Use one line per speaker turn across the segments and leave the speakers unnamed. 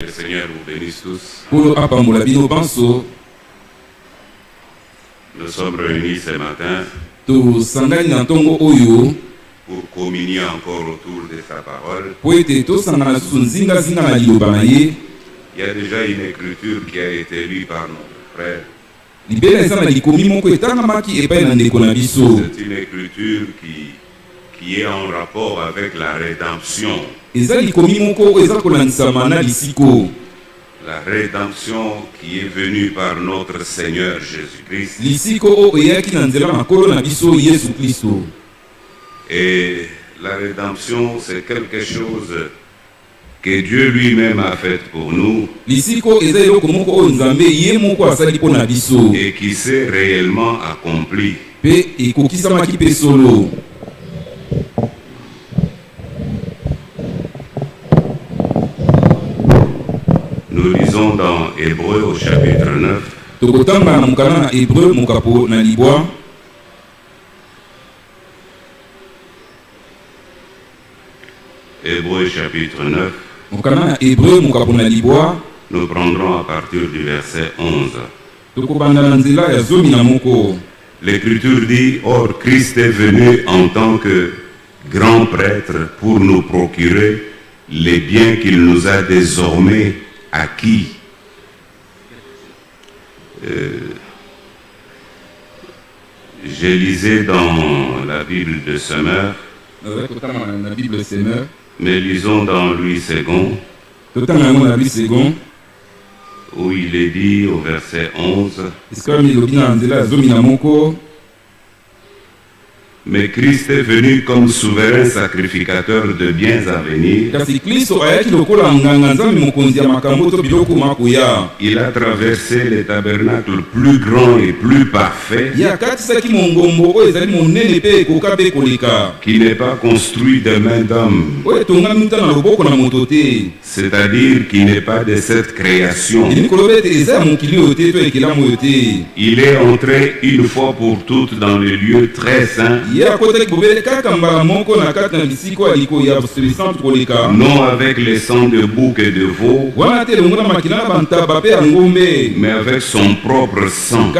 Le Seigneur vous bénisse tous. Nous sommes réunis ce matin pour communier encore autour de sa parole. Il y a déjà une écriture qui a été lue par notre frère. C'est une écriture qui est en rapport avec la rédemption. La rédemption qui est venue par notre Seigneur Jésus-Christ. Et la rédemption, c'est quelque chose que Dieu lui-même a fait pour nous et qui s'est réellement accompli. Nous lisons dans Hébreux au chapitre 9. Hébreux chapitre 9. Nous prendrons à partir du verset 11. L'Écriture dit: Or Christ est venu en tant que grand prêtre pour nous procurer les biens qu'il nous a désormais acquis. Je lisais dans la Bible de Semeur, mais lisons dans Louis II, où il est dit au verset 11: Mais Christ est venu comme souverain sacrificateur de biens à venir. Il a traversé les tabernacles plus grands et plus parfaits, qui n'est pas construit de main d'homme, c'est-à-dire qui n'est pas de cette création. Il est entré une fois pour toutes dans le lieu très saint, non avec les sangs de bouc et de veau, mais avec son propre sang,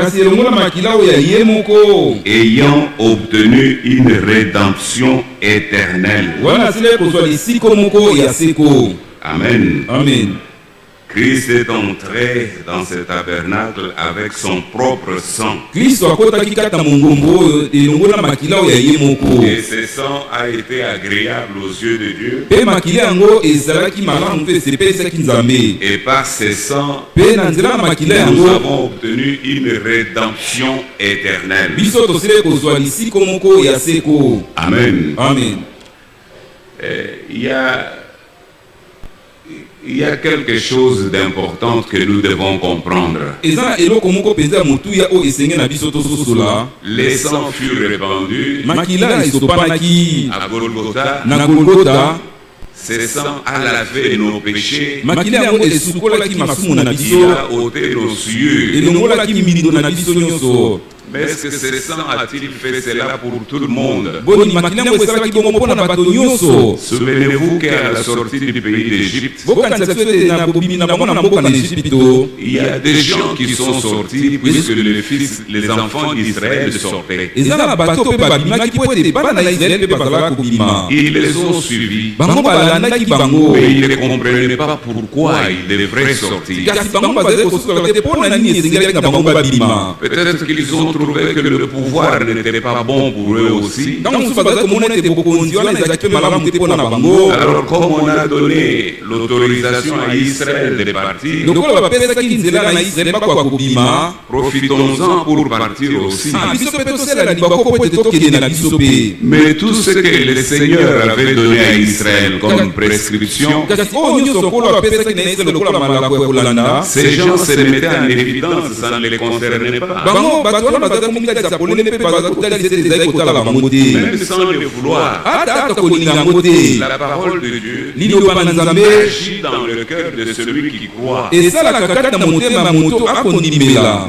ayant obtenu une rédemption éternelle. Amen.
Amen.
Christ est entré dans ce tabernacle avec son propre sang. Et ce sang a été agréable aux yeux de Dieu. Et par ce sang, nous avons obtenu une rédemption éternelle. Amen.
Amen.
Il y a quelque chose d'important que nous devons comprendre. Les sangs furent répandus à Golgotha. Ce sang a lavé nos péchés. Il a ôté nos cieux. Mais est-ce que ce sang a-t-il fait cela pour tout le monde? Souvenez-vous qu'à la sortie du pays d'Égypte, il y a des gens qui sont sortis puisque les enfants d'Israël sortaient. Ils les ont suivis, mais ils ne comprenaient pas pourquoi ils devraient sortir. Peut-être qu'ils ont trouvé que le pouvoir n'était pas bon pour eux aussi. Alors comme on a donné l'autorisation à Israël de partir, profitons-en pour partir aussi. Mais tout ce que le Seigneur avait donné à Israël comme prescription, ces gens se mettaient en évidence, ça ne les concernait pas. Même sans le vouloir, la parole de Dieu agit dans le cœur de celui qui croit.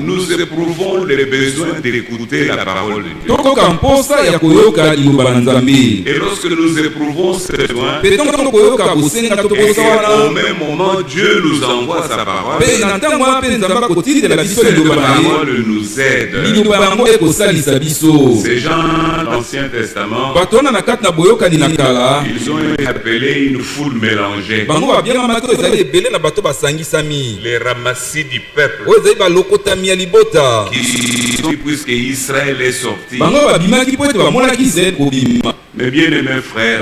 Nous éprouvons le besoin d'écouter la parole de Dieu. Et lorsque nous éprouvons ce besoin, au même moment, Dieu nous envoie sa parole. Cette parole nous aide. Ces gens dans l'Ancien Testament, ils ont appelé une foule mélangée. Les ramassis du peuple, qui, puisque Israël est sorti. Mes bien-aimés frères,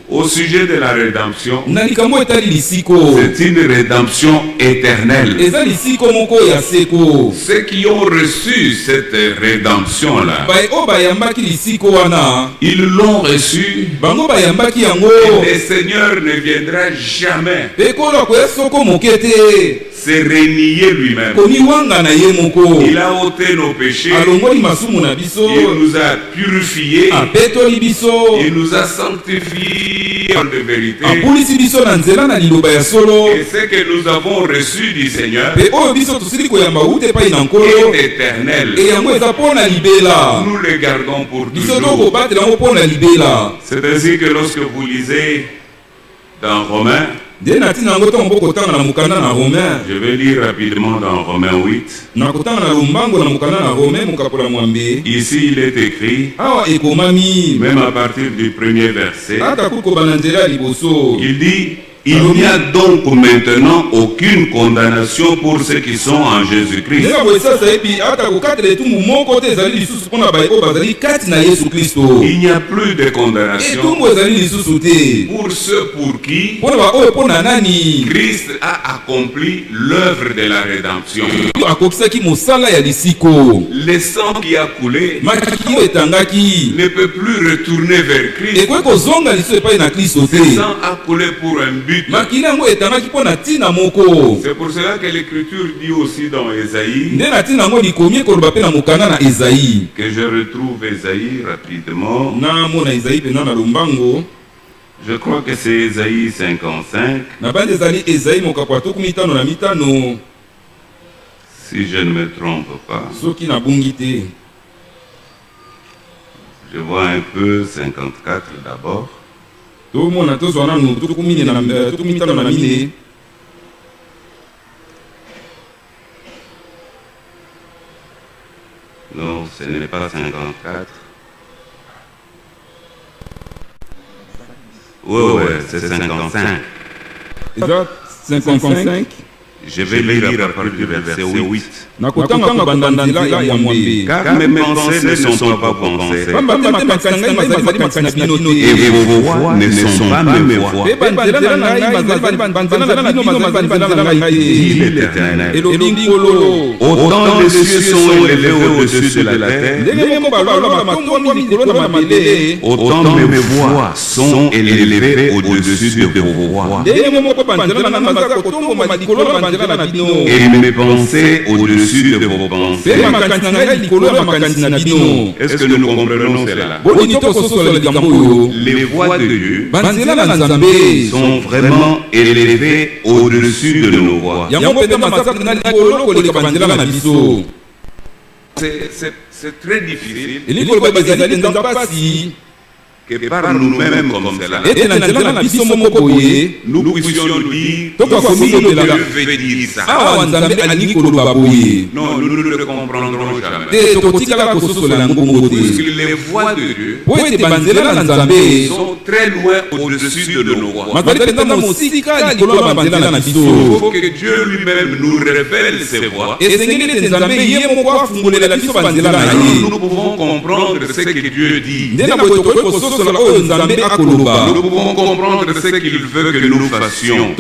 au sujet de la rédemption, c'est une rédemption éternelle. Ceux qui ont reçu cette rédemption-là, ils l'ont reçu, et le Seigneur ne viendra jamais se renier lui-même. Il a ôté nos péchés, il nous a purifiés, il nous a sanctifiés en de vérité. Et ce que nous avons reçu du Seigneur est éternel. Nous le gardons pour toujours. C'est ainsi que lorsque vous lisez dans Romains, je vais lire rapidement dans Romains 8. Ici il est écrit, même à partir du premier verset, il dit: il n'y a donc maintenant aucune condamnation pour ceux qui sont en Jésus-Christ. Il n'y a plus de condamnation pour ceux pour qui Christ a accompli l'œuvre de la rédemption. Le sang qui a coulé ne peut plus retourner vers Christ. Le sang a coulé pour un but. C'est pour cela que l'Écriture dit aussi dans Ésaïe, que je retrouve Ésaïe rapidement. Je crois que c'est Ésaïe 55. Si je ne me trompe pas. Je vois un peu 54 d'abord. Non, ce n'est pas 54. Ouais, c'est 55.
55.
Je vais lire à partir du verset 8. Car mes pensées ne sont pas vos pensées, et vos voix ne sont pas mes voix, dit l'Éternel. Autant les cieux sont élevés au-dessus de la terre, autant mes voix sont élevées au-dessus de vos voix, et mes pensées au-dessus de vos pensées. Est-ce que nous comprenons cela? Les voix de Dieu sont vraiment élevées au-dessus de nos voix. C'est très difficile que par nous-mêmes comme cela, nous puissions dire, si Dieu veut dire ça. Non, nous ne le comprendrons jamais. Puisque les voix de Dieu sont très loin au-dessus de nos voix. Il faut que Dieu lui-même nous révèle ses voix. Nous pouvons comprendre ce que Dieu dit. Nous pouvons comprendre ce qu'il veut que nous fassions.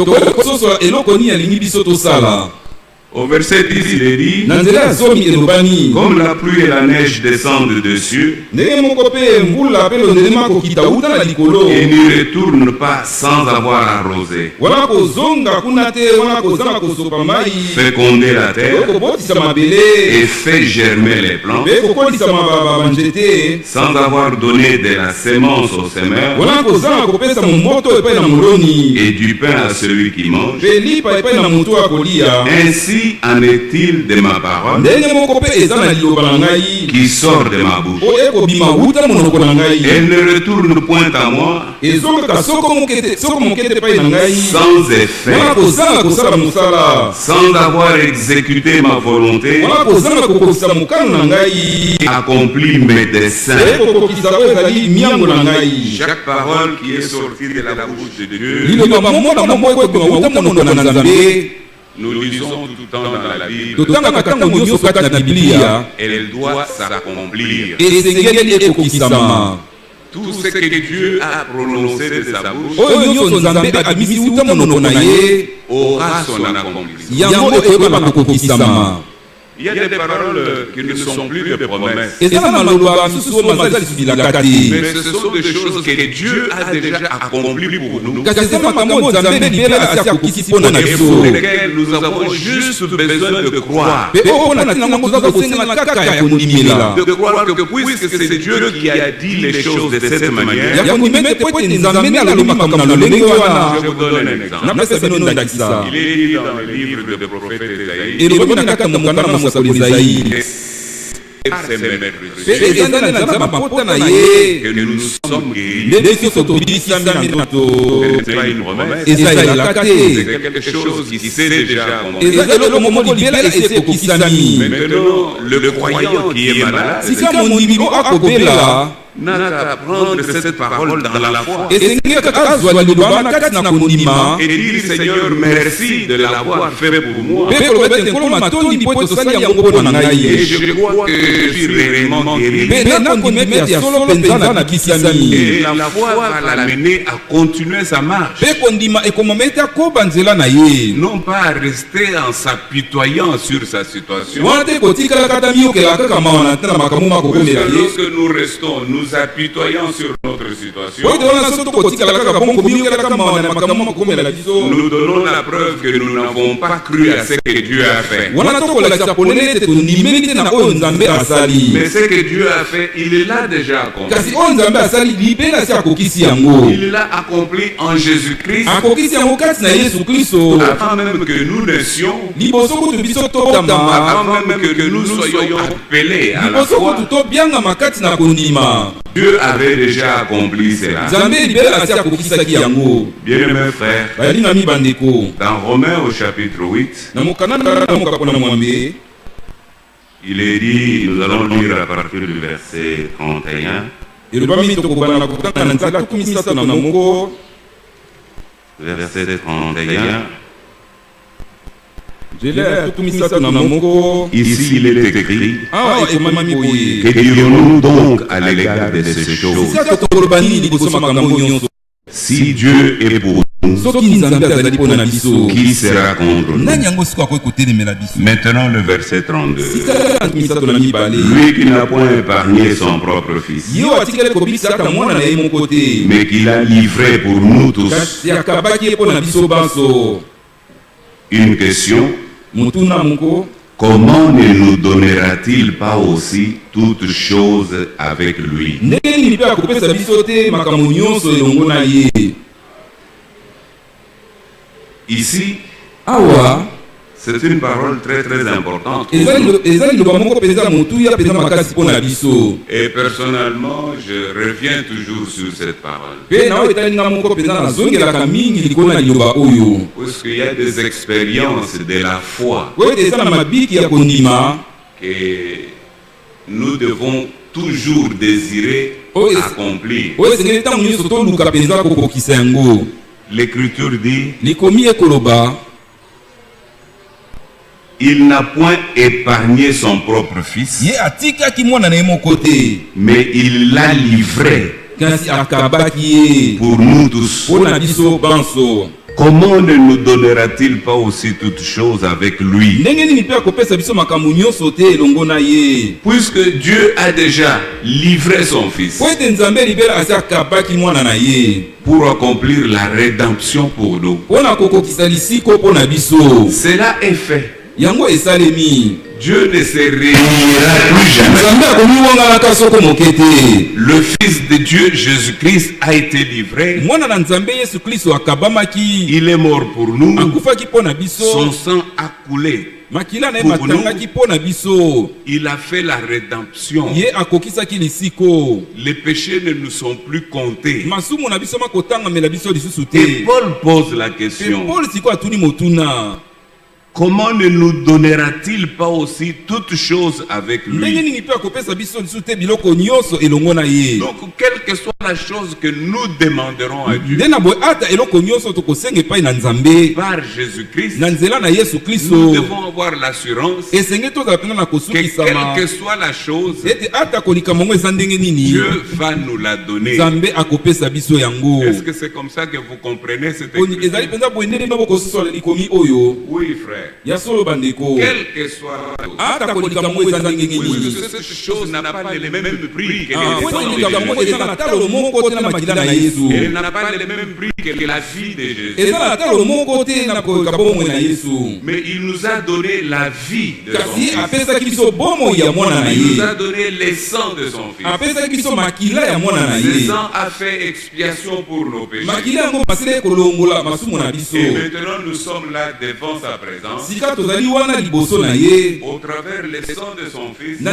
Au verset 10, il est dit,
na nzela ya zomi elobani
comme la pluie et la neige descendent dessus
ndenge moko mpe mbula mpe londelema kokita wuta na likolo
et n'y retourne pas sans avoir arrosé,
wana kozonga kuna te wana kozanga kosopa mai
féconder la terre
kokobotisa mabele
et fait germer les plants,
mpe kokolisa banzete
sans avoir donné de la sémence au semeur
wana kozanga kopesa momboto epai na moloni
et du pain à celui qui mange.
mpe lipa epai na moto akolia.
Ainsi en est-il de ma parole
ndenge moko mpe eza na liloba na ngai
qui sort de ma bouche.
oyo ekobima wuta monoko na ngai
Elle ne retourne point à moi
ezongaka soko moke te epai na ngai
sans effet,
wana kozanga kosala mosala
sans avoir exécuté ma volonté,
wana kozanga kokokisa mokano na ngai
accompli mes desseins.
ekokokisa oyo ezali miango na ngai
Chaque parole qui est sortie de la bouche de Dieu,
liloba moko na moko ekobima wuta monoko na nzambe
nous lisons tout le temps dans la Bible,
totangaka ntango nyonso kati na biblia
elle doit s'accomplir.
esengeli ekokisama
Tout ce que Dieu a prononcé de sa bouche
oyo nyonso nzambe abimisi wuta monoko na ye
aura son accomplissement.
yango ekobaka kokokisama.
Il y a des paroles qui ne sont plus des promesses,
eza na maloba misusu oyo maza lisubilaka te
mais ce sont des choses que Dieu a déjà accomplies pour nous,
kasi eza makambo oyo nzambe libela asi akokisi mpo na
et
biso
pour lesquelles nous avons juste besoin de croire.
mpe oyo mpo na ntina yango toza kosengela kaka ya kondimela
De croire que puisque c'est Dieu qui a dit les choses de cette manière.
ya kondimela ete po ete nzambe nde alobi makambo na lolenge wana
Je vous donne un exemple.
napesa bino ndakisa
Il est dit dans le livre du prophète Ésaïe,
elobi na kaka mokanda na mosakoli ezayi
par ses
mpe
maîtres,
eza nde na nzambe mapota na ye
que nous nous sommes guéris.
nde biso tobikisami na to
Ce n'est pas une promesse,
ezalelaka te
c'est quelque chose qui s'est déjà accompli.
eza eloko moko libela esi ekokisami
Maintenant, le croyant qui est malade
sika mondimi o akobela
n'a qu'à prendre cette parole dans la foi
esengeli kaka azwa liloba na kati na kondima
et dire Seigneur, merci de l'avoir fait pour moi.
mpe koloba ete nkolo matondi mpo tosali yango mpo na
Et
ngai
je crois que je suis réellement guéri.
mpe nakondima ete ya solo mpenza na kisami
Et la foi va l'amener à continuer sa marche.
mpe kondima ekomama ete akoba nzela na ye
Non pas à rester en s'apitoyant sur sa situation.
wana te kotikala kata miyokela kaka mawa na te na makambo makokomela ye
Lorsque nous restons, nous apitoyant sur notre situation,
oyo te wana so tokotikala kaka bongo miyokela kaka mawa na makambo makokomela biso
nous donnons la preuve que nous n'avons pas cru à ce que Dieu a fait.
wana tokolakisa polele ete tondimeli te na oyo nzambe asali
Mais ce que Dieu a fait, il l'a déjà accompli.
kasi oyo nzambe asali libela si akokisi yango
Il l'a accompli en Jésus-Christ
akokisi yango kati na yesu kristo
avant même que nous naissions,
liboso kutu biso totama
avant même que nous soyons appelés à la
liboso
foi.
kutu tobiangama kati na kondima
Dieu avait déjà accompli cela.
nzambe libela asi akokisaki yango
Bien-aimés frères,
bayalingami bandeko
dans Romains au chapitre 8,
na mokanda na mokako na mwambe
il est dit, nous allons lire à partir du verset 31,
elobami tokobana na kotanga na nzela 31
verset 31.
nzela ya 31
Ici, il est écrit,
awa ekomami boye
que dirons-nous donc à l'égard de ces choses?
sika tokoloba nini liboso makambo nyonso
Si Dieu est pour nous,
soki nzambe azali mpona na biso
qui sera contre nous?
nani yango siko akoki kotelemela biso
Maintenant le verset 32.
sika ya 32
Lui qui n'a point épargné son propre fils,
yo atikali kobikisa ata mwana na ye moko te
mais qui l'a livré pour nous tous.
kasi akabaki ye mpo na biso banso
Une question,
motuna moko
comment ne nous donnera-t-il pas aussi toutes choses avec lui?
ndenge nini mpe akopesa biso te makambo nyonso elongo na ye
Ici,
awa
c'est une parole très très importante.
eza liloba moko mpenza motuya mpenza makasi mpo na biso
Et personnellement, je reviens toujours sur cette parole.
mpe nayo etalinga moko mpenza nazongelaka mingi likolo na liloba oyo
Puisqu'il y a des expériences de la foi
oyo ete eza na mabiki ya kondima
que nous devons toujours désirer accomplir.
oyo esengeli ntango nyonso toluka mpenza kokokisa yango
L'Écriture dit,
likomi ekoloba
il n'a point épargné son propre fils,
ye atikaki mwana na ye moko te
mais il l'a livré
kasi akabaki ye
pour nous tous.
mpo na biso banso
comment ne nous donnera-t-il pas aussi toutes choses avec lui? Puisque Dieu a déjà livré son Fils pour accomplir la rédemption pour nous. Cela est fait. Dieu ne se réunira plus jamais. Le Fils de Dieu, Jésus-Christ, a été livré. Il est mort pour nous. Son sang a coulé pour nous. Il a fait la rédemption. Les péchés ne nous sont plus comptés. Et Paul pose la question. Comment ne nous donnera-t-il pas aussi toutes choses avec lui? Donc, quelle que soit la chose que nous demanderons à Dieu, par Jésus-Christ, nous devons avoir l'assurance que quelle que soit la chose, Dieu va nous la donner. Est-ce que c'est comme ça que vous comprenez cette écriture? Oui, frère. Quel que soit la chose, cette chose n'a pas le même prix que elle n'a pas le même prix que la vie de Jésus. Mais il nous a donné la vie de son Fils. Il nous a donné le sang de son Fils. Le sang a fait expiation pour nos péchés. Et maintenant nous sommes là devant sa présence. Au travers le sang de son Fils, il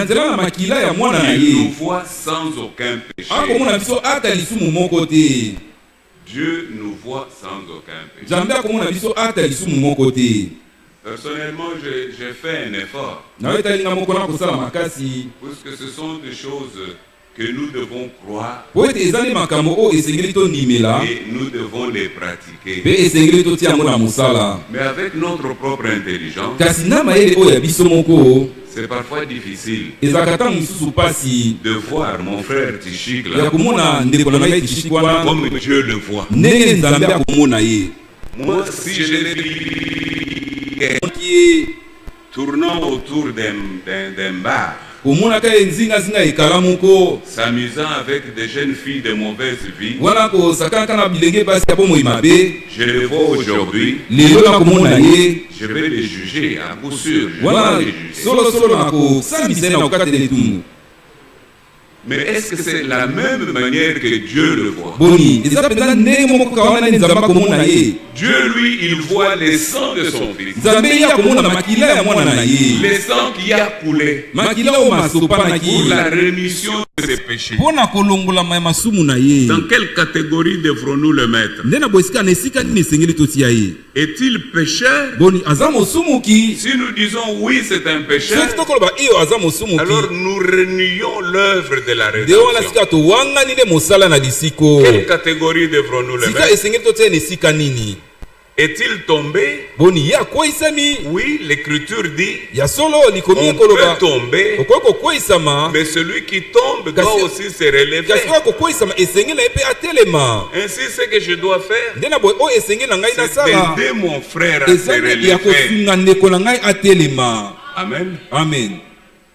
nous voit sans aucun péché. Dieu nous voit sans aucun péché. Personnellement, j'ai fait un effort. Puisque ce sont des choses que nous devons croire et nous devons les pratiquer. Mais avec notre propre intelligence, c'est parfois difficile de voir mon frère Tichik là, comme Dieu le voit. Moi, si je l'ai tournant autour d'un bar, s'amusant avec des jeunes filles de mauvaise vie, je les vois aujourd'hui, je vais les juger à coup sûr. Mais est-ce que c'est la même manière que Dieu le voit? Dieu, lui, il voit le sang de son Fils. Le sang qui a coulé pour la rémission de ses péchés. Dans quelle catégorie devrons-nous le mettre? Est-il pécheur? Si nous disons oui, c'est un pécheur, alors nous renions l'œuvre de la rédemption. Quelle catégorie devrons-nous le mettre? Est-il tombé? Oui, l'écriture dit on peut tomber, mais celui qui tombe doit aussi se relever. Ainsi, ce que je dois faire, c'est d'aider mon frère à se relever. Amen.
Amen.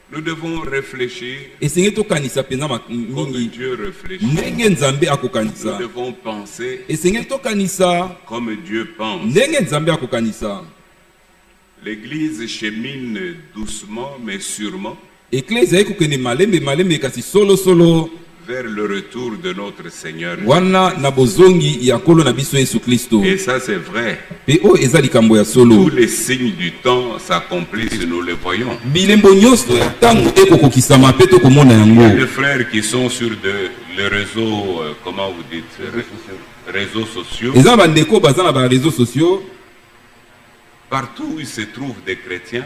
Nous devons réfléchir comme Dieu réfléchit. Nous devons penser comme Dieu pense. L'Église chemine doucement mais sûrement vers le retour de notre Seigneur. Et ça c'est vrai. Tous les signes du temps s'accomplissent, nous le voyons. Il y a des frères qui sont sur les réseaux, comment vous dites, réseaux sociaux. Partout où il se trouve des chrétiens,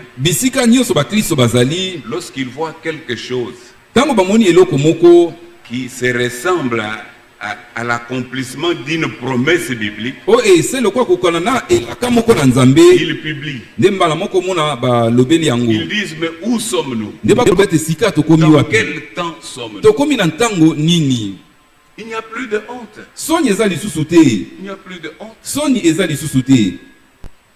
lorsqu'ils voient quelque chose qui se ressemble à l'accomplissement d'une promesse biblique, ils publient. Ils disent, mais où sommes-nous? Dans quel temps sommes-nous? Il n'y a plus de honte.
soni eza lisusu te,
Il n'y a plus de honte.
soni eza lisusu te.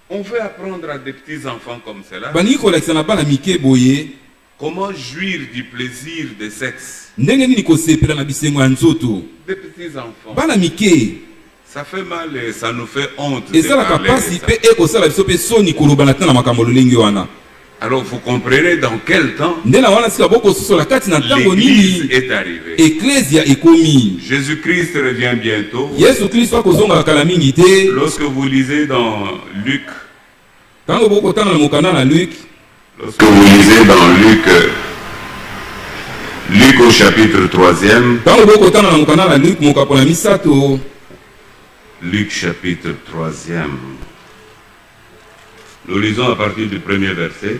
On veut apprendre à des petits enfants comme cela
Balingi kolakisa na bana mike boye
comment jouir du plaisir de sexe.
ndenge nini kosepela na bisengo ya nzoto.
Des petits enfants.
Bana mike
Ça fait mal et ça nous fait honte. De
ezalaka
parler de
pasi
ça.
mpe ekosala biso mpe soni koloba na ntina na makambo lolenge wana.
Alors vous comprenez dans quel temps
Nde na wana sika bokososola kati na ntango
l'Église
nini
est arrivée.
eklesia ekomi.
Jésus-Christ revient bientôt.
Yesu Kristo akozonga kala mingi te.
Lorsque vous lisez dans Luc,
Tango bokotanga na mokanda na Luc,
lorsque vous lisez dans Luc au chapitre 3e,
tango bokotanga na mokanda na Luc mokapo na misato,
Luc chapitre 3e, nous lisons à partir du premier verset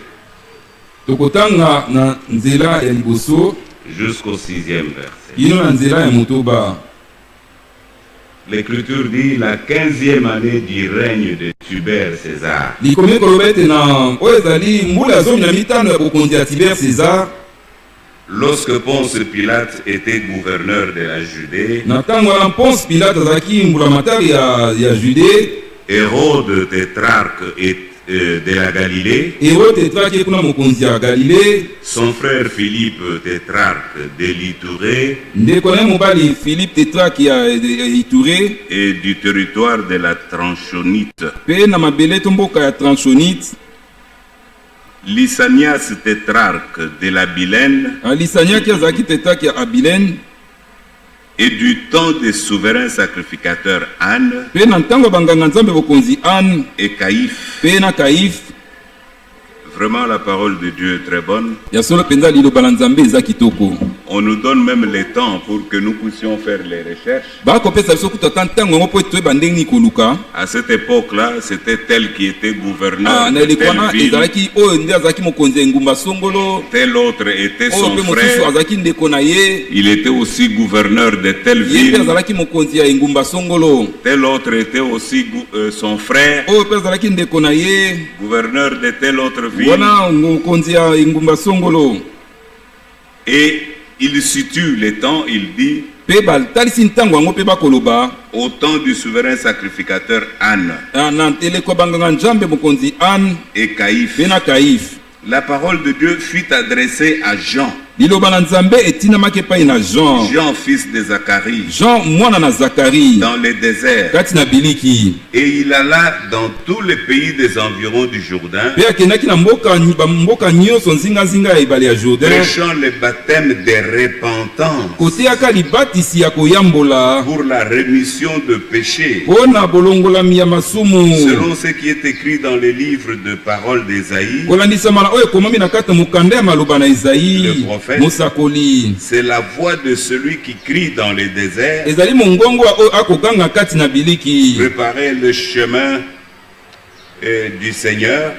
tokotanga na nzela ya liboso
jusqu'au 6e verset.
kino na nzela ya motoba.
L'Écriture dit la 15e année du règne de Tibère César.
Likomi koloba ete na oyo ezali mbula ya zomi na mitano ya bokonzi ya Tibere César,
Lorsque Ponce Pilate était gouverneur de la Judée,
na ntango wana Ponce Pilate azalaki mbulamatari ya Judée,
Hérode tétrarque de la Galilée,
Hérode tetraki kuna mokonzi ya Galilée,
son frère Philippe tétrarque de l'Itourée
ndeko na ye mobali Philippe tetraki ya Itouré,
et du territoire de la Tranchonite,
mpe na mabele to mboka ya Tranchonite,
Lysanias tétrarque de la Bilène
alisaniaki azalaki tetraki ya Abilene,
et du temps des souverains sacrificateurs Anne
mpe na ntango ya banganga nzambe bokonzi Anne
et Caïphe.
mpe na Kaïfe.
Vraiment la parole de Dieu est très bonne.
Ya solo mpenza liloba na nzambe eza kitoko.
On nous donne même le temps pour que nous puissions faire les recherches.
bakopesa biso kuta ta ntango yango mpo ete toyeba ndenge nini koluka.
À cette époque-là, c'était tel qui était gouverneur
Na
de
eleko
telle
wana
ville,
ezalaki oyo nde azalaki mokonzi ya engumba songolo,
tel autre était
oyo
son
mpe mosusu
frère,
azalaki ndeko na ye,
il était aussi gouverneur de telle
ye mpe
ville,
azalaki mokonzi ya engumba songolo,
tel autre était aussi son frère,
oyo mpe azalaki ndeko na ye,
gouverneur de telle autre ville,
wana mokonzi ya engumba songolo.
et il situe les temps, il dit,
Mpe batalisi ntango yango mpe bakoloba
au temps du souverain sacrificateur Anne
na eleko ya banganga nzambe mokonzi Anne
et Caïphe.
mpe na Kaïfe.
La parole de Dieu fut adressée à Jean,
liloba na nzambe etinamaki epai na Jean,
Jean fils de Zacharie,
Jean mwana na Zakari,
dans le désert.
kati na biliki.
Et il alla dans tous les pays des environs du Jourdain,
Mpe akendaki na mboka nyonso nzingazinga ya ebale ya Jourdain,
prêchant le baptême de repentance
koteaka libatisi ya koyambola
pour la rémission de péchés,
mpo na bolongolami ya masumu,
selon ce qui est écrit dans les livres de paroles d'Ésaïe.
kolandisama na oyo ekomami na kati ya mokanda ya maloba na
Le
Ezayi
prophète.
mosakoli.
C'est la voix de celui qui crie dans les déserts,
ezali mongongo oyo akoganga kati na biliki.
préparez le chemin du Seigneur,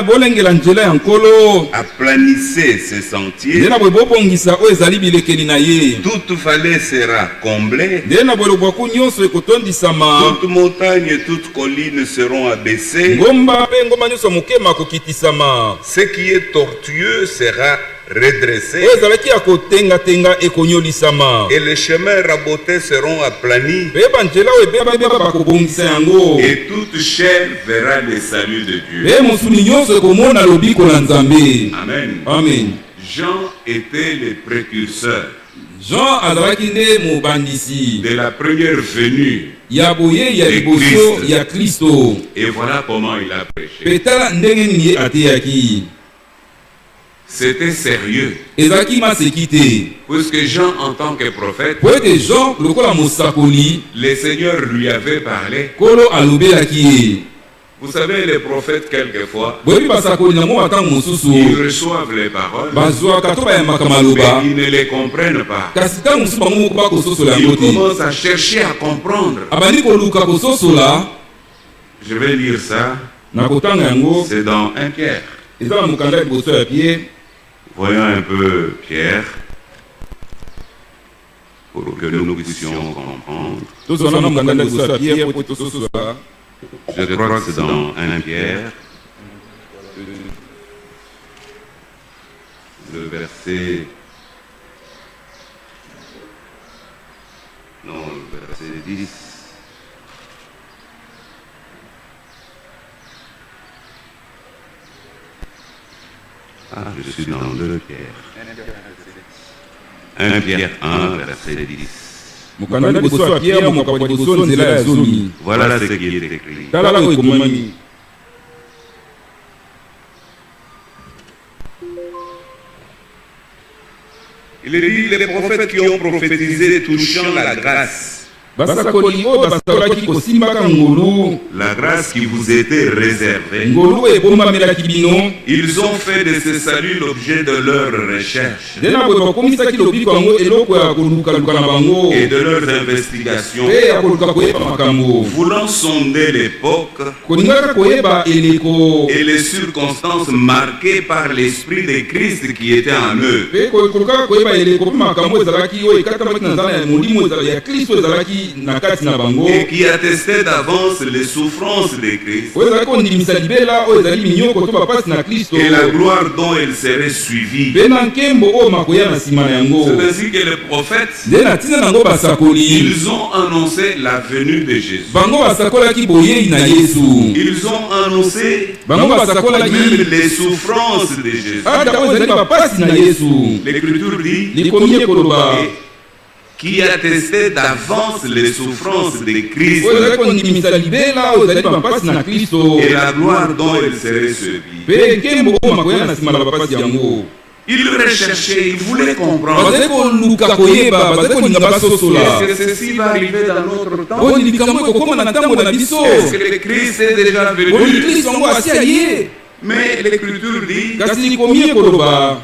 bolengela nzela ya nkolo,
aplanissez ses sentiers,
nde na boye bobongisa oyo ezali bilekeli na ye,
toute vallée sera comblée,
nde na boye lobwaku nyonso ekotondisama,
toute montagne et toute colline seront abaissées,
ngomba mpe ngomba nyonso ya mokema akokitisama,
ce qui est tortueux sera redressé,
oyo ezalaki ya kotengatenga ekonyolisama,
et les chemins rabotés seront aplanis,
mpe banzela oyo ebebabeba bakobongisa yango,
et toute chair verra le salut de Dieu.
mpe mosuni nyonso ekomona lobiko na nzambe.
Amen.
Amen.
Jean était le précurseur
Jean azalaki nde mobandisi
de la première venue,
ya boye ya
de
liboso
Christ.
ya Kristo,
Et voilà comment il a prêché.
mpe tala ndenge nini ye ateyaki.
C'était sérieux,
ezalaki maseki te,
puisque Jean, en tant que prophète,
po ete Jean lokola mosakoli,
le Seigneur lui avait parlé.
kolo alobelaki ye.
Vous savez, les prophètes, quelquefois,
boyebi basakoli nango matango mosusu
ils reçoivent les paroles,
bazwaka to bayambaka
mais
maloba,
ils ne les comprennent pas.
kasi ntango mosusu bango moko bakososola yango
Ils
te,
commencent à chercher à comprendre.
abandi koluka kososola.
Je vais lire ça,
Na kotanga yango
c'est dans 1 Pierre.
eza na mokanda ya liboso ya Pierre.
Voyons un peu Pierre, pour que nous puissions comprendre.
tozala na mokanda ya liboso ya Pierre po tososola.
Je crois que c'est dans 1 Pierre, le verset 10. Ah, je suis dans 2 Pierre. 1 Pierre 1, verset 10.
Mukanda liboso ya Pierre mokabo liboso nzela ya zomi.
Voilà ce qui est écrit.
Tala oyo ekomami.
Il est dit les prophètes qui ont prophétisé touchant la grâce.
Basakoli oyo basakolaki kosimbaka ngolu.
La grâce qui vous était réservée.
Ngolu ebombamelaki bino.
Ils ont fait de ce salut l'objet de leur recherche
Ndena boye bakomisaki lobiko yango eloko ya kolukaluka na bango.
et de leurs investigations,
Mpe ya koluka koyeba makambo.
voulant sonder l'époque
Kolingaka koyeba eleko.
et les circonstances marquées par l'Esprit de Christ qui était en eux.
Mpe kolukaka koyeba eleko mpe makambo ezalaki oyo ekatamaki na nzala ya molimo ya Kristo ezalaki na kati na bango.
Et qui attestait d'avance les souffrances de Christ
Oyo ezalaki kondimisa libela oyo ezali minyoko to bapasi na Kristo.
et la gloire dont elle serait suivie.
Mpe na nkembo oyo makoya na nsima na yango.
C'est ainsi que les prophètes,
Nde na ntina nango basakoli.
ils ont annoncé la venue de Jésus.
Bango basakolaki boyei na Yesu.
Ils ont annoncé
Bango basakolaki
même les souffrances de Jésus.
ata oyo ezali bapasi na Yesu.
L'Écriture dit
Likomi ekoloba.
qui attestait d'avance les souffrances de Christ
Oyo ezali kondimisa libela oyo ezali bapasi na Kristo.
et la gloire dont elle serait suivie.
Mpe nkembo oyo makoya na nsima na bapasi yango.
Ils recherchaient, ils voulaient comprendre.
Bazali koluka koyeba, bazali kolinga basosola.
Est-ce que ceci va arriver dans notre temps?
Oyo likambo ekokoma na ntango na biso.
Est-ce que le Christ est déjà
Oyo
venu?
Kristo yango asi aye.
Mais l'Écriture dit
Kasi likomi ekoloba.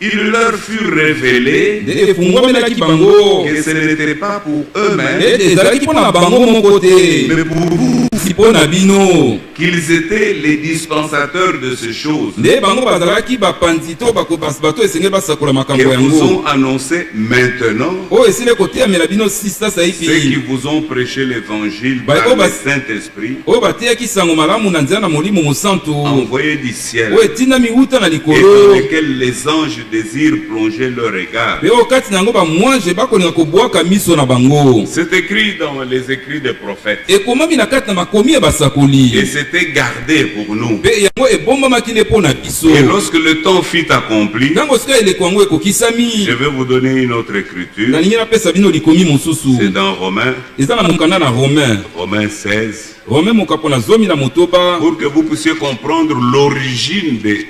il leur fut révélé
Nde efungwamelaki bango.
que ce n'était pas pour eux-mêmes,
Ete ezalaki mpo na bango moko te.
mais pour vous,
Si mpo na bino.
qu'ils étaient les dispensateurs de ces choses
Nde bango bazalaki bapanzi to bato esengeli basakola
que
makambo
vous
yango.
ont annoncé maintenant,
Oyo esili koteamela bino sisa
ceux qui
sayipi.
vous ont prêché l'évangile
Bah,
par
oh,
le
bah,
Saint-Esprit,
Oyo bateyaki sango malamu na nzela na molimo mosantu.
envoyé du ciel,
Oyo etindami wuta na
et dans
likolo.
lesquels les anges désirent plonger leur regard.
Mpe oyo kati na yango bamwange bakolinga kobwaka miso na bango.
C'est écrit dans les écrits des prophètes.
Ekomami na kati na makomi ya basakoli.
Et c'était gardé pour nous.
Mpe yango ebombamaki nde mpo na biso.
Et lorsque le temps fut accompli,
Ntango sika eleko yango ekokisami.
je vais vous donner une autre écriture.
Nalingi napesa bino likomi mosusu.
C'est dans Romains,
Eza na mokanda na Romain.
Romains 16,
Romain mokapo na zomi na motoba.
pour que vous puissiez comprendre l'origine des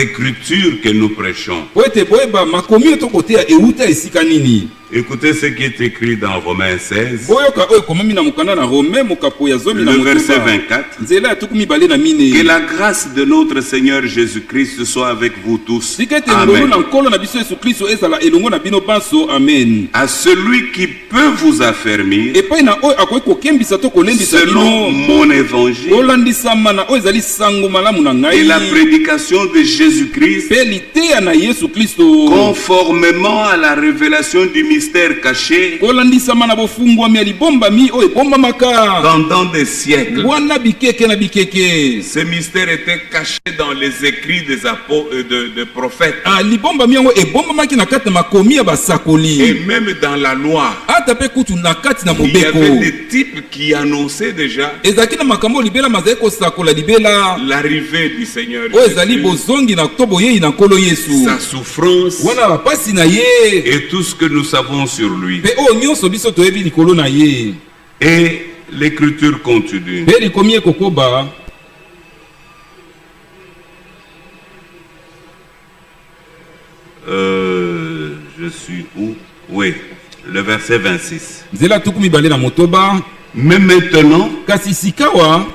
écritures que nous prêchons.
Po ete boyeba makomi oyo tokoteya euta esika nini.
Écoutez ce qui est écrit dans Romains 16,
Boyoka oyo ekomami na mokanda na Romain mokapo ya zomi na
le verset
motoba.
24.
Nzela ya tuku mibale na mine.
Que la grâce de notre Seigneur Jésus-Christ soit avec vous tous.
Sika ete ngolu
Amen.
na nkolo na biso Yesu Kristo ezala elongo na bino banso. Amen.
À celui qui peut vous affermir
Epai na oyo akoki kokembisa to kolendisa
selon
bino.
mon évangile
Olandisama na oyo ezali sango malamu na ngai.
et la prédication de Jésus-Christ
Mpe liteya na Yesu Kristo.
conformément à la révélation du mystère caché
Kolandisama na bofungwami ya libombami oyo ebombamaka.
pendant des siècles.
Bwana bikeke na bikeke.
Ce mystère était caché dans les écrits des de prophètes
Ah, libombami yango ebombamaki na kati na makomi ya
et
basakoli.
même dans la loi.
Ata mpe kutu na kati na
Il y avait
mobeko.
des types qui annonçaient déjà
Ezalaki na makambo oyo libela mazali kosakola libela.
l'arrivée du Seigneur
Oyo ezali
Jésus,
bozongi na to boyei na nkolo Yesu.
sa souffrance
Wana bapasi na ye.
et tout ce que nous savons sur lui.
Mpe oyo nyonso biso toyebi likolo na ye.
Et l'écriture continue.
Mpe likomi ekokoba.
Je suis où? Oui, le verset 26.
Nzela tuku mibale na motoba.
Mais maintenant,
Kasi sikawa.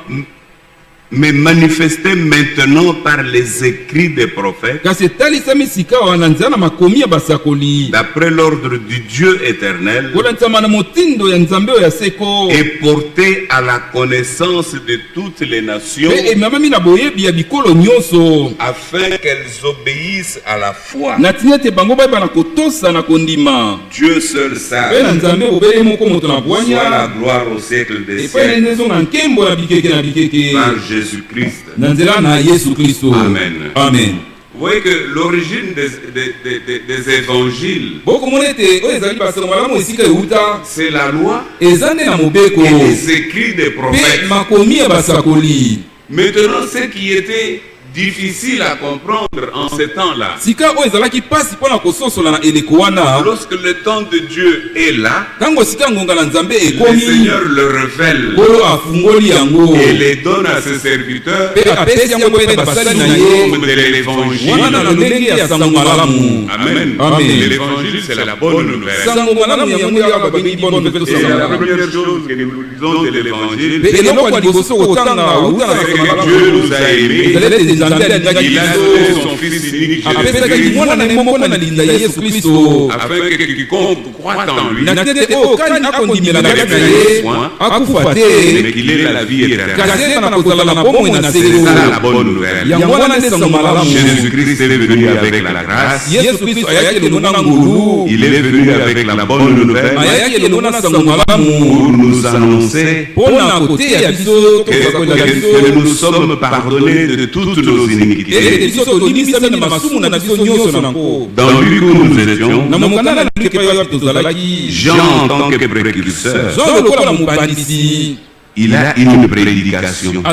mais manifesté maintenant par les écrits des prophètes,
Kasi etalisami sikawa na nzela na makomi ya basakoli.
d'après l'ordre du Dieu éternel,
Kolantisama na motindo ya nzambe oyo ya seko.
et porté à la connaissance de toutes les nations,
Mpe emamami na boyebi ya bikolo nyonso.
afin qu'elles obéissent à la foi.
Na tina ete bango bayeba na kotosa na kondima.
Dieu seul
Mpe na
sait.
nzambe obele moko moto na
Soit la
bwanya.
gloire au siècle des
Epai na
siècles,
ndezo na nkembo na bikeke na bikeke.
par Jésus-Christ.
Na nzela na Yesu Kristo.
Amen.
Amen.
Vous voyez que l'origine des évangiles, c'est la loi et les écrits des prophètes. Maintenant, ce qui était difficile à comprendre en ces temps-là, lorsque le temps de Dieu est là, le Seigneur le révèle et les donne à ses serviteurs comme de l'évangile. Amen. L'évangile, c'est la bonne nouvelle. Et la première chose que nous lisons de l'évangile, c'est que Dieu nous a aimés. Il a donné son Fils unique Jésus-Christ afin que quiconque croit en lui ne perde point, mais qu'il ait la vie éternelle. C'est ça la bonne nouvelle. Jésus-Christ est venu avec la grâce. Il est venu avec la bonne nouvelle pour nous annoncer que nous sommes pardonnés de toutes nos iniquités. Dans lui où nous étions, Jean en tant que précurseur, il a une prédication.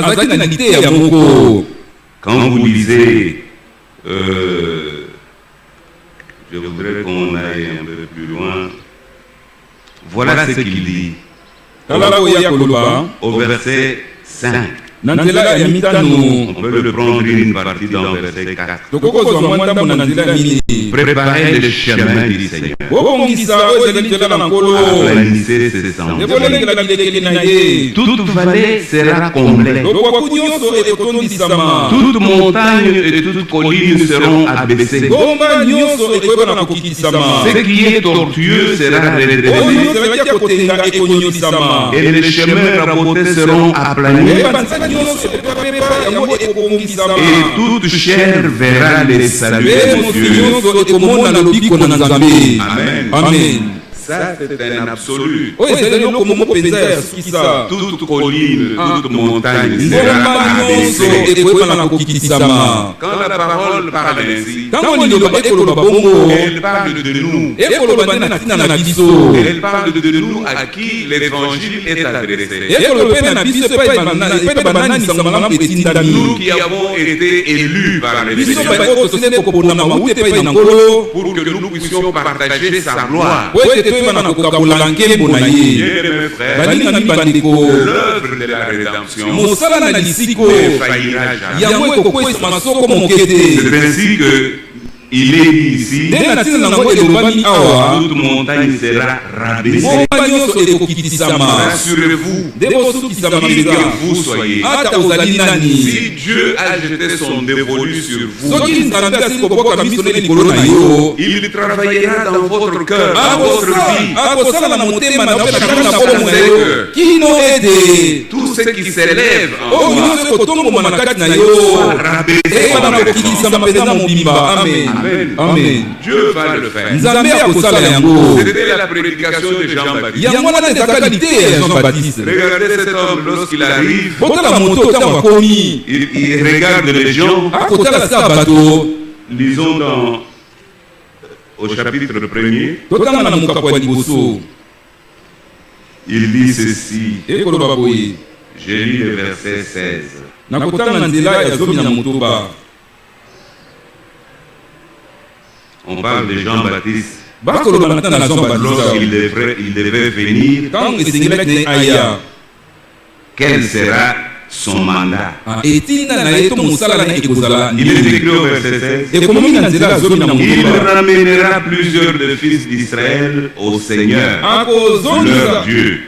Quand vous lisez, je voudrais qu'on aille un peu plus loin. Voilà ce qu'il dit au verset 5. On peut le prendre une partie dans le verset 4. Préparez le chemin du Seigneur. Aplanissez ses sentiers. Toute vallée sera comblée. Toute montagne et toute colline seront abaissées. Ce qui est tortueux sera redressé. Et les chemins rabotés seront aplanis. Et toute chair verra les saluts de Dieu. Amen. Amen. Ça, c'est un absolu. Toute colline, toute montagne sera abaissée. Quand la parole parle ainsi, elle parle de nous. Elle parle de nous à qui l'évangile est adressé. Nous qui avons été élus par le Seigneur pour que nous puissions partager sa gloire. L'œuvre de la rédemption ne faillira jamais. C'est ainsi que il est dit ici, toute montagne sera rabaissée. Rassurez-vous, qui que vous soyez, si Dieu a jeté son dévolu sur vous, il travaillera dans votre cœur, dans votre vie. Tout ce qui s'élève en moi soit rabaissé. Amen. Amen. Dieu va le faire. C'était la prédication de Jean-Baptiste. Regardez cet homme lorsqu'il arrive. Il regarde les gens. Lisons au chapitre 1er. Il dit ceci. J'ai lu le verset 16. On parle de Jean-Baptiste. Lorsqu'il devait venir, quel sera son mandat? Il est écrit au verset 16. Il ramènera plusieurs des fils d'Israël au Seigneur, leur Dieu.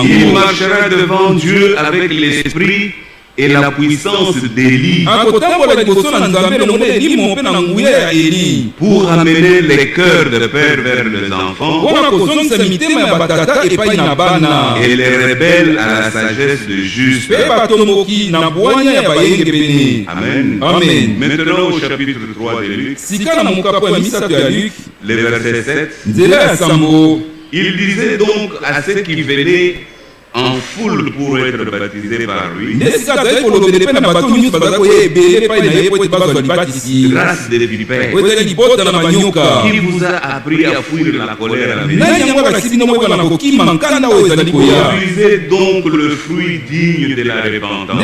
Il marchera devant Dieu avec l'esprit et la puissance d'Élie pour amener les cœurs de père vers les enfants et les rebelles à la sagesse de juste. Amen. Amen. Maintenant au chapitre 3 de Luc, le verset 7, il disait donc à ceux qui venaient en foule pour être baptisés par lui. Grâce des vipères. Qui vous a appris à fuir la colère à venir. Produisez donc le fruit digne de la repentance.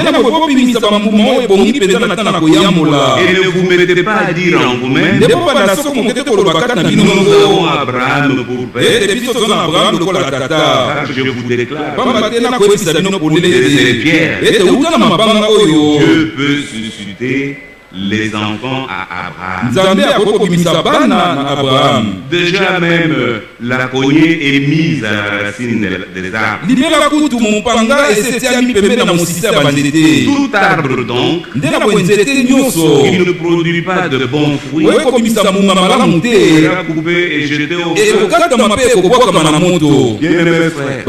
Et ne vous mettez pas à dire en vous-même, nous avons Abraham pour père. Car je vous déclare, Dieu peut susciter les enfants à Abraham. Déjà même la cognée est mise à la racine des arbres. Tout arbre donc qui ne produit pas de bons fruits sera coupé et jeté au feu. Bien-aimés frères,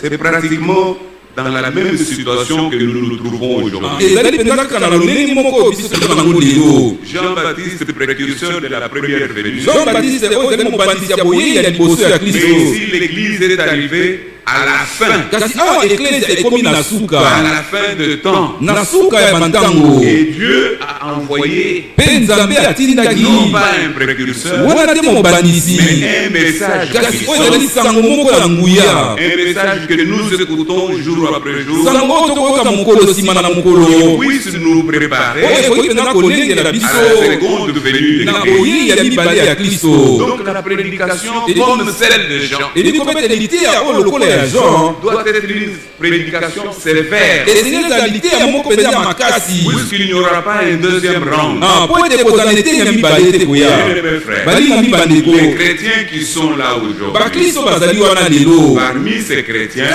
c'est pratiquement dans la même situation que nous nous trouvons aujourd'hui. Jean-Baptiste, précurseur de la première venue. Et ici, l'Église est arrivée à la fin. À la fin de temps. Et Dieu a envoyé non pas un précurseur, mais un message que nous écoutons jour après jour, qui puisse nous préparer à la seconde venue de Christ. Donc la prédication comme celle de Jean doit être une prédication sévère, puisqu'il n'y aura pas un deuxième round. Les chrétiens qui sont là aujourd'hui, parmi ces chrétiens,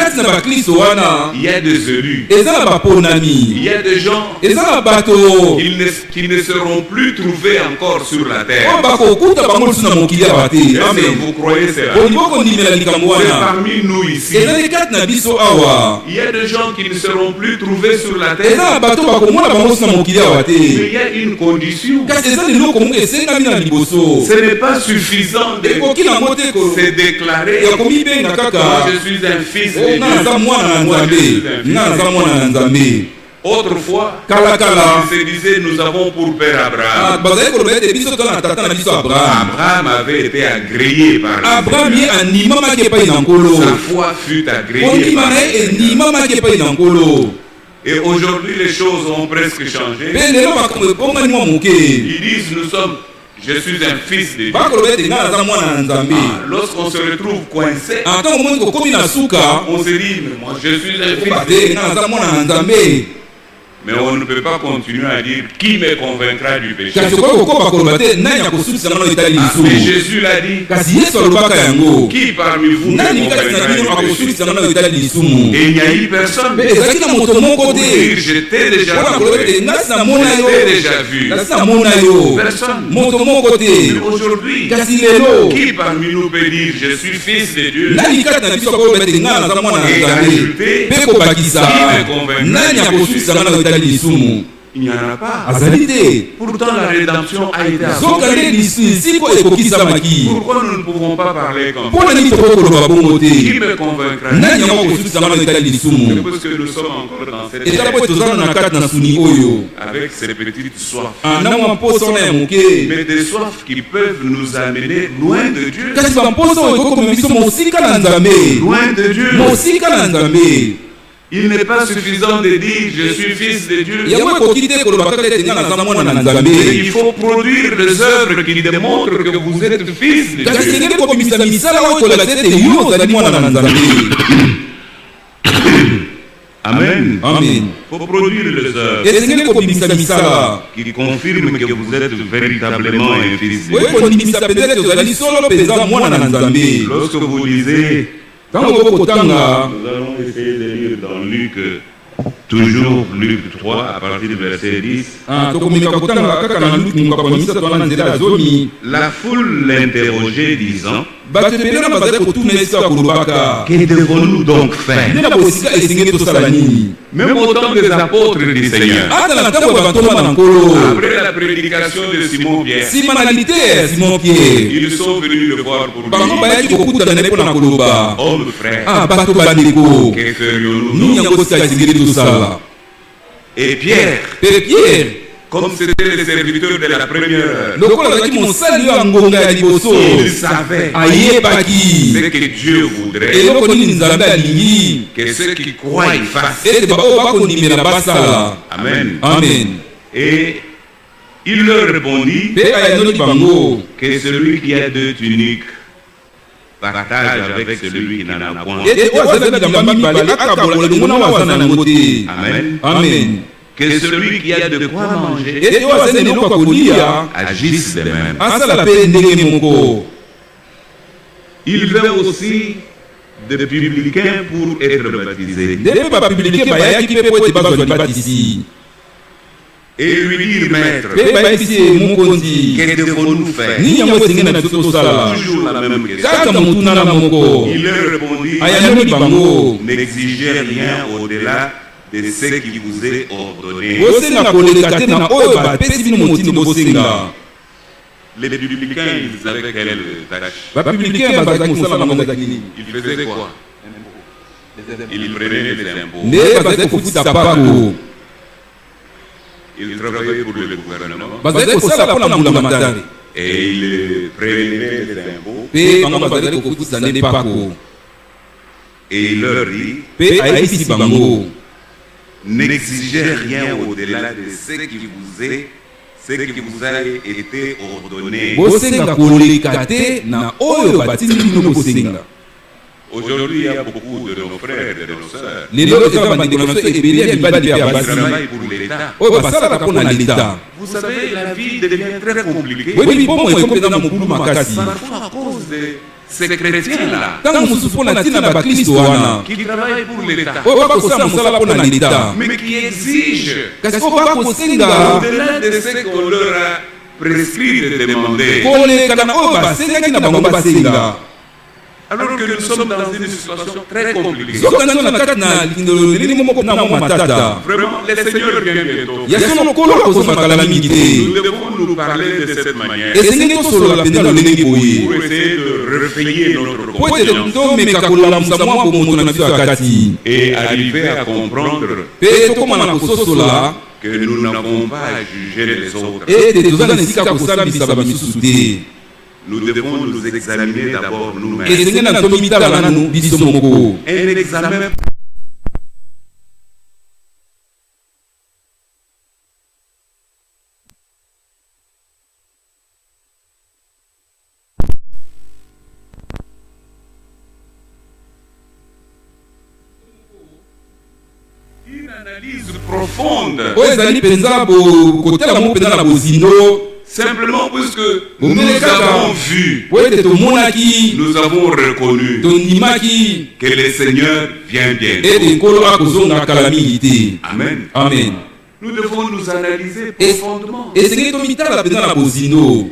il y a des élus, il y a des gens qui ne seront plus trouvés encore sur la terre. Mais vous croyez cela? C'est parmi nous ici. Il y a des gens qui ne seront plus trouvés sur la terre. Mais il y a une condition. Ce n'est pas suffisant de se déclarer: je suis un fils de Dieu. Autrefois, il se disait: nous avons pour père Abraham. Abraham avait été agréé par Dieu. Sa foi fut agréée par Dieu. Et aujourd'hui, les choses ont presque changé. Ils disent: je suis un fils de Dieu. Lorsqu'on se retrouve coincé, on se dit: moi je suis un fils de Dieu. Mais on ne peut pas continuer à dire: qui me convaincra du péché? Mais Jésus l'a dit: qui parmi vous me convaincra du péché? Et il n'y a eu personne pour dire: je t'ai déjà trouvé, je t'ai déjà vu. Personne. Mais aujourd'hui, qui parmi nous peut dire: je suis fils de Dieu? Et ajouter: qui me convaincra? Il n'y en a pas. Pourtant la rédemption a été accomplie. Pourquoi nous ne pouvons pas parler comme ça? Qui me convaincra? C'est parce que nous sommes encore dans cette terre, avec ces petites soifs. Mais des soifs qui peuvent nous amener loin de Dieu. Loin de Dieu. Il n'est pas suffisant de dire: je suis fils de Dieu. Il faut produire des œuvres qui démontrent que vous êtes fils de Dieu. Amen. Il faut produire des œuvres qui confirment que vous êtes véritablement un fils de Dieu. Lorsque vous lisez, nous allons essayer de lire dans Luc, toujours Luc 3, à partir du verset 10. La foule l'interrogeait, disant:
bato ebele bazali kotuna esika kolobaka
que devons-nous donc faire?
nde na bosika esengeli tosala nini?
Même au temps des apôtres du Seigneur,
ata na ntango ya bantoma na nkolo,
après la prédication de Simon Pierre,
nsima na lite ya Simon Pierre,
ils sont venus le voir pour
bango
lui.
bayaki kokutana ne mpo na koloba,
Hommes frères,
bato bandeko,
que ferions-nous?
nini yango sika esengeli tosala?
Et Pierre,
Pe Pierre,
comme c'était le serviteur de la première heure,
lokola azalaki mosali ya ngonga ya liboso,
il savait
ayebaki
ce que Dieu voudrait
eloko nini nzambe alingi
que ceux qui croient y fassent.
ete baoyo bakondimela basala.
Amen.
Amen.
Et il leur répondit
Pe ayanoli bango,
que celui qui a 2 tuniques partage avec celui qui n'en a point.
ete oyo azali na bilamba mibale akabola longo na oyo aza na yango te.
Amen.
Amen.
Que celui qui a de quoi manger
ete oyo azali na eloko ya kolia
agisse de même.
asala mpe ndenge moko.
Il vint aussi de publicains pour être baptisés.
nde mpe bapublike bayaki mpe po ete bazwa libatisi.
Et lui dire, maître,
mpe bayebisi ye mokonzi,
que devons-nous faire?
nini yango esengeli na biso tosala?
Toujours la même question.
kaka motuna na moko,
Il leur répondit,
ayanoli bango,
n'exigez rien au-delà de ce qui vous est ordonné.
bosenga koleka te na oyo bapesi bino motindo bosenga.
Les publicains, ils savaient quelle tâche.
bapublike bazalaki mosala bango ezalaki nini?
Ils faisaient quoi? Ils prenaient les impôts.
nde bazalaki kofuta pako,
Ils travaillaient pour le gouvernement.
bazalaki kosala mpo na mbulamatari,
Et ils prenaient les impôts.
mpe bango bazalaki kofuta nde pako.
Et il leur dit,
mpe ayebisi bango,
n'exigez rien au-delà de ce qui vous a été ordonné.
bosenga koleka te na oyo batindi bino bosenga.
Aujourd'hui, il y a beaucoup de nos frères et de nos sœurs
lelo eza bandeko na biso ebele ya mibali mpe ya
qui
basi
travaillent pour l'État.
oyo basalaka mpo na leta.
Vous savez, la vie devient très compliquée.
oyebi bomo ekompenza na mokulu makasi,
Parfois à cause de ces chrétiens-là
ntango mosusu mpo na ntina na baklisto wana
qui travaillent pour l'État,
oyo bakosala mosala mpo na leta,
mais qui exigent
kasi oyo bakosenga
au-delà de ce qu'on leur a prescrit de demander.
koleka na oyo basengaki na bango basenga.
Alors que nous sommes dans une situation très compliquée.
soki ntango na kati na lingelo leli moko na mwa matata,
Vraiment, le Seigneur vient bientôt.
ya sono mokolo akozwa makala mingi te,
Nous devons nous parler de cette manière
esengeli tosolola mpenza lolenge boye
pour essayer de réveiller notre
po ete
conscience
tomeka kolamusa mwa bomoto na biso ya kati,
et arriver à comprendre
mpe tokóma na kososola
que nous n'avons pas à juger les autres.
ete toza na esika kosambisa bamisusu te.
Nous devons nous examiner d'abord nous-mêmes.
esengeli na tomitala nanu biso moko.
Un examen une analyse profonde.
oyo ezali mpenza kotala mo mpenza na bozindo,
Simplement puisque nous
bomele kaka
avons vu,
po ete tomonaki,
nous avons reconnu
tondimaki
que le Seigneur vient
ete
bientôt.
nkolo akozonga kala mingi te.
Amen.
Amen.
Nous devons nous analyser profondément.
esengeli tomitala mpenza na bozindo,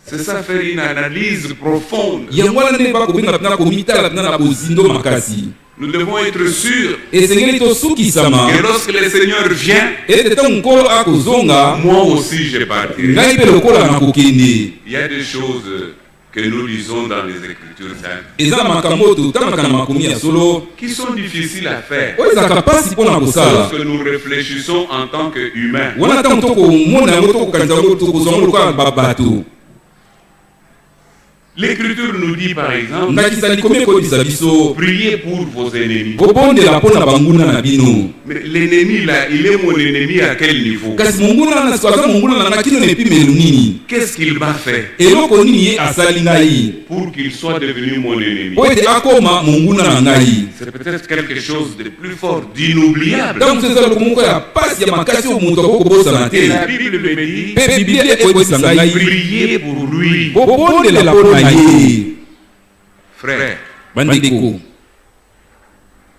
C'est ça, faire une analyse profonde.
yango wana nde bakobenga mpenza komitala mpenza na bozindo makasi.
Nous devons être sûrs
esengeli tosukisama
que lorsque le Seigneur vient,
ete ntango nkolo akozonga,
moi aussi je partirai.
ngai mpe lokola nakokende.
Il y a des choses que nous lisons dans les Écritures saintes
eza makambo oyo totangaka na makomi ya solo
qui sont difficiles à faire.
oyo ezalaka mpasi mpo na kosala,
Lorsque nous réfléchissons en tant qu'humains,
wana ntango tokomona yango tokokanisa yango tokozwa yango lokola babato.
l'Écriture nous dit par exemple,
ndakisa likomi ekoyebisa biso
priez pour vos ennemis.
bobondela mpo na banguna na bino.
Mais l'ennemi là, il est mon ennemi à quel niveau?
kasi monguna na aza monguna na kino na epimelo nini,
Qu'est-ce qu'il m'a fait
eloko nini ye asali ngai
pour qu'il soit devenu mon ennemi?
po ete akoma monguna na ngai.
C'est peut-être quelque chose de plus fort, d'inoubliable.
ntango mosu eza loko moko ya pasi ya makasi oyo moto akokobosana
Et
te,
la Bible me dit,
mpe biblia ekoyebisa ngai
priez pour lui.
bobondela mpo na ye.
Frère,
bandeko,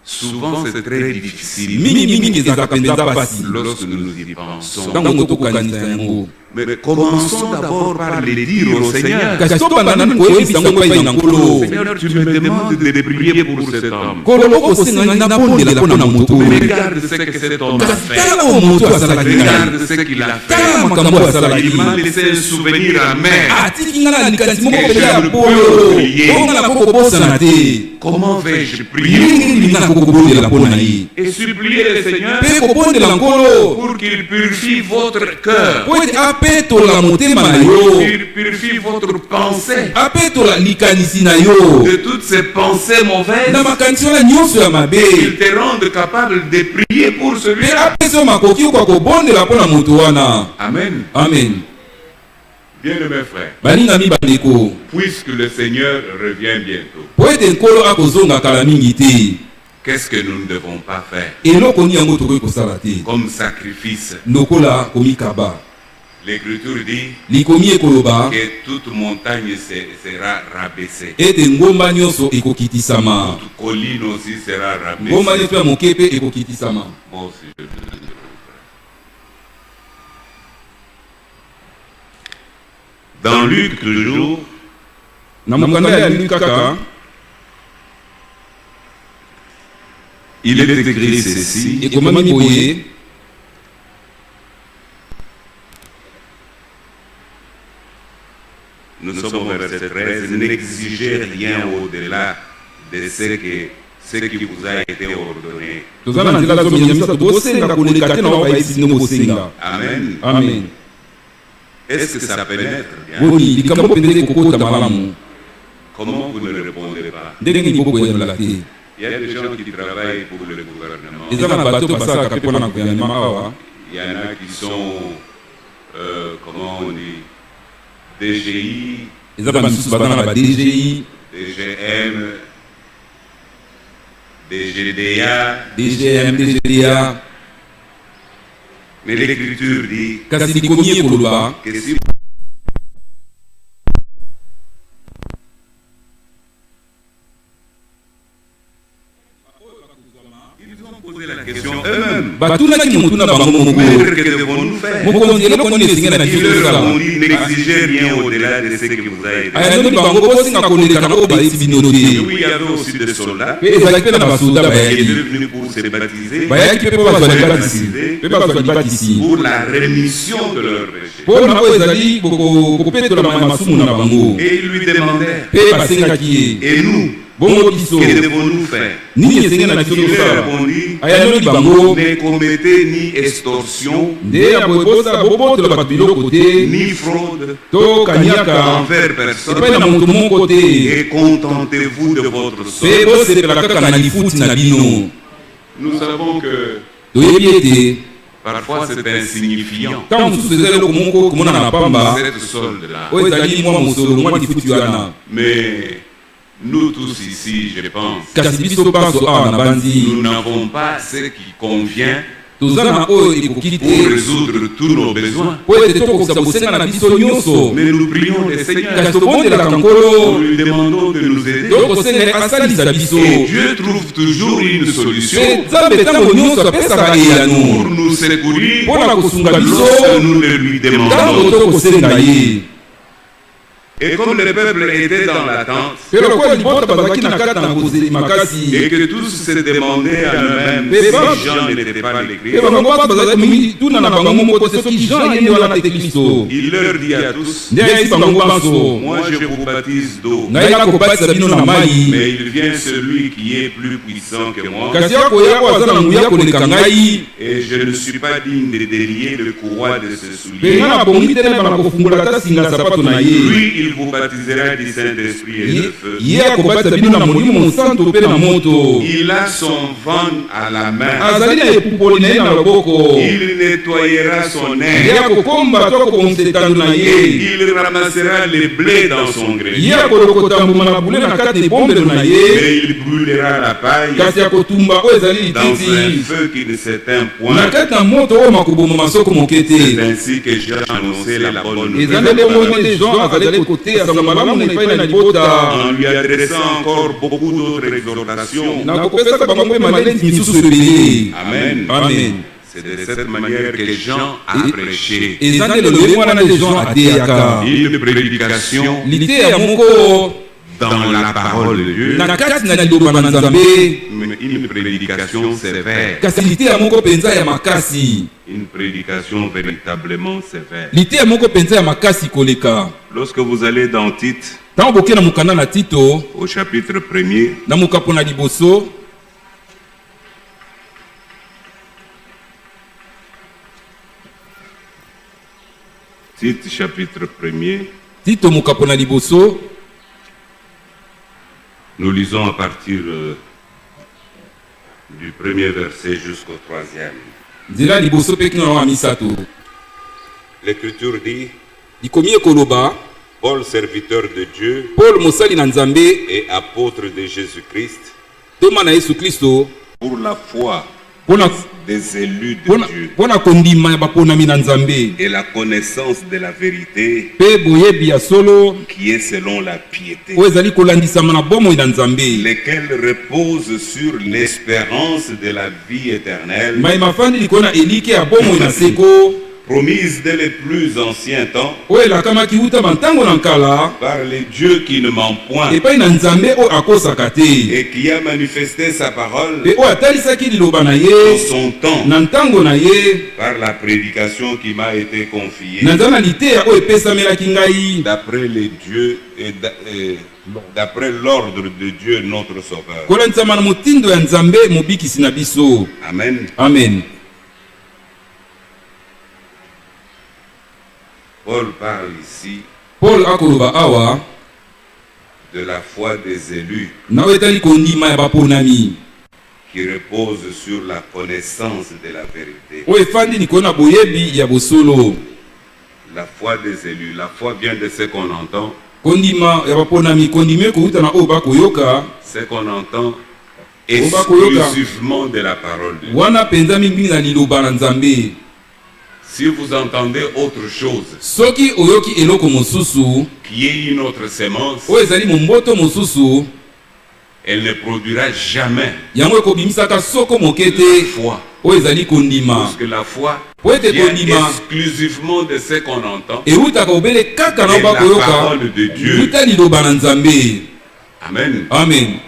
Souvent c'est très difficile
mingi ezalaka penza pasi
lorsque nous y pensons.
ntango tokokanisa yango.
Mais commençons d'abord par les dire au Seigneur.
kasi tobanda nani koyebisa yango epai na nkolo.
Seigneur, tu me demandes de prier pour cet homme.
nkolo okosenga napondela mpo na moto oyo.
Regarde ce que cet homme a fait.
tala oyo moto asalaki ngai.
Regarde ce qu'il a fait.
tala makambo asalaki.
Il m'a laissé un souvenir amer.
atiki nga na likanisi moko mpe ya polo oyo nga nakoko bosana te.
Comment vais-je prier
ndenge nga nakoko bondela mpo na ye.
et supplier le Seigneur
mpe kobondela nkolo
pour qu'il purifie votre cœur,
po ete apetola motema na yo.
qu'il purifie votre pensée
apetola likanisi na yo
de toutes ces pensées mauvaises,
na makanisi wana nyonso ya mabe.
qu'il te rende capable de prier pour
mpe
celui-là.
apesa yo makoki okoka kobondela mpo na moto wana.
Amen.
amen.
Bien-aimés frères,
balingami bandeko,
puisque le Seigneur revient bientôt,
po ete nkolo akozonga kala mingi te,
qu'est-ce que nous ne devons pas faire
eloko nini yango tokoki kosala te
comme sacrifice?
lokola komikaba.
L'Écriture dit
likomi ekoloba
que toute montagne sera rabaissée.
ete ngomba nyonso ekokitisama.
Toute colline aussi sera
ngomba
rabaissée.
nyonso ya moke mpe ekokitisama.
Bon, si je peux dire. Dans Luc toujours,
na mokanda ya lini kaka
il est écrit ceci.
ekomami boye
Nous sommes au verset 13. N'exigez rien au-delà de ce qui vous a été ordonné.
toza na nzela zomi ya misato bosenga koleka te na oyo bayebisi bino bosenga.
Amen.
amen.
Est-ce que ça pénètre bien?
boni likambo mpenza ekokota malamu
Comment vous ne répondez pas?
ndenge nini bokoyanola te.
Il y a des gens qui travaillent pour le gouvernement.
eza na bato basalaka mpe mpona na gouvernement awa.
Il y en a qui sont, comment on dit, DGI,
eza bamisusu baza na ba DGI,
DGM, DGDA.
DGM, DGDA.
Mais l'Écriture dit
kasi likomi ekoloba
que si ils ont posé la question eux-mêmes,
batunaki motuna bango moko
mais que devons-nous faire?
mokonzi eloko nini esengeli na
Ils
biso
leur ont
kosala.
dit n'exigez rien au-delà de ce qui vous a été.
ayanobi bango bosenga koleka na oyo bayebisi bino
Et
te.
oui, il y avait aussi des soldats
mpe ezalaki mpe na basoda
qui
bayaki
étaient venus pour se baptiser,
bayaki mpe bazwa libatisi mpe bazwa libatisi
pour la rémission de leurs péchés.
mpo na oyo ezali kopetola masumu na bango.
Et ils lui demandèrent,
mpe basengaki ye
et nous,
bongo biso
que devons-nous faire?
nini esengeli na biso
Il leur
kosala.
répondit,
ayanobi bango
ne commettez ni extorsion,
nde ya boye bosala bobotola bato biloko te
ni fraude
to kaniaka
envers personne,
epai na moto moko te,
et contentez-vous de votre
mpe
sort.
bosepela kaka na lifuti na bino.
Nous savons que
toyebi ete
parfois c'est insignifiant,
ntango mosusu eza eloko moko komonana na pamba
cette solde-là.
oyo ezali mwa mosolo mwa lifuti wana.
Mais nous tous ici, je pense,
kasi biso banso awa na bandi
nous n'avons pas ce qui convient
toza na oyo ekoki
pour
te
résoudre tous nos besoins.
po ete tokokisa bosenga na biso nyonso.
Mais nous prions le Seigneur,
kasi tobondelaka
nous
nkolo
lui demandons de nous aider.
tokosenga asalisa biso
Et Dieu trouve toujours une solution
mpe nzambe ntango nyonso apesaka
pour
eyano
nous secourir
mpo na kosunga biso
lorsque nous ne lui
ntango
demandons.
tokosenga ye.
Et comme le peuple était dans l'attente,
mpe lokola libota bazalaki na kati na kozeli makasi
et que tous se demandaient à eux-mêmes
Mais bon.
si Jean n'était pas
mpe
l'écrire,
bango bato bazalaki mingi tuna na bango moko te soki jean ye nde wana te kristo.
il leur dit à tous,
nde ayebisi bango banso
moi je vous baptise d'eau,
ngai nakobatisa bino na mai
mais il vient celui qui est plus puissant que moi,
kasi akoya oyo aza na nguya koleka ngai
et je ne suis pas digne de délier le courroie de ses
mpe
souliers.
nga nabongi te na kofungola ata singa sapato na ye.
Lui, il vous baptisera du Saint-Esprit et de feu.
ye akobatisa bino na molimo mosantu mpe na moto.
Il a son vent à la main.
azali na epupoli na ye na loboko.
Il nettoyera son
ye
air.
akokomba to akokomisa etando na
Et
ye.
il ramassera les blés dans son
ye
grenier.
akolokota mbuma na bule na kati ebombelo na ye.
Mais il brûlera la paille
kasi akotumba oyo ezali
dans un
lititi
feu qui ne s'éteint
na
point.
kati na moto oyo makoboma masoko moke
C'est
te.
ainsi que j'ai annoncé la bonne
eza
nouvelle.
nde bongo nde jean azali te ya sango malamu na epai na libota
en lui adressant encore beaucoup d'autres exhortations.
na kopesaka bango mpe malenzi misusu ebele.
Amen.
Amen.
C'est de cette manière que Jean a prêché.
eza nde lolenge wana nde Jean ateyaka
Une prédication
liteya moko
dans la parole de Dieu,
na kati na liloba na Nzambe,
mais une prédication sévère,
kasi liteya moko mpenza ya makasi,
une prédication véritablement sévère.
liteya moko mpenza ya makasi koleka.
Lorsque vous allez dans Tite,
ntango boke na mokanda na Tito
au chapitre 1er,
na mokapo na liboso,
Tite chapitre 1er,
Tito mokapo na liboso,
nous lisons à partir du premier verset jusqu'au 3e.
nzela liboso mpe kino na wa misato.
L'Écriture dit,
likomi ekoloba,
Paul, serviteur de Dieu
Paul mosali na Nzambe
et apôtre de Jésus-Christ,
toma na Yesu Kristo
pour la foi
mpona
des élus de Dieu
mpona kondima ya baponami na Nzambe
et la connaissance de la vérité
mpe boyebi ya solo
qui est selon la piété,
oyo ezali kolandisama na bomoi na Nzambe,
lesquels reposent sur l'espérance de la vie éternelle,
mayema afandi likolo na elike ya bomoi na seko
promise dès les plus anciens temps
oyo elakamaki wuta bantango na nkala
par les dieux qui ne ment point
epai na Nzambe oyo akosaka te,
et qui a manifesté sa parole
mpe oyo atalisaki liloba na
en
ye
son temps
na ntango na ye
par la prédication qui m'a été confiée
na nzela na liteya oyo epesamelaki ngai
d'après les dieux et d'après l'ordre de Dieu notre Sauveur.
kolandisama na motindo ya Nzambe mobikisi na biso.
Amen.
Amen.
Paul parle ici
Paul akoloba awa
de la foi des élus
na oyo etali kondima ya baponami
qui repose sur la connaissance de la vérité.
oyo efandi likolo na boyebi ya bosolo.
La foi des élus, la foi vient de ce qu'on entend.
kondima ya baponami kondima ekouta na oyo bakoyoka,
Ce qu'on entend
bakoyoka
exclusivement de la parole de Dieu.
wana mpenza mingi na liloba na Nzambe.
Si vous entendez autre chose,
soki oyoki eloko mosusu
qui est une autre sémence,
oyo ezali momboto mosusu,
elle ne produira jamais
yango ekobimisaka soko moke
la
te
foi.
oyo ezali kondima.
Parce que la foi
po ete
vient
kondima
exclusivement de ce qu'on entend.
ewutaka obele kaka na
Et
oyo
la
bakoyoka
parole de Dieu.
wuta liloba na Nzambe.
Amen.
Amen.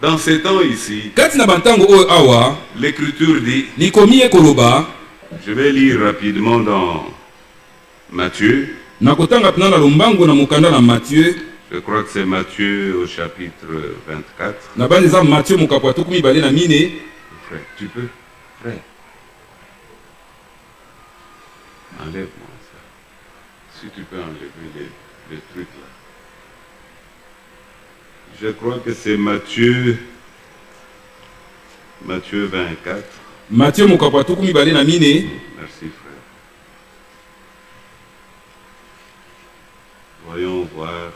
Dans ces temps ici,
kati na bantango oyo awa
l'Écriture dit,
likomi ekoloba,
je vais lire rapidement dans Matthieu,
na kotanga mpena na lombango na mokanda na Matthieu,
je crois que c'est Matthieu au chapitre 24.
na bana eza Matthieu mokapo ya 24.
Frère, tu peux, frère, enlève-moi ça. Si tu peux enlever les trucs là. Je crois que c'est Matthieu 24.
Matthieu mokapo ya 24.
Merci frère. Voyons voir.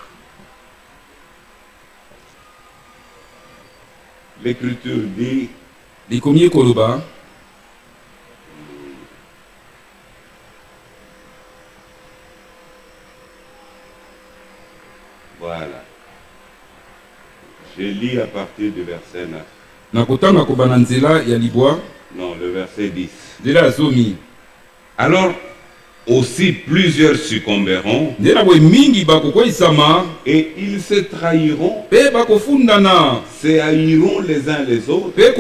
L'Écriture dit,
likomi ekoloba,
voilà. Je lis à partir du verset 9.
na kotanga kobana nzela ya libwa,
Non, le verset 10.
nzela ya zomi.
Alors, aussi plusieurs succomberont
nde na boye mingi bakokweyisama
et ils se trahiront,
mpe bakofundana
se haïront les uns les autres.
mpe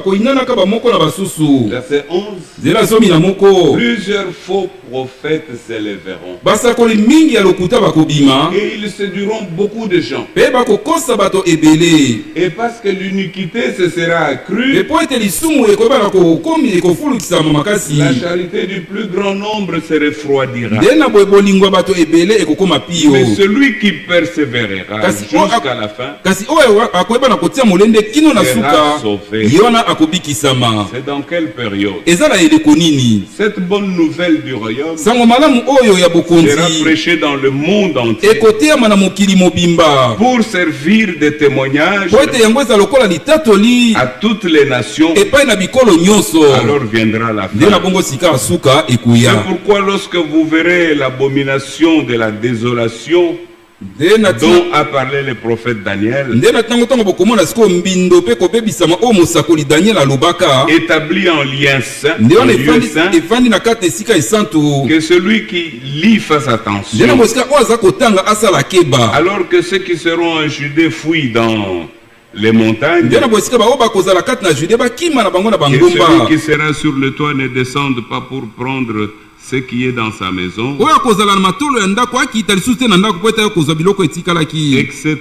koyinanaka bamoko na basusu.
Verset 11.
nzela zomi na moko,
Plusieurs faux prophètes s'élèveront
basakoli mingi ya lokuta bakobima
et ils séduiront beaucoup de gens.
mpe bakokosa bato ebele,
Et parce que l'iniquité se sera
mpe
accrue,
mpo ete lisumu ekoyebana kokomi ekofulukisama makasi,
la charité du plus grand nombre se refroidira.
nde na boye bolingo ya bato ebele ekokoma pio.
Mais celui qui persévérera
Kasi-
jusqu'à la fin
kasi oyo akoyebana kotia molende kino na suka
sauvé.
ye wana akobikisama.
C'est dans quelle période?
Eza na eleko nini?
Cette bonne nouvelle du royaume
Sango malamu oyo ya
sera
bokonzi
prêchée dans le monde entier
ekoteama na mokili mobimba
pour servir de témoignage
po ete yango eza lokola litatoli
à toutes les nations.
epai na bikolo nyonso.
Alors viendra la
nde na
fin.
bongo sika ya suka
C'est
ekoya.
pourquoi lorsque vous verrez l'abomination de la désolation
nde na
dont a parlé le prophète Daniel,
nde na ntango bokomona sikoyo mbindo mpe kobebisama oyo mosakoli daniel alobaka
établi en lien saint,
nde
en
wana
lieu saint,
efandi na kati esika esantu.
que celui qui lit fasse
nde na
attention.
mosika oyo aza kotanga asala keba.
Alors que ceux qui seront en Judée fuient dans les montagnes,
nde na bosika baoyo bakozala kati na jude bakima na bango na
que celui
bangomba.
qui sera sur le toit ne descende pas pour prendre ce qui est dans sa maison,
oyo akozala na matolo ya ndako akita lisusu te na ndako po ete akozwa biloko etikalaki.
etc.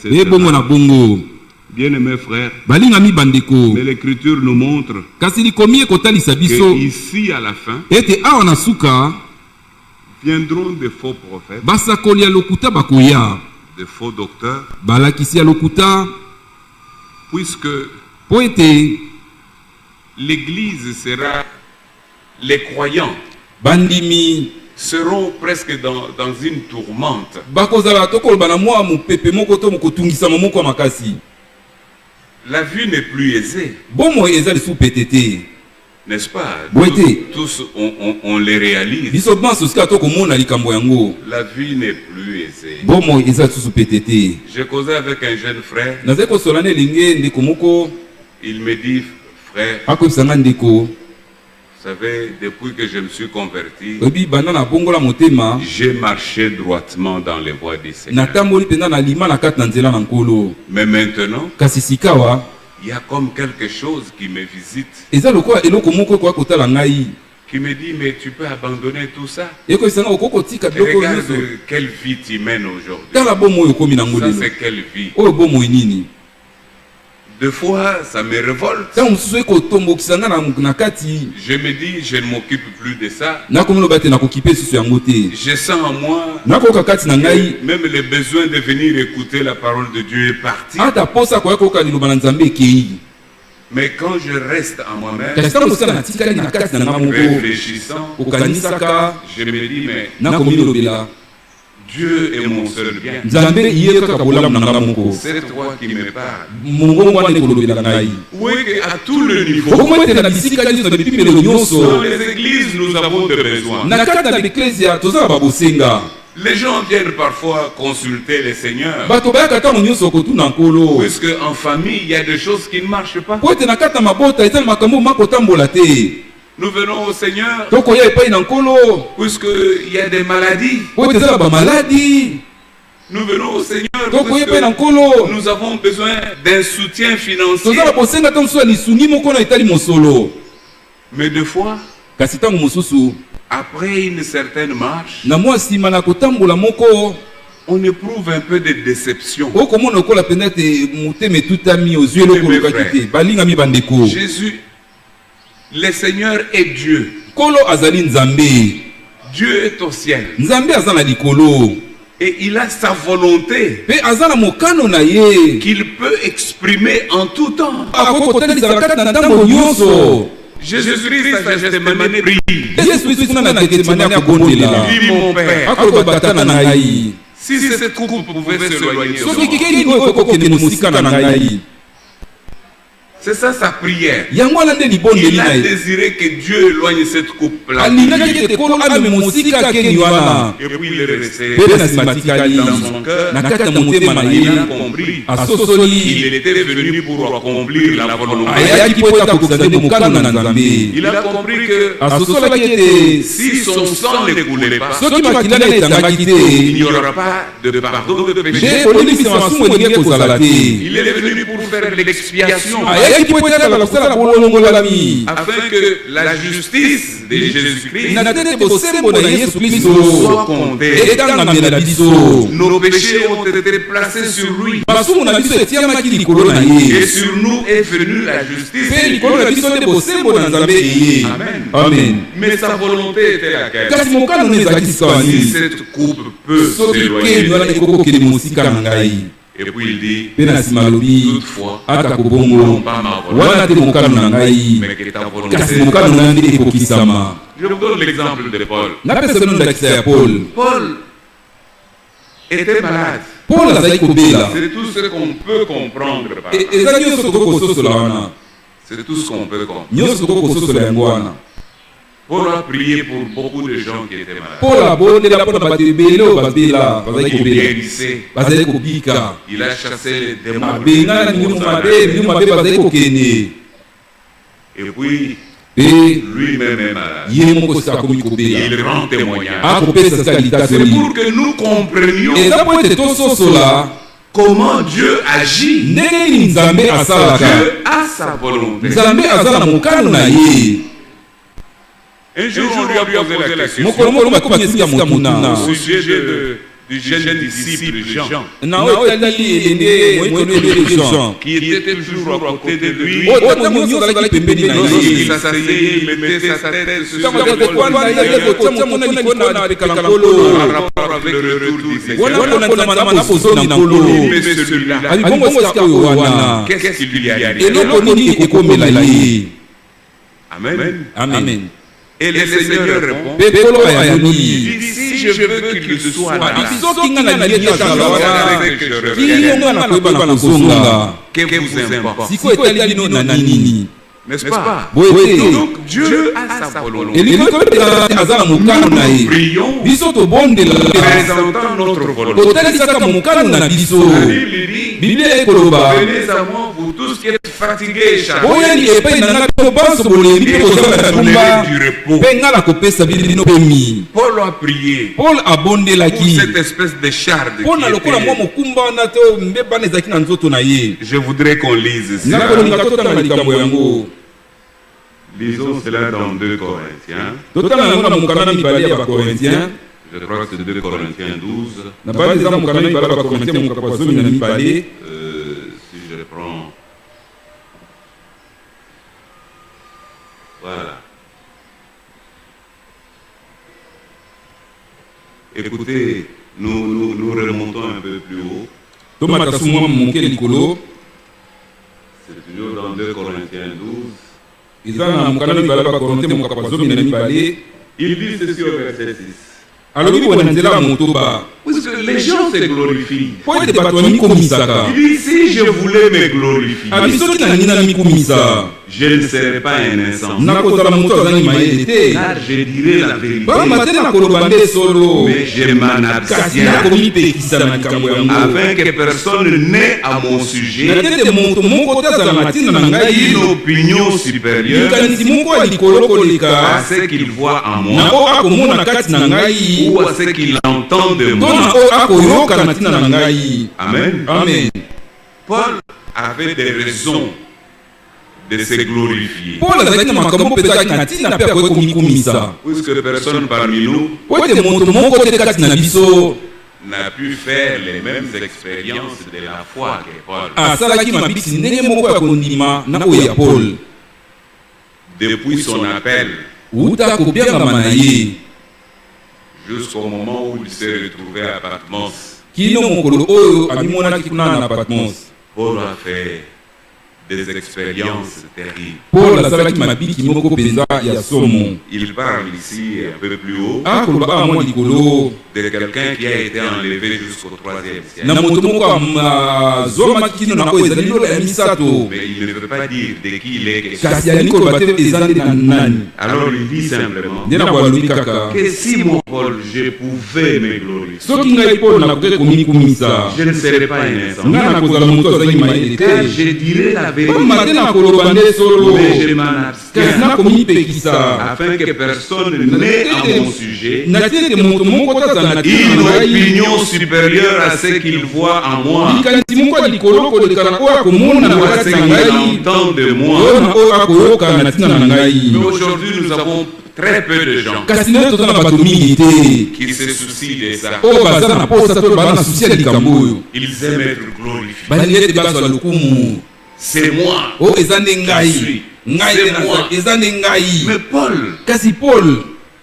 ye bongo na bongo.
Bien-aimés frères,
balingami bandeko,
mais l'Écriture nous montre
kasi likomi ekotalisa biso
que ici à la fin
ete awa na suka
viendront des faux prophètes,
basakoli ya lokuta bakoya,
des faux docteurs,
balakisi ya lokuta,
puisque
po ete
l'Église sera, les croyants
bandimi
seront presque dans une tourmente.
bakozala tokoloba na mwa mopepe moko to mokotungisama moko ya makasi.
La vie n'est plus aisée,
bomoi eza lisusu pete te,
n'est-ce pas?
Oui, oui.
Tous on les réalise.
biso banso sika tokomona likambo yango.
La vie n'est plus aisée.
bomoi eza lisusu pete te.
J'ai causé avec un jeune frère,
nazali kosola na elenge ndeko moko
il me dit, frère,
akoyebisanga ndeko,
vous savez, depuis que je me suis converti,
oyebi banda na bongola motema
j'ai marché droitement dans les voies du Seigneur.
natamboli mpenza na lima na kati na nzela na nkolo.
Mais maintenant,
kasi sikawa
il y a comme quelque chose qui me visite,
eza lokola eloko moko ekoya kotala ngai,
qui me dit, mais tu peux abandonner tout ça.
ekoyebisanga okoki kotika biloko oyo nyonso.
Regarde quelle vie tu mènes aujourd'hui.
tala bomoi oyo ekomi nango
Ça,
lelo
c'est quelle vie.
oyo bomoi nini.
Deux fois, ça me révolte.
ntango mosusu ekotombokisa nga na kati,
Je me dis, je ne m'occupe plus de ça.
nakomi loba te nakokipe lisusu yango te.
Je sens en moi,
nakoyoka kati na ngai
même le besoin de venir écouter la parole de Dieu est parti.
ata posa koya koyoka liloba na nzambe ekei.
Mais quand je reste en moi-même,
kasi ntango mosala natikali na kati na nga moko
réfléchissant,
okanisaka,
je me dis, mais
nakomi lobela
Dieu est mon seul bien.
nzambe ye kaka bolamu na nga moko.
C'est toi qui me parles.
mongongo wana ekolobela ngai.
Oui, à tout le niveau.
okomoi ete na bisika nyonso na bipimelo
Dans
nyonso
les églises, nous avons des besoins.
na kati na baeklezia toza na babosenga.
Les gens viennent parfois consulter les seigneurs.
bato bayaka ntango nyonso kotuna nkolo,
Puisque en famille, il y a des choses qui ne marchent pas.
po ete na kati na mabota eza na makambo makotambola te.
Nous venons au Seigneur,
tokoya epai na nkolo
puisqu'il y a des maladies.
po ete eza na bamaladi.
Nous venons au Seigneur,
tokoya epai na
puisque
nkolo
nous avons besoin d'un soutien financier.
toza na bosenga ntango mosusu ya lisungi moko na etali mosolo.
Mais deux fois,
kasi ntango mosusu
après une certaine marche,
na mwa nsima na kotambola moko
on éprouve un peu de déception.
okomona okola mpenza ete motema etutami ozwi eloko olukaki te. balingami bandeko,
Jésus, le Seigneur est Dieu.
nkolo azali nzambe,
Dieu est au ciel.
nzambe aza na likolo
Et il a sa volonté
mpe aza na mokano na ye
qu'il peut exprimer en tout temps.
akoki kotalisa na kati na ntango nyonso.
Jésus-Christ a Gethsemane prié.
yesu lisusu kuna na getsemane akobondela
Dis mon Père,
akoloba tata na ngai,
si cette coupe pouvait s'éloigner de
soki
moi.
kekeli oyo ekokokende mosika na ngai.
C'est ça sa prière.
yango wana nde libondeli
Il
na
a
ye,
désiré que Dieu éloigne cette coupe-là.
alingaki ete nkolo amema mosika akeni wana.
Et puis il est resté
mpe na nsima tikali
dans son cœur.
na kati ya motema na
Il a
ye
compris
asosoli
qu'il était venu pour accomplir la volonté.
ayaki po ete akokisa nde mokano na nzambe.
Il a compris que
asosolaki ete
si son sang ne coulait pas,
soki makila na etangaki
il
te,
n'y aura pas de pardon de
nde
péché.
kolebisa masumu elingi kozala te.
Il est venu pour faire l'expiation
ayaki po ete akala kosala bolongolami
afin que la justice de Jésus-Christ
na tete bosembo na yesu kristo
soit comptée.
etangamela na biso.
Nos péchés ont été placés sur lui
masumu na biso etiamaki likolo na ye,
et sur nous est venue la justice.
mpe likolo na biso nde bosembo na nzambe eye.
Amen.
amen.
Mais sa volonté était laquelle?
kasi mokano na ezalaki sika
Si
wani,
cette coupe peut
soki keni
s'éloigner,
wana ekokokende mosika na ngai,
Et puis il dit,
Pena simalobi
toutefois,
ata
non
kobongo
pas ma volonté,
wana te mokano na ngai
mais que ta volonté.
kasi mokano na ngai ekokisama.
Je vous donne l'exemple de Paul.
Napesa bino ndakisa ya Paul.
Paul était malade.
Paul azali kobela.
C'est tout ce qu'on peut comprendre par là.
Eza nyonso tokokososola wana.
C'est tout ce qu'on peut comprendre.
Nyonso tokokososola yango wana.
Paul a prié pour beaucoup de gens qui étaient malades.
Paul abondela mpona bato ebele oyo babela bazali
Il
kobela
guérissait.
bazali kobika
Il a chassé les démons.
mabengana milimo mabe bazali kokende
Et puis,
mpe
lui-même est malade.
ye moko si akomi kobela
Il rend témoignage.
akopesa sika
C'est
litatoli
pour que nous comprenions
eza po ete tososola
comment Dieu agit.
ndenge nini nzambe asalaka.
Dieu a sa volonté.
Nzambe aza na mokano na ye.
Un jour, on lui a posé la question
mokolo moko bakomi esika motuna
au sujet du jeune disciple Jean,
na oyo etali elenge moyekolo ebele Jean
qui était toujours à côté de lui.
oyo ntango nyonso azalaki pembeni na
Lorsqu'il
ye
s'asseyait, il mettait sa tête sur
ntango
son
azalaki kovanda ye
épaule.
kotia mokona likolo na lekala
En
nkolo
rapport avec le retour du
wana
Seigneur.
mpona nzambe na bozongi na nkolo
Mais celui-là,
abi bongo sika oyo wana
qu'est-ce qui lui arrive?
eloko nini ekokomela ye.
Amen.
Amen.
Et le Seigneur répond,
mpe nkolo
il
ayanoyi
dit, si je veux qu'il soit là,
soki nga na liye tazala wana
c'est que je
kino
reviendrai.
nga na koyeba na kozonga
Que vous importe,
sikoyo etali bino na nini
n'est-ce pas?
boye te
Donc Dieu a sa volonté.
elingi koyebela aza na mokano na ye
Prions,
biso tobondela
présentant notre volonté.
totalisaka mokano na biso.
La Bible dit,
biblia ekoloba
venez à moi, vous tous qui êtes fatigués et chargés,
boyani epai na ngai to banso bolembi mpe kozanga na tumba
du repos.
mpe nga na kopesa bino pemi.
Paul a prié
Paul
pour
abondelaki
cette espèce de charde.
mpo na
qui
lokola mwa
était-
mokumba wana te mbebana ezalaki na nzoto na ye.
Je voudrais qu'on lise
nga
cela.
kolinga totanga likambo yango
Lisons cela dans 2 Corinthiens.
totanga yango na mokanda mibale ya bakorintien
Je crois que c'est 2 Corinthiens 12.
na bali eza mokanda mibale ya bakorintien mokapa zomi na mibale.
Si je prends. Voilà. Écoutez, nous remontons un peu plus haut.
tomata su mwa moke likolo
C'est toujours dans 2 Corinthiens 12.
eza na mokanda mibale ya bakorintien mokapa zomi na mibale.
Il dit ceci au verset 6.
alobi boye na nzela ya motoba
Puisque les gens se glorifient.
po ete bato bamikomisaka
Il dit si je voulais me glorifier,
abi soki na nini namikomisa
je ne serais pas un insensé.
nakozala moto azangi mayele te
Car je dirais la vérité.
pamba te nakoloba nde solo
Mais je m'en
kasi
abstiens
nakomipekisa na likambo yango
afin que personne n'ait à mon sujet
na tete moto moko te azala na ntina na ngai
une opinion supérieure
likanisi moko ya likolo koleka
à ce qu'il voit en
na
moi
oyo akomona kati na ngai
ou à ce qu'il entend de
to
moi.
na oyo akoyoka na ntina na ngai.
Amen.
Amen.
Paul avait des raisons de se glorifier.
Paul azalaki na makambo mpe ezalaki na ntina mpe akoki komikumisa
Puisque personne parmi nous
po ete moto moko te kati na biso
n'a pu faire les mêmes expériences de la foi que Paul.
asalaki mabisi ndenge moko ya kondima na oyo ya Paul
Depuis son appel
uta kobiangama na ye
jusqu'au moment où il s'est retrouvé à Patmos,
kino mokolo oyo amimonaki kuna na Patmos.
Paul a fait des expériences terribles.
Paul asalaki mabiki moko mpenza ya somo.
Il parle ici un peu plus haut
akoloba awa mwa likolo
de quelqu'un qui a été enlevé jusqu'au 3e siècle.
na moto moko azwamaki kino na oyo ezali lola ya misato
Mais il ne veut pas dire de qui il est question.
kasi alingi koloba te eza nde na nani
Alors il dit simplement
nde na bwalobi kaka
que si moi, Paul, je pouvais me glorifier,
soki ngai Paul nakoki komikumisa
je ne serais pas un insensé.
nga nakozala moto azali mayele
Car
te
je dirais la
pamba te
vérité,
nakoloba nde solo
mais je m'en
kasi
abstiens
nakomipekisa
afin que personne n'ait à mon sujet
na ti ete moto moko te azala na tina
une
na ngai
opinion supérieure à ce qu'il voit en moi
likanisi moko ya likolo koleka na oyo akomona na
ou à
bakati
ce
na
qu'il
ngai
entend de
oyo
moi.
na oyo akoyoka na ntina na ngai.
Mais aujourd'hui, nous avons très peu de gens
kasi nde toza na bato mingi te
qui se soucient de ça.
oyo baza na posa to baza na susi ya likambo oyo
Ils aiment être glorifiés.
balingi ete bazwa lokumu
C'est moi.
oyo eza nde ngai ngai nde naza eza nde ngai.
Mais Paul,
kasi Paul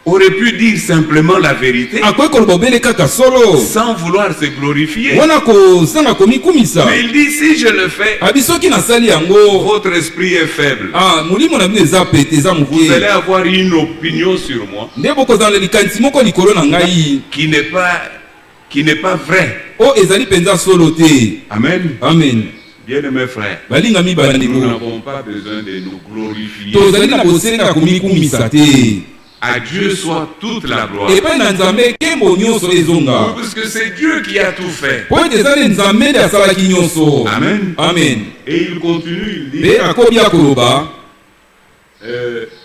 aurait pu dire simplement la vérité
akoki koloba obele kaka solo
sans vouloir se glorifier.
wana kozanga komikumisa.
Mais il dit, si je le fais,
abi soki nasali yango
votre esprit est faible.
molimo na bino eza pete eza
Vous
moke
allez avoir une opinion sur moi
nde bokozala likanisi moko likolo na ngai
qui n'est pas vrai.
oyo ezali mpenza solo te.
Amen.
Amen.
Bien-aimés frères,
balingami
nous
bandeko
n'avons pas besoin de nous glorifier.
tozali na kosenga komikumisa te.
À Dieu soit toute la gloire.
epai na nzambe nkembo nyonso ezonga
Parce que c'est Dieu qui a tout fait.
po ete eza nde nzambe nde asalaki nyonso.
Amen.
Amen.
Et il continue, il dit,
mpe akomi akoloba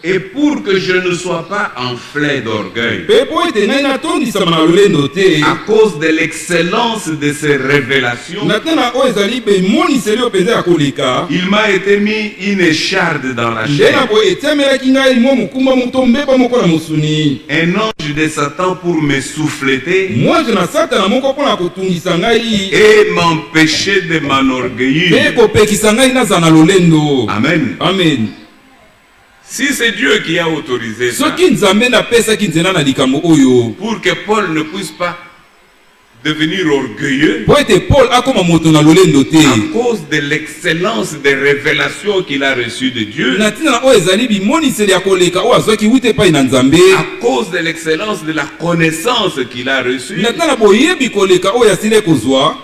et pour que je ne sois pas enflé d'orgueil,
mpe po ete ngai natondisama na lolendo te
à cause de l'excellence de ces révélations,
na ntina oyo ezali bemoniseli oyo mpenza ya koleka
il m'a été mis une écharde dans la
nde na
chair,
boye etiamelaki ngai mwa mokumba moto mbeba moko na mosuni
un ange de Satan pour me souffleter
mwanzo na satana moko mpo na kotungisa ngai
et m'empêcher de m'enorgueillir.
mpe kopekisa ngai nazala na lolendo.
Amen.
Amen.
Si c'est Dieu qui a autorisé ça,
soki nzambe napesaki nzela na likambo oyo
pour que Paul ne puisse pas devenir orgueilleux,
po ete paul akoma moto na lolendo te
à cause de l'excellence des révélations qu'il a reçues de Dieu,
na ntina na oyo ezali bimoniseli ya koleka oyo azwaki wuta epai na nzambe
à cause de l'excellence de la connaissance qu'il a reçue.
na ntina na boyebi koleka oyo asili kozwa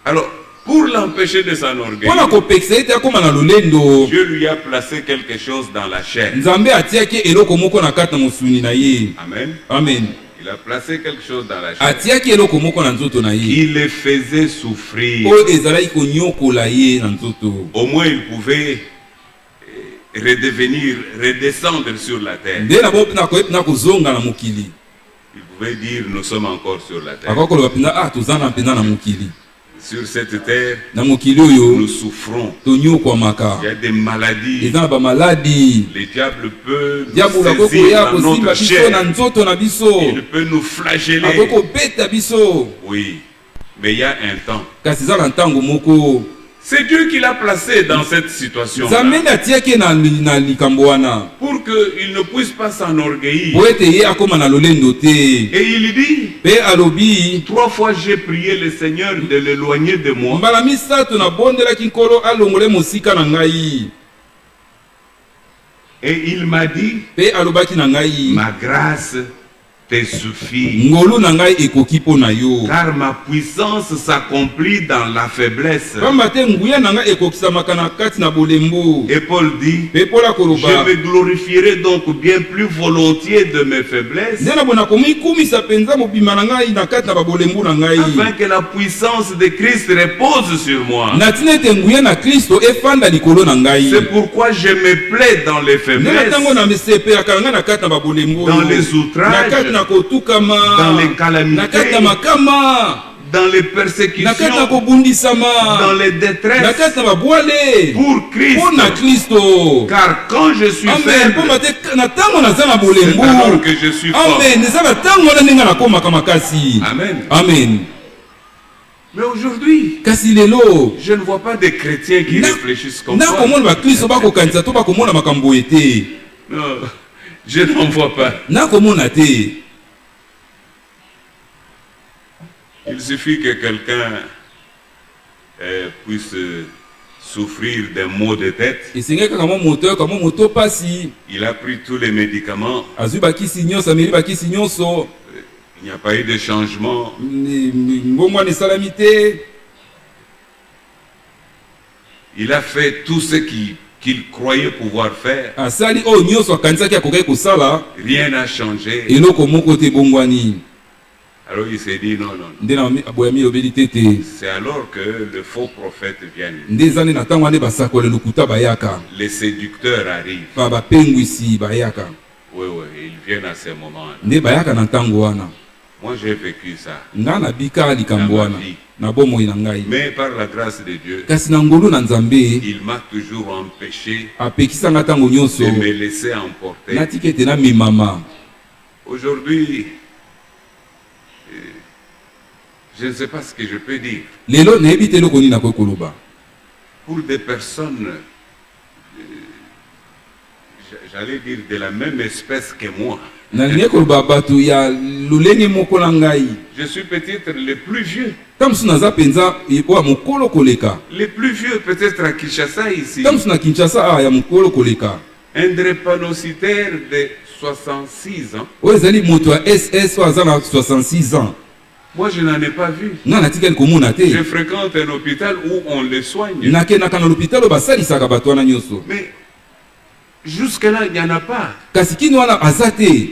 Alors, pour l'empêcher de
mpo
s'enorgueillir,
na kopekisa ete akoma na lolendo
Dieu lui a placé quelque chose dans la chair.
nzambe atiaki eloko moko na kati na mosuni na ye.
Amen.
Amen.
Il a placé quelque chose dans la chair
atiaki eloko moko na nzoto na ye
qui le faisait souffrir.
oyo ezalaki konyokola ye na nzoto.
Au moins, il pouvait redescendre sur la terre.
nde na bo na kozonga na mokili
Il pouvait dire, nous sommes encore sur la terre.
akoki koloba mpenza tozanga mpenza na mokili.
Sur cette terre,
na mokili oyo
nous souffrons.
tonyokwamaka
Il y a des maladies.
eza na bamaladi
Le diable peut
diabolo
nous
akoki
saisir
koya
dans
kosimba
notre
biso na
chair.
nzoto na biso
Il peut nous flageller.
akoki kobeta biso
Oui, mais il y a un temps.
kasi eza na ntango moko
C'est Dieu qui l'a placé dans cette situation
nzambe nde atiaki ye na likambo wana
pour qu'il ne puisse pas s'enorgueillir.
po ete ye akóma na lolendo te.
Et il dit,
mpe alobi
3 fois j'ai prié le Seigneur de l'éloigner de moi.
mbala misato nabondelaki nkolo alongole mosika na ngai
Et il m'a dit,
mpe alobaki na ngai
ma grâce te suffit,
ngolu na ngai ekoki mpo na yo
car ma puissance s'accomplit dans la faiblesse.
pamba te nguya na ngai ekokisamaka na kati na bolembo.
Et Paul dit,
mpe mpola
je
koloba
me glorifierai donc bien plus volontiers de mes faiblesses,
nde na bona komikumisa mpenza mobima na ngai na kati na babolembo na ngai
afin que la puissance de Christ repose sur moi.
na ntina ete nguya na kristo efanda likolo na ngai.
C'est pourquoi je me plais dans les
nde na
faiblesses,
ntango na mesepelaka na ngai na kati na babolembo
dans les
na
outrages,
kati na kotukama
dans les
na kati
calamités,
na makama
dans les
na kati na
persécutions,
kobundisama
dans les
na
détresses,
kati na babwale
pour Christ.
mpo na kristo.
Car quand je suis
amen.
faible,
Pamba te na ntango naza na
c'est
bolembo
alors que je suis fort.
amen eza na ntango wana ndenge nakomaka makasi.
Amen.
Amen.
Mais aujourd'hui,
kasi lelo
je ne vois pas de chrétiens qui réfléchissent comme ça.
nakomona bakristo bakokanisa to bakomona makambo ete
Non, je n'en vois pas.
nakomona te.
Il suffit que quelqu'un puisse souffrir d'un maux de tête.
esengeli kaka mwa moto yoka mwa moto pasi
Il a pris tous les médicaments.
azwi bakisi nyonso ameli bakisi nyonso
Il n'y a pas eu de changement.
mbongo wana esalami te.
Il a fait tout ce qu'il croyait pouvoir faire.
asali oyo nyonso akanisaki akokaki kosala
Rien n'a changé.
eloko moko te ebongwani.
Alors il s'est dit non, non.
nde na boyami elobeli te te
C'est alors que le faux prophète vient.
nde eza nde na ntango wana nde basakoli lokuta bayaka
Les séducteurs arrivent.
bapengwisi bayaka
Oui, oui, ils viennent à ces moments-là.
nde bayaka na ntango wana.
Moi, j'ai vécu ça.
nga nabika likambo
Na
wana
ma vie.
na bomoi na ngai
Mais par la grâce de Dieu,
kasi na ngolu na nzambe
il m'a toujours empêché
apekisanga ntango nyonso
de me laisser emporter.
natika ete namemama.
Aujourd'hui, je ne sais pas ce que je peux dire.
lelo nayebi te eloko nini nakoki koloba
Pour des personnes, j'allais dire de la même espèce que moi,
nalingi koloba bato ya lolenge moko na ngai
Je suis peut-être le plus vieux.
ntango mosusu naza mpenza oya mokolo koleka
Les plus vieux peut-être à Kinshasa ici.
ntango mosusu na kinshasa ya mokolo koleka
Un drépanocytaire de 66 ans.
oyo ezali moto ya ss oyo aza na 66 ans
Moi, je n'en ai pas vu.
nga natikali komona te
Je fréquente un hôpital où on les soigne.
nakendaka na lopitalo oyo basalisaka bato wana nyonso
Mais jusque-là, il n'y en a pas.
kasi kini wana aza te.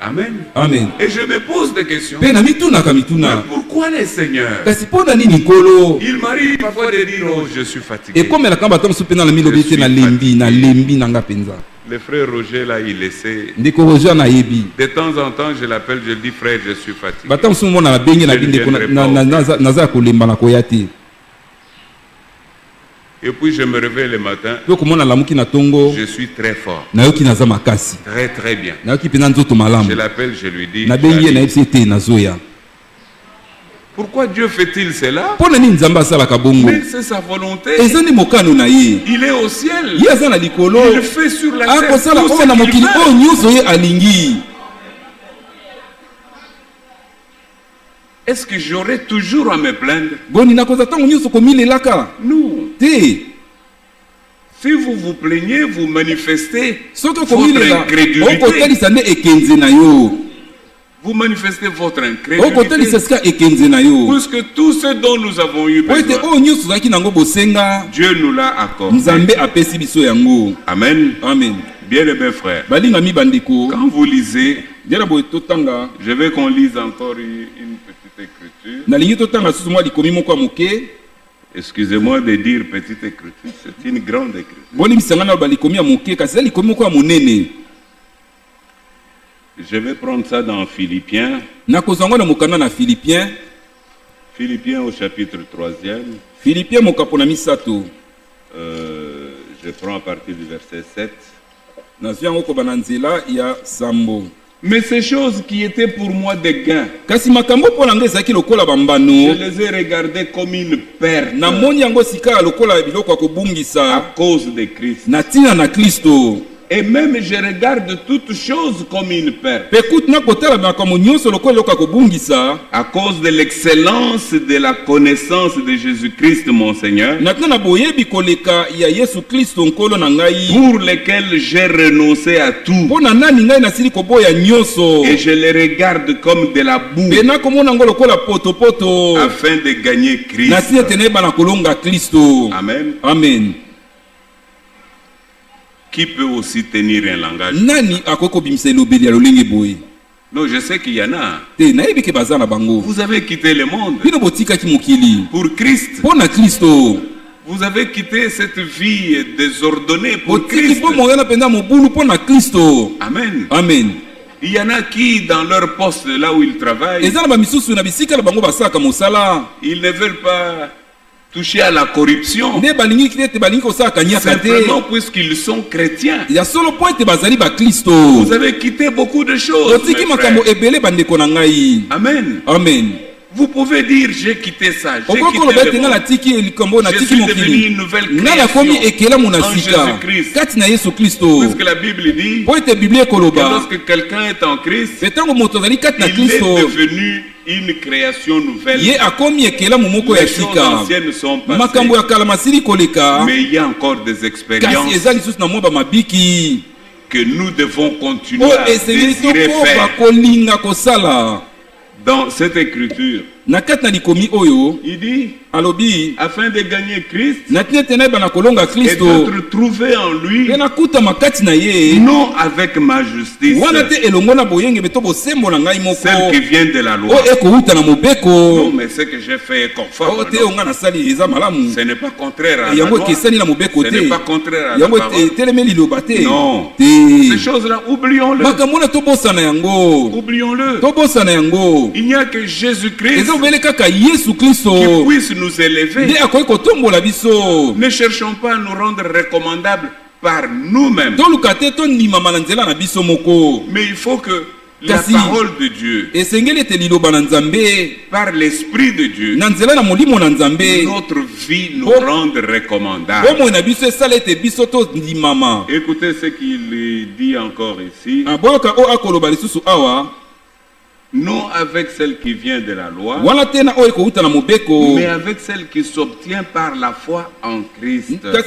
Amen.
Amen.
Et je me pose des questions.
mpe na mitunaka
Mais
mituna
pourquoi les seigneurs?
kasi mpo na nini nkolo
Il m'arrive parfois de dire, oh, je suis fatigué.
ekomelaka bato mosusu mpe na milobi ete nalembi nanga mpenza
Le frère Roger, là, il essaie.
ndeko roger nayebi
De temps en temps, je l'appelle, je dis, frère, je suis fatigué.
bata mosusu mona nabengi nabi ndeko naza ya kolemba na koya te
Et puis, je me réveille le matin,
mpe komona lamuki na tongo
je suis très fort.
nayoki naza makasi
Très, très bien.
nayoki mpenza nzoto
Je
malamu
l'appelle, je lui dis,
nabengi ye
Charlie,
nayebisi ete nazoya
pourquoi Dieu fait-il cela?
mpo na nini nzambe asalaka bongo
Mais c'est sa volonté.
eza nde mokano na ye
Il est au ciel.
ye aza na likolo
Il fait sur la terre
akosala
tout
oyo na
ce qu'il
mokili oyo
veut.
nyonso ye alingi
Est-ce que j'aurai toujours à me plaindre?
boni nakoza ntango nyonso komilelaka
Non.
te
Si vous vous plaignez, vous manifestez
soki
votre
okomilela
incrédulité.
okotalisa nde ekenze na yo
Vous manifestez votre
okotalisa
incrédulité.
sika ekenze na yo
Puisque tout ce dont nous avons eu
po ete
besoin,
oyo nyonso ozalaki nango bosenga
Dieu nous l'a accordé.
nzambe apesi biso yango
Amen.
amen
Bien-aimés frères,
balingami bandeko
quand vous lisez,
ndiala boye totanga
je veux qu'on lise encore une petite écriture.
nalingi totanga susu mwa likomi moko ya moke
Excusez-moi de dire petite écriture, c'est une grande écriture.
bolimbisanga na balikomi ya moke kasi eza likomi moko ya monene
Je vais prendre ça dans Philippiens.
nakozwa yango na mokanda na philipien
Philippiens au chapitre 3e.
philipien mokapo na misato
Je prends à partir du verset 7.
nazwi yango koba na nzela ya sambo
Mais ces choses qui étaient pour moi des gains,
kasi makambo mpo na ngai ezalaki lokola
je
bambano
les ai regardés comme une perte
namoni yango sika lokola biloko ya
à
kobungisa
cause de Christ.
na ntina na kristo
Et même je regarde toutes choses comme une perte
mpe kutu na kotala makambo nyonso lokola eloko ya kobungisa
à cause de l'excellence de la connaissance de Jésus-Christ mon Seigneur,
na ntina na boyebi koleka ya yesu kristo nkolo na ngai
pour lesquels j'ai renoncé à tout.
mpo na nani ngai nasili koboya nyonso
Et je les regarde comme de la boue
mpe nakomona yango lokola potopoto
afin de gagner Christ.
nasi ete nayeba na kolonga kristo
Amen.
amen
Qui peut aussi tenir un langage?
nani akoki kobimisa elobeli ya lolenge boye
Non, je sais qu'il y en a.
te nayebi ke baza na bango
Vous avez quitté le monde
bino botikaki mokili
pour Christ.
mpo na kristo
Vous avez quitté cette vie désordonnée pour
botiki
Christ.
mpo moyana mpenza mobulu mpo na kristo
Amen.
amen
Il y en a qui, dans leur poste, là où ils travaillent,
eza na bamisusu na bisika na bango basalaka mosala
ils ne veulent pas toucher à la corruption.
nde balingi ete balingi kosalaka nyaka te
Simplement puisqu'ils sont chrétiens.
ya solo mpo ete bazali bakristo
Vous avez quitté beaucoup de choses.
botiki
mes
makambo
frères.
ebele bandeko na ngai
Amen.
amen
Vous pouvez dire, j'ai quitté ça, j'ai
okoki koloba ete
quitté
nga
le monde.
natiki likambo
Je
natiki
suis devenu
mokili
une nouvelle
nga nakomi
création
ekelamu na
en
sika
Jésus-Christ.
kati na yesu kristo
Puisque la Bible dit
mpo ete biblia
que
ekoloba
lorsque quelqu'un est en Christ,
mpe ntango moto azali kati na
il est
kristo
devenu une création nouvelle.
ye akomi ekelamu moko ya
Les choses
sika
anciennes sont
makambo
passées,
ya kala masili koleka
mais il y a encore des
kasi
expériences
eza lisusu na mwa bamabiki
que nous devons continuer
oyo
à
esengeli
désirer
tokoba
faire.
kolinga kosala
Dans cette écriture,
na kati na likomi oyo
il dit,
alobi
afin de gagner Christ
na ntina ete nayeba na kolonga
et
kristo
d'être trouvé en lui,
mpe nakutama kati na ye
non avec ma justice,
wana te elongo na boyengebe to bosembo na ngai moko
celle qui vient de la loi.
oyo ekouta na
Non,
mobeko
mais ce que j'ai fait est conforme.
oyo te
Non.
oyo ngai nasali eza malamu
Ce n'est pas contraire à la
yango
loi.
ekesani na mobeko
Ce
te
n'est pas contraire à la
yango
parole.
etelemi liloba te
Non.
te
Ces choses-là, oublions-le.
makambo wana tobosana yango
Oublions-le.
tobosana yango
Il n'y a que Jésus-Christ
eza obele kaka yesu kristo
qui puisse nous élever.
nde akoki kotombola biso
Ne cherchons pas à nous rendre recommandables par nous-mêmes.
toluka te tondimama na nzela na biso moko
Mais il faut que la parole de Dieu, par l'Esprit de Dieu, notre vie nous rende recommandable. Écoutez ce qu'il dit encore ici. Non avec celle qui vient de la loi, mais avec celle qui s'obtient par la foi en Christ. La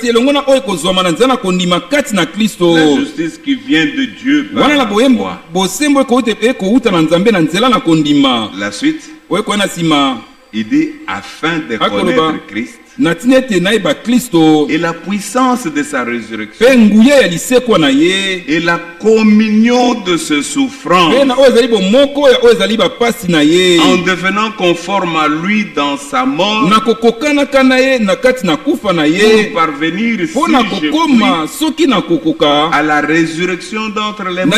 justice qui vient de Dieu par la foi. La suite, il dit afin de connaître Christ et la puissance de sa résurrection et la communion de ses souffrances en devenant conforme à lui dans sa mort pour parvenir si je puis à la résurrection d'entre les morts.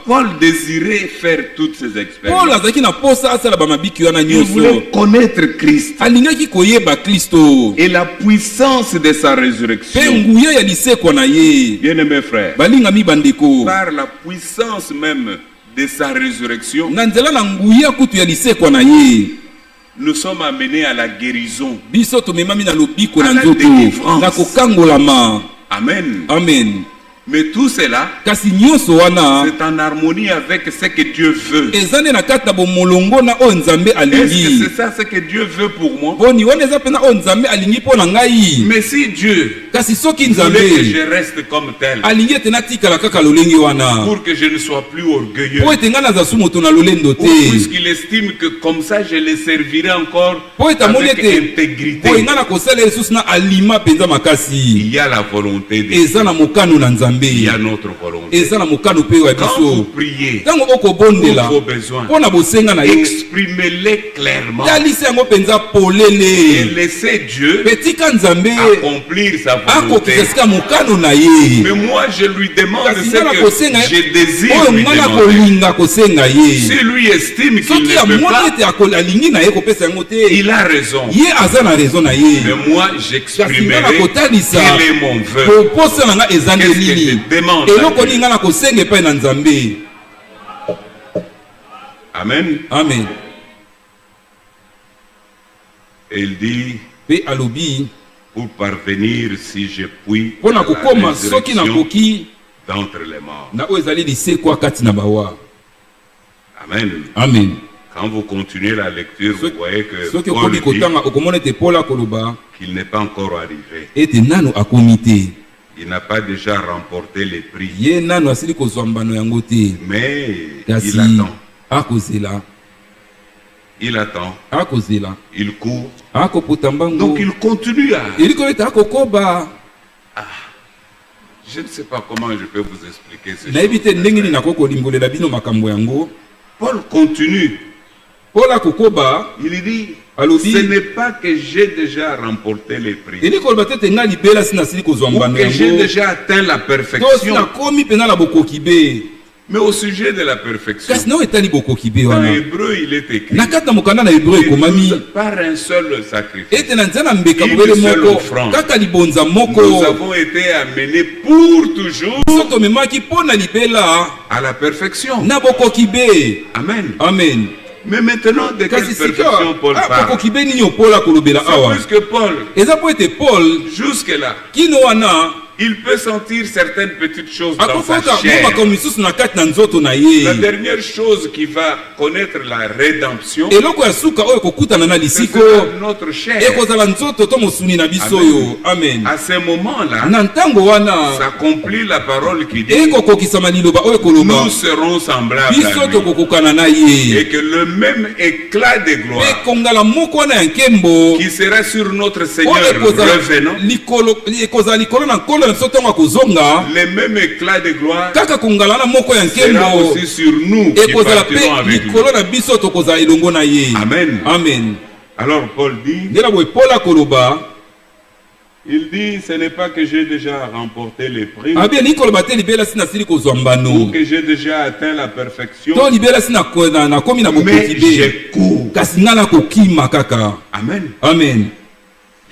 Paul désirait faire toutes ces expériences. Il voulait connaître Christ et la puissance de sa résurrection. Bien-aimés frères, par la puissance même de sa résurrection, nous sommes amenés à la guérison, à la délivrance. Amen.
Amen.
Mais tout cela, c'est en harmonie avec ce que Dieu veut. Est-ce que c'est ça ce que Dieu veut pour moi? Mais si Dieu voulait que je reste comme tel, pour que je ne sois plus orgueilleux, puisqu'il estime que comme ça je le servirai encore avec intégrité, il y a la volonté de Dieu. Il y a notre volonté. Quand vous priez pour vos besoins, exprimez-les clairement et laissez Dieu accomplir sa volonté. Mais moi je lui demande ce que je désire lui demander. Si lui estime qu'il ne peut pas, il a raison. Mais moi j'exprimerai quel est mon vœu. Qu'est-ce que je demande à Dieu. Amen.
Amen.
Et il dit pour parvenir si je puis à la résurrection d'entre les morts. Amen.
Amen.
Quand vous continuez la lecture, vous voyez que Paul dit qu'il n'est pas encore arrivé. Il n'a pas déjà remporté les prix. Mais il attend. Il court. Donc il continue à... Je ne sais pas comment je peux vous expliquer ce chose. Paul continue. Il dit, ce n'est pas que j'ai déjà remporté les prix, ou que j'ai déjà atteint la perfection. Mais au sujet de la perfection, dans l'hébreu il est écrit, par un seul sacrifice, une seule offrande, nous avons été amenés pour toujours à la perfection. Amen.
Amen.
Mais maintenant, de quelle perfection Paul parle? C'est plus que Paul, jusque-là, il peut sentir certaines petites choses dans sa chair. La dernière chose qui va connaître la rédemption, c'est notre chair. Amen. À ce moment-là, s'accomplit la parole qui dit, nous serons semblables à lui. Et que le même éclat de gloire qui sera sur notre Seigneur revenant, le même éclat de gloire sera aussi sur nous qui partirons avec lui. Amen.
Amen.
Alors Paul dit, il dit, ce n'est pas que j'ai déjà remporté les prix, ou que j'ai déjà atteint la perfection, mais je cours. Amen.
Amen.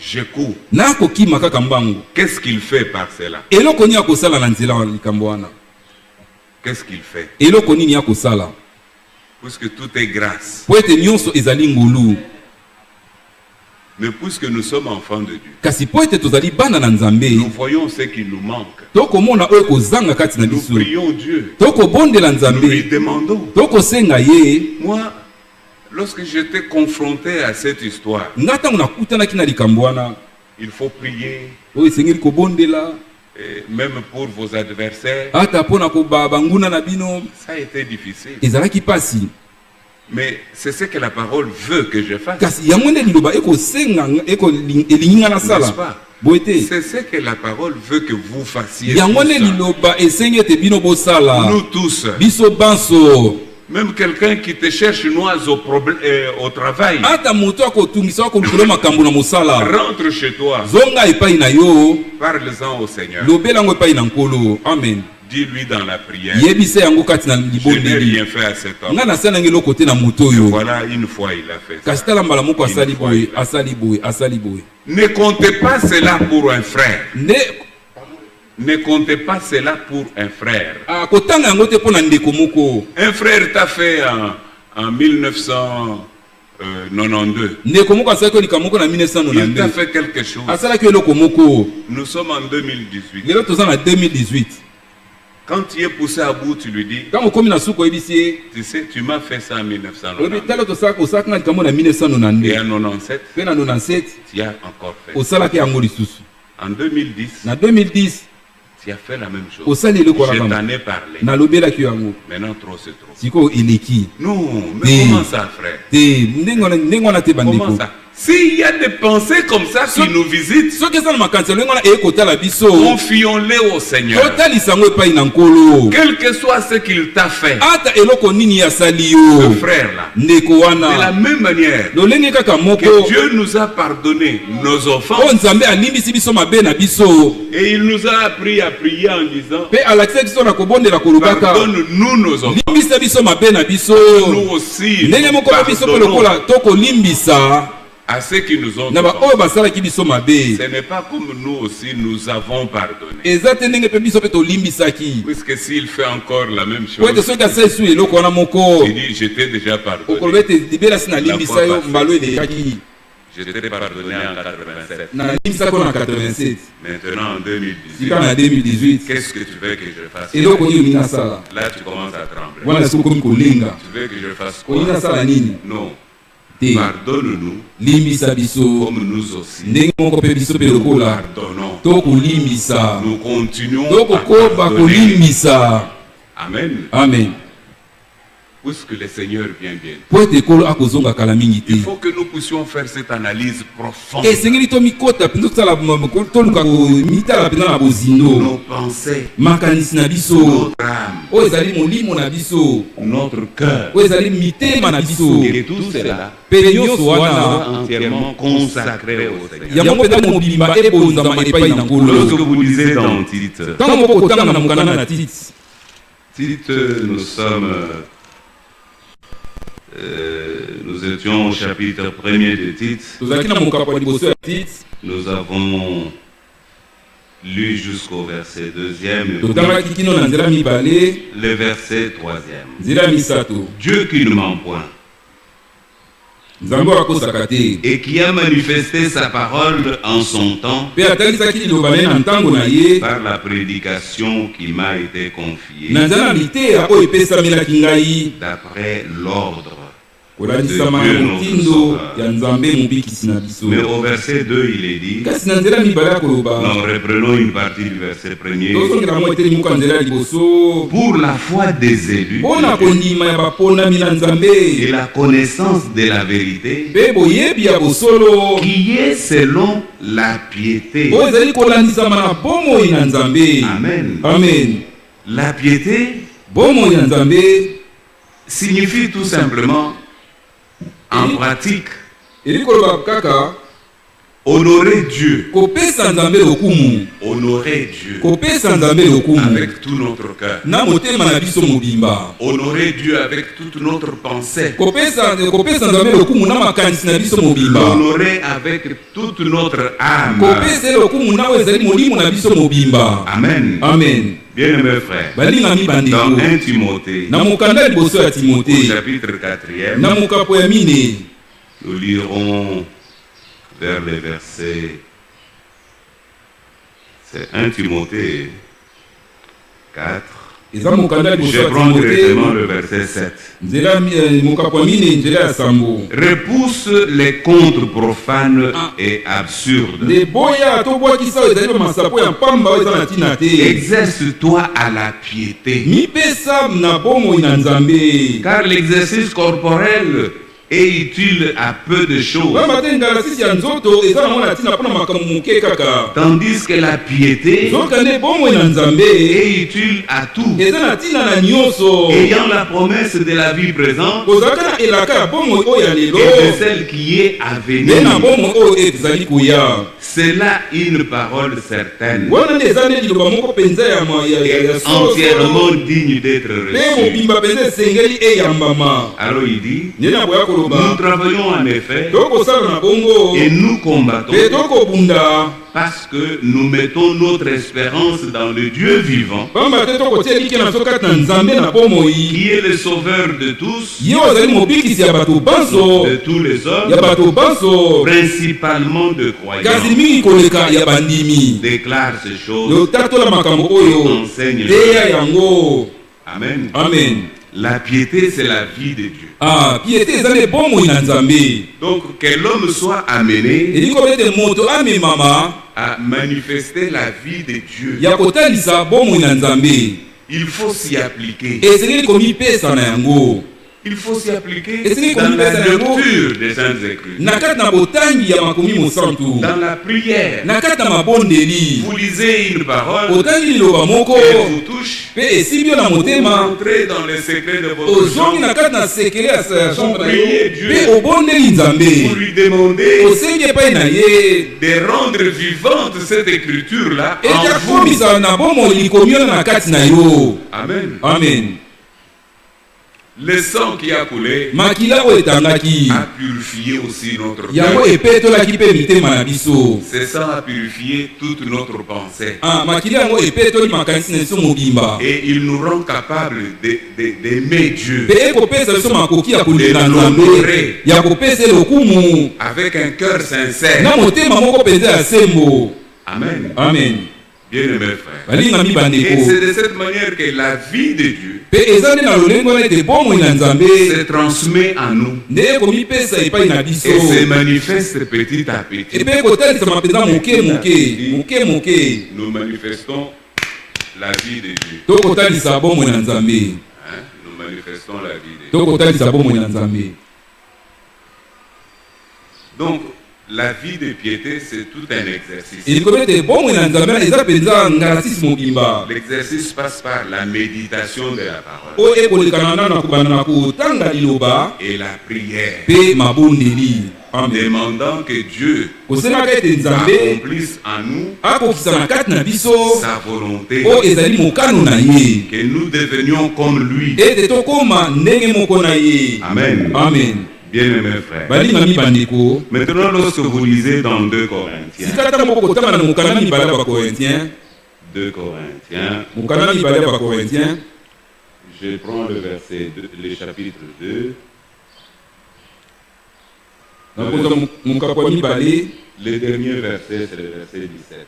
Je cours. Qu'est-ce qu'il fait par cela? qu'est-ce qu'il fait?
eloko nini ya kosala
Puisque tout est grâce.
po ete nyonso ezali ngolu
Mais puisque nous sommes enfants de Dieu,
kasi po ete tozali bana na nzambe
nous voyons ce qui nous manque.
tokomona oyo kozanga kati na
Nous
biso
prions Dieu.
tokobondela
Nous lui
nzambe
demandons.
tokosenga ye.
Moi, lorsque j'étais confronté à cette histoire,
nga ntango nakutanaki na likambo wana
il faut prier,
oyo esengeli kobondela
et même pour vos adversaires.
ata mpona banguna na bino
Ça a été difficile.
ezalaki pasi
Mais c'est ce que la parole veut que je fasse.
kasi yango nde liloba ekosenga elingi nga
N'est-ce
nasala
pas?
boye te
C'est ce que la parole veut que vous fassiez.
yango nde
tous.
liloba esengi ete bino bosala
Nous tous.
biso banso
Même quelqu'un qui te cherche noise au travail.
ata moto akotungisa akolukolo makambo na mosala
Rentre chez toi.
zonga epai na yo
Parle-en au Seigneur.
lobela yango epai na nkolo amen
Dis-lui dans la prière.
yebisa yango kati na
Je n'ai
libondeli
rien fait à cet homme.
nga nasalangi eloko te na moto oyo
Voilà, une fois il a fait ça.
kasi tala mbala moko asali boye asali boye asali boye
Ne comptez pas cela pour un frère.
nde
Ne comptez pas cela pour un frère.
akotanga yango te mpo na ndeko moko
Un frère t'a fait en 1992.
ndeko moko asalaki oyo likambo moko na
Il t'a
1992
fait quelque chose.
asalaki eloko moko
Nous sommes en 2018.
lelo toza na 2018
Quand tu es poussé à bout, tu lui dis,
ntango okomi na suku oyebisi ye
tu sais, tu m'as fait ça en
oyebi
1992.
tala osalaki nga likambo na
Et
1992
en 97,
mpe na 97
tu as encore fait.
osalaki yango lisusu
En 2010,
na 2010
tu as fait la même chose.
osali eloko
Je
wana
t'en ai parlé.
nalobelaki yango
Maintenant, trop c'est trop.
sikoyo eleki
Non, mais comment ça, frère?
te ndenge wana te
Comment
bandeko
ça? S'il y a des pensées comme ça qui nous visitent,
soki eza na makanisi ndenge wana ekotala biso
confions-les au Seigneur.
totalisa yango epai na nkolo
Quel que soit ce qu'il t'a fait,
ata eloko nini asali
ce
yo
frère-là,
ndeko
de la
wana
même manière
lolenge kaka
que
moko
Dieu nous a pardonné nos
oyo
offenses,
nzambe alimbisi biso mabe na biso
et il nous a appris à prier en disant,
mpe alakisa biso na kobondela kolobaka
pardonne-nous nos offenses.
limbisa biso mabe na biso
Nous aussi,
ndenge moko mpe biso mpe
pardonnons
lokola tokolimbisa
à ceux qui nous ont
na baoyo
offensés.
basalaki biso mabe
Ce n'est pas comme nous aussi nous avons pardonné.
eza te ndenge mpe biso mpe tolimbisaki
Puisque s'il fait encore la même
po ete
chose,
soki asalisi eloko wana moko
il dit, je t'ai déjà
okoloba
pardonné.
ete libelasi nalimbisa yo mbalo elekaki
Je t'ai pardonné en 87.
nalimbisaki oyo na 87
Maintenant, en 2018,
sika na 2018
qu'est-ce que tu veux que je fasse?
eloko nini olingi nasala
Là, tu commences à trembler.
wana soki okomi kolenga
Tu veux que je fasse quoi?
olingi nasala nini
Non.
te
Pardonne-nous
limbisa biso
comme nous aussi.
ndenge moko mpe biso mpe lokola
Pardonnons.
tokolimbisa
Nous continuons à
tokokoba
pardonner.
kolimbisa
Amen.
amen
Puisque le Seigneur vient bien.
po ete ekolo akozonga kala mingi te
Il faut que nous puissions faire cette analyse profonde.
esengeli tomikota mpenza tosala toluka komitala mpenza na bozindo
Nos pensées,
makanisi na biso
notre âme,
oyo ezali molimo na biso
notre cœur.
oyo ezali mitema na biso
Et tout cela
mpe nyonso
soit
wana
entièrement consacré au Seigneur.
yango mpenza mobimba ebonzama epai na nkolo
Lorsque vous lisez dans Tite,
ntango moko kotanga na mokanda na tite
Tite, nous étions au chapitre 1er de Tite.
tozalaki na mokapo ya liboso ya tite
Nous avons lu jusqu'au verset 2e,
totangaki kino na nzela mibale
le verset 3e.
nzela ya misato
Dieu qui ne ment point
nzambe oyo akosaka te
et qui a manifesté sa parole en son temps
mpe atalisaki liloba na ye na ntango na ye
par la prédication qui m'a été confiée
na nzela miteya oyo epesamelaki ngai
d'après l'ordre.
kolandisama na motindo ya nzambe mobikisi na biso
Mais au verset 2, il est dit,
kasi na nzela mibale ya koloba
nous reprenons une partie du verset 1er,
tozongela mo eteli moko ya nzela ya liboso
pour la foi des élus
mpo na kondima ya baponami na
et
nzambe
la connaissance de la vérité
mpe boyebi ya bosolo
qui est selon la piété.
oyo ezali kolandisama na bomoi na nzambe
Amen.
amen
La piété
bomoi na nzambe
signifie tout simplement, en pratique,
eli koloba kaka
honorer Dieu.
kopesa nzambe lokumu
Honorer Dieu
kopesa nzambe lokumu
avec tout notre cœur.
na motema na biso mobimba
Honorer Dieu avec toute notre pensée.
kopesa nzambe lokumu na makanisi na biso mobimba
Honorer avec toute notre âme.
kopesa lokumu na oyo ezali molimo na biso mobimba
Amen.
amen
Bien-aimés frères,
balingami
dans
bandeko
1 Timothée,
na mokanda liboso ya
au
Timote
chapitre 4e,
na mokapo ya mine
nous lirons vers les versets. C'est 1 Timothée 4.
eza mokanda liboso
Je
ya
prends directement
Timote
le verset 7.
nzela mokapo ya mine nzela ya sambo
Repousse les contes profanes et absurdes.
nde boya tobwakisa oyo ezali bamasapo ya pamba oyo eza na ntina te
Exerce-toi à la piété,
mipesa na bomoi na Nzambe
car l'exercice corporel est utile à peu de choses,
pamba te ngalasisi ya nzoto eza nango na ntina mpona makambo moke kaka
tandis que la piété
zoka nde bomoi na Nzambe
est utile à tout,
eza na ntina na nyonso
ayant la promesse de la vie présente
kozalaka na elaka ya bomoi oyo ya lelo
et de celle qui est à
nde na
venir.
bomoi oyo ezali koya
C'est là une parole certaine
wana nde eza nde liloba moko mpenza ya solo
entièrement digne d'être
mpe
reçue.
mobimba mpenza esengeli eyambama
Alors il dit,
nde na boya
nous
koloba
travaillons en effet
tokosala na bongo
et nous combattons
mpe tokobunda
parce que nous mettons notre espérance dans le Dieu vivant,
pamba te tokotia eliki na biso kati na Nzambe na bomoi
qui est le sauveur de tous,
ye oyo azali mobikisi ya bato banso
de tous les
ya
hommes,
bato banso
principalement de
kasi
croyants.
mingi koleka ya bandimi
Déclare ces choses,
tatola makambo oyo
enseigne.
teya yango
Amen.
amen
La piété, c'est la vie de Dieu.
piété eza nde bomoi na Nzambe
Donc, que l'homme soit amené
elingi koba ete moto amemama
à manifester la vie de Dieu.
ya kotalisa bomoi na Nzambe
Il faut s'y appliquer.
esengeli komipesa na yango
Il faut s'y appliquer
Et c'est
dans
comme
la
ça,
lecture des Saintes Écritures,
na kati na botangi ya makomi mosantu
dans la prière.
na kati na mabondeli
Vous lisez une parole,
otangi liloba moko
elle vous touche,
mpe esimbi yo na
vous
motema
entrez dans les secrets de votre
ozongi
chambre,
na kati na sekele ya chambre na yo
priez Dieu.
mpe obondeli
vous
Nzambe
lui demandez
osengi epai na ye
de rendre vivante cette écriture-là
ete
en vous.
akomisa na bomoi likomi oyo na kati na yo
Amen.
amen
Le sang qui a coulé
makila oyo etangaki
a purifié aussi notre
yango
cœur.
epetolaki mpe mitema na biso
Ce sang a purifié toute notre pensée.
makila yango epetoli makanisi na biso mobimba
Et il nous rend capables d'aimer Dieu
mpe ekopesa biso makoki ya kolinga Nzambe ya kopesa lokumu
avec un cœur sincère.
na motema moko mpenza ya sembo
Amen.
amen
Bien-aimés frères.
balingami
Et
bandeko
c'est de cette manière que la vie de Dieu
mpe eza nde na lolenge wana ete bomoi na Nzambe
se transmet en nous
nde ekomipesa epai na biso
et se manifeste petit à petit.
epe ekotalisama mpenza moke
Nous manifestons la vie de Dieu.
tokotalisa bomoi na Nzambe
Hein? Nous manifestons la vie de Dieu.
tokotalisa bomoi na Nzambe
Donc, la vie de piété, c'est tout un exercice.
elikomi ete bomoi na Nzambe eza mpenza ngalasisi mobimba
L'exercice passe par la méditation de la parole
oyo ekolekana na kobanda na kotanga liloba
et la prière,
mpe mabondeli amen
demandant que Dieu
kosengaka ete Nzambe
accomplisse en nous
akokisa na kati na biso
sa volonté,
oyo ezali mokano na ye
que nous devenions comme lui.
ete tokóma ndenge moko na ye
Amen.
amen
Bien-aimés frères.
balingami bandeko
Maintenant, lorsque vous lisez dans 2 Corinthiens,
sikata moko kotanga na mokanda mibale ya bakorintien
2 Corinthiens,
mokanda mibale ya bakorintien
je prends le verset, le chapitre 2,
nakoza mokapo ya mibale
le dernier verset, c'est le verset 17.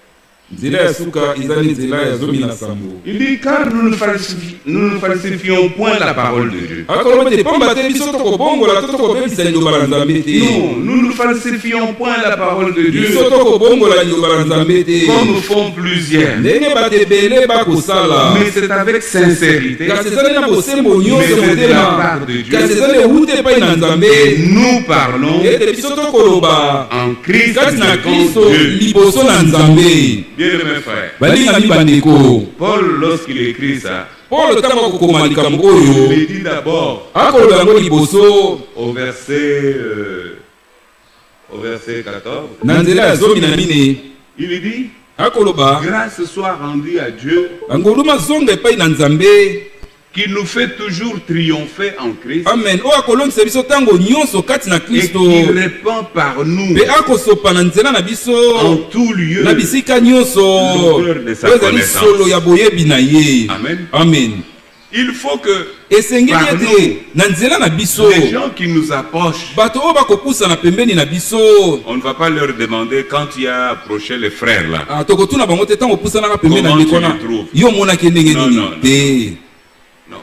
nzela ya suka eza ni nzela ya zomi na sambo
Il dit, car nous ne falsifions point la parole de Dieu.
akoloba ete pamba te biso tokobongola to tokobebisa liloba la Nzambe te
Non, nous ne falsifions point la parole de Dieu,
biso tokobongola liloba la Nzambe te
comme font plusieurs.
ndenge bato ebele bakosala
Mais c'est avec sincérité
kasi ezali na bosembo nyonso
Mais c'est de la
motema
part de Dieu.
kasi ezali ewuta epai na
et
Nzambe
nous parlons
ete biso tokoloba
en Christ
kati na
devant
Kristo
Dieu.
liboso na Nzambe
Bien-aimés frères,
balingami bandeko
Paul, lorsqu'il écrit ça,
Paulo ntango akokoma likambo oyo
il dit d'abord
akoloba yango liboso
au verset 14,
na nzela ya zomi na mine
il dit,
akoloba
grâce soit rendue à Dieu
angoluma zonga epai na Nzambe
qui nous fait toujours triompher en Christ.
Amen. O akolongisa biso tango nyonso kati na
Et
Kristo.
qui répand par nous
Pe akosopa na nzela na biso
en tout lieu
na bisika nyonso.
l'odeur de sa
Oyo ezali
connaissance.
solo ya boyebi na ye.
Amen.
Amen.
Il faut que
Esengeli
par
ete
nous,
na nzela na biso
les gens qui nous approchent,
bato oyo bakopusa na pembeni na biso
on ne va pas leur demander quand tu as approché les frères là.
tokotuna bango te ntango opusanaka pembeni na
Comment
ndeko
tu
wana
les trouves?
yo omonaki ndenge
Non,
nini
non,
te.
Non.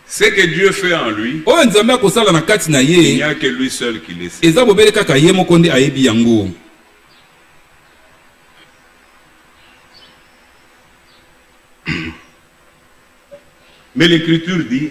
Ce que Dieu fait en lui,
oyo nzambe akosala na kati na
il n'y
ye
a que lui seul qui le sait.
eza bobele kaka ye moko nde ayebi yango.
Mais l'Écriture dit